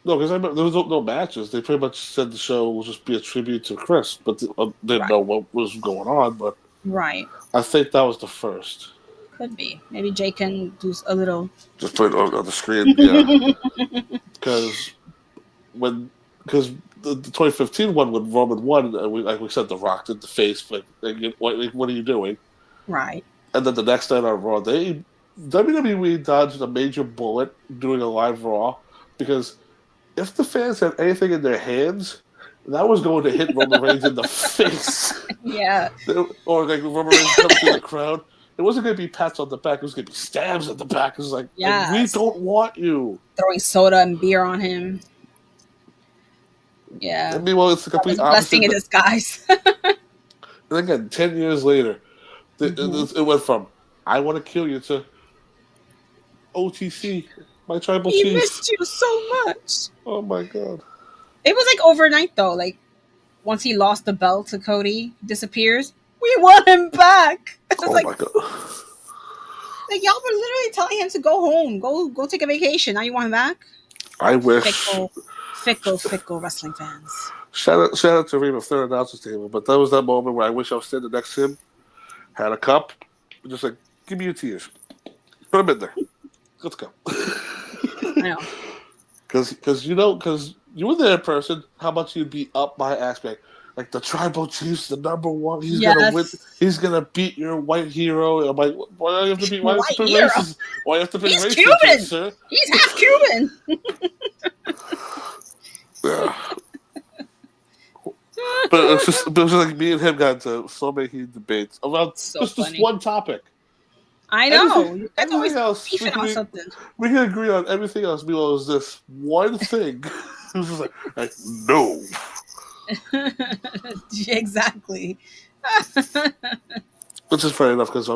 No, because there was no matches. They pretty much said the show will just be a tribute to Chris, but they didn't know what was going on. But I think that was the first. Could be. Maybe Jay can do a little. Just put it on the screen, yeah. Because the 2015 one when Roman won, like we said, The Rock did the face, like what are you doing? Right. And then the next night on Raw, WWE dodged a major bullet doing a live Raw because if the fans had anything in their hands, that was going to hit Roman Reigns in the face. Yeah. Or like Roman Reigns coming through the crowd. It wasn't going to be pats on the back. It was going to be stabs at the back. It was like, we don't want you. Throwing soda and beer on him. Yeah. I mean, well, it's the complete opposite. Blessing in disguise. And again, 10 years later, it went from, I want to kill you to OTC. My tribal He chief. missed you so much. Oh my god. It was like overnight though. Like once he lost the belt to Cody, disappears. We want him back. I was Oh like, my god. like y'all were literally telling him to go home, go take a vacation. Now you want him back? I wish. Fickle wrestling fans. Shout out to Reem of Third Announcer's Table, but that was that moment where I wish I was standing next to him, had a cup, just like, give me your tears. Put them in there. Let's go. I know. Because you were there in person, how much you'd be up my ass back. Like the tribal chief's the number one. He's gonna win. He's gonna beat your white hero. I'm like, why do you have to beat? Why do you have to pick races? Why do you have to pick He's races, Cuban, sir? He's half Cuban. Yeah. But it was just like me and him got into so many heated debates about just this one topic. I know. Everything else, we can agree on everything else. Meanwhile, it was this one thing. It was just like no. Exactly. Which is fair enough because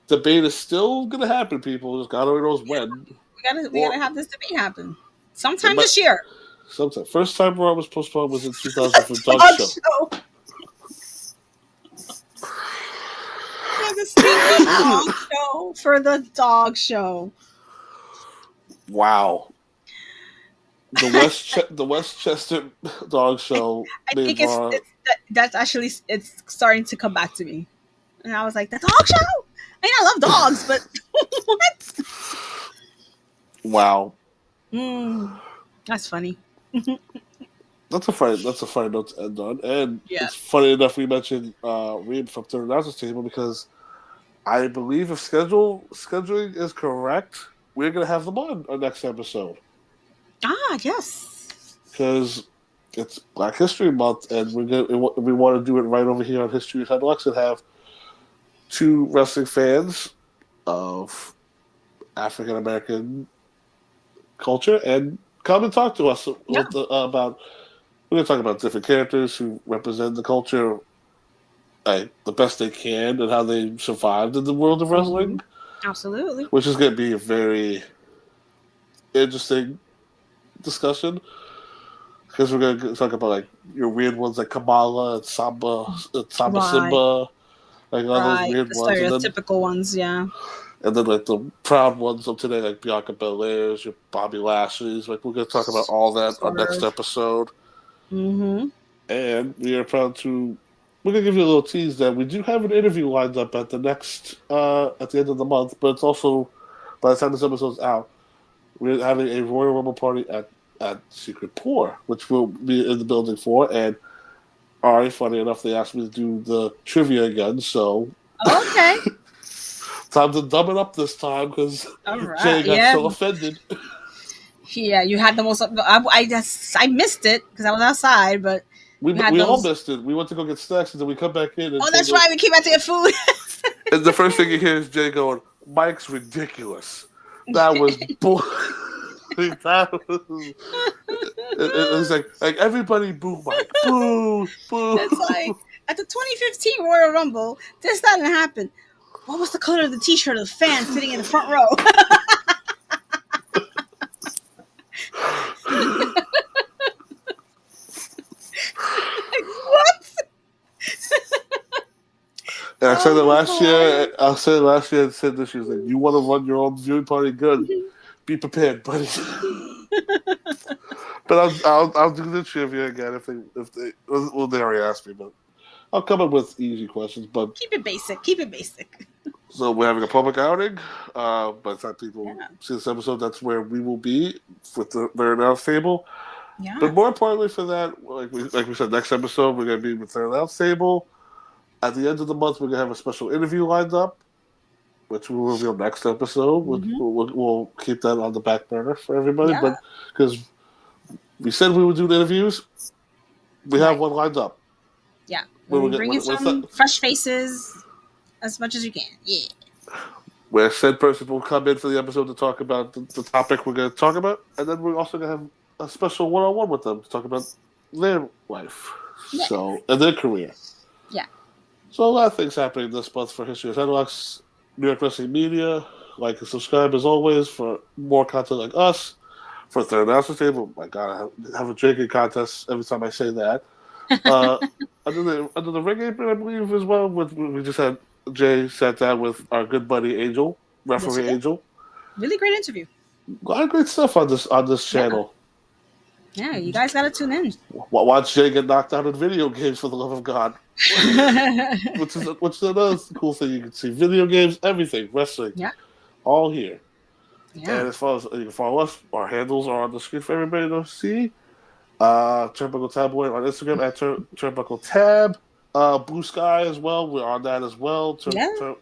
debate is still going to happen. People just God only knows when. We gotta have this debate happen sometime this year. Sometime. First time Raw was postponed was in 2000 for Dog Show. Dog show for the dog show. Wow. The Westchester Dog Show. I think that's actually it's starting to come back to me, and I was like, the dog show. I mean, I love dogs, but what? Wow. That's funny. That's a funny note to end on, and it's funny enough we mentioned Reem from Third Announcer's Table because I believe if scheduling is correct, we're gonna have them on our next episode. Ah, yes. Because it's Black History Month, and we want to do it right over here on History of Headlocks and have two wrestling fans of African American culture and come and talk to us about. We're going to talk about different characters who represent the culture the best they can and how they survived in the world of wrestling. Absolutely. Which is going to be a very interesting discussion because we're going to talk about like your weird ones like Kamala and Samba Simba, like all those weird the ones, stereotypical ones, yeah. And then like the proud ones of today, like Bianca Belair's, your Bobby Lashley's. Like we're going to talk about all that on next episode. Mm-hmm. And we are proud to. We're going to give you a little tease that we do have an interview lined up at the end of the month, but it's also by the time this episode's out. We're having a Royal Rumble party at Secret Pour, which we'll be in the building for. And Ari, funny enough, they asked me to do the trivia again. So okay, time to dumb it up this time because Jay got so offended. Yeah, you had the most. I missed it because I was outside, but we all missed it. We went to go get snacks and then we come back in. And that's right. We came back to get food. And the first thing you hear is Jay going, "Mike's ridiculous." That was bull. That was. It was like everybody boo Mike, boo. It's like at the 2015 Royal Rumble, this didn't happen. What was the color of the T-shirt of the fan sitting in the front row? What? And I said it last year. I said it last year and said this. She was like, "You want to run your own viewing party? Good. Be prepared, buddy." But I'll do the trivia again if they well they already asked me, but I'll come up with easy questions. But keep it basic. So we're having a public outing. By the time people see this episode, that's where we will be with their announce table. Yeah. But more importantly for that, like we said, next episode we're going to be with their announce table. At the end of the month, we're going to have a special interview lined up, which we will reveal next episode. Mm-hmm. We'll keep that on the back burner for everybody. But because we said we would do the interviews, we have one lined up. Yeah. We're bringing some fresh faces as much as you can. Yeah. Where said person will come in for the episode to talk about the topic we're going to talk about. And then we're also going to have a special one-on-one with them to talk about their life. Yeah. And their career. Yeah. So a lot of things happening this month for History of Headlocks, New York Wrestling Media, like, and subscribe as always for more content like us. For Third Announcer Table, my God, I have a drinking contest every time I say that. Under the ring apron, I believe, as well. We just had Jay sat down with our good buddy Angel, referee Angel. Really great interview. A lot of great stuff on this channel. Yeah, you guys got to tune in. Watch Jay get knocked out in video games, for the love of God. which is another cool thing you can see. Video games, everything, wrestling, all here. Yeah. And as far as you can follow us, our handles are on the screen for everybody to see. Turnbuckle Tabloid on Instagram at Turnbuckle Tab. Blue Sky as well. We're on that as well. Just look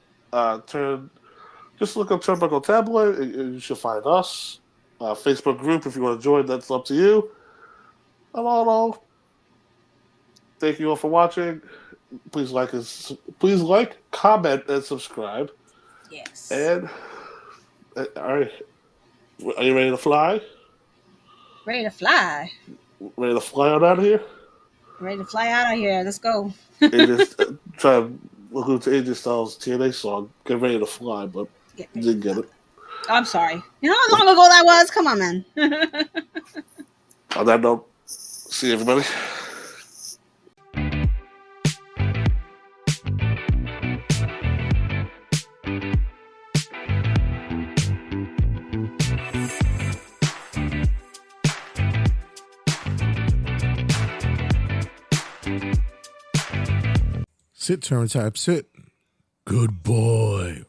up Turnbuckle Tabloid and you should find us. Facebook group, if you want to join, that's up to you. And all. Thank you all for watching. Please like, comment, and subscribe. Yes. And all right, are you ready to fly? Ready to fly. Ready to fly on out of here? Ready to fly out of here. Let's go. Try to look into AJ Styles' TNA song. Get ready to fly, but didn't get it. I'm sorry. You know how long ago that was? Come on, man. On that note, see you, everybody. Sit, turn type, sit. Good boy.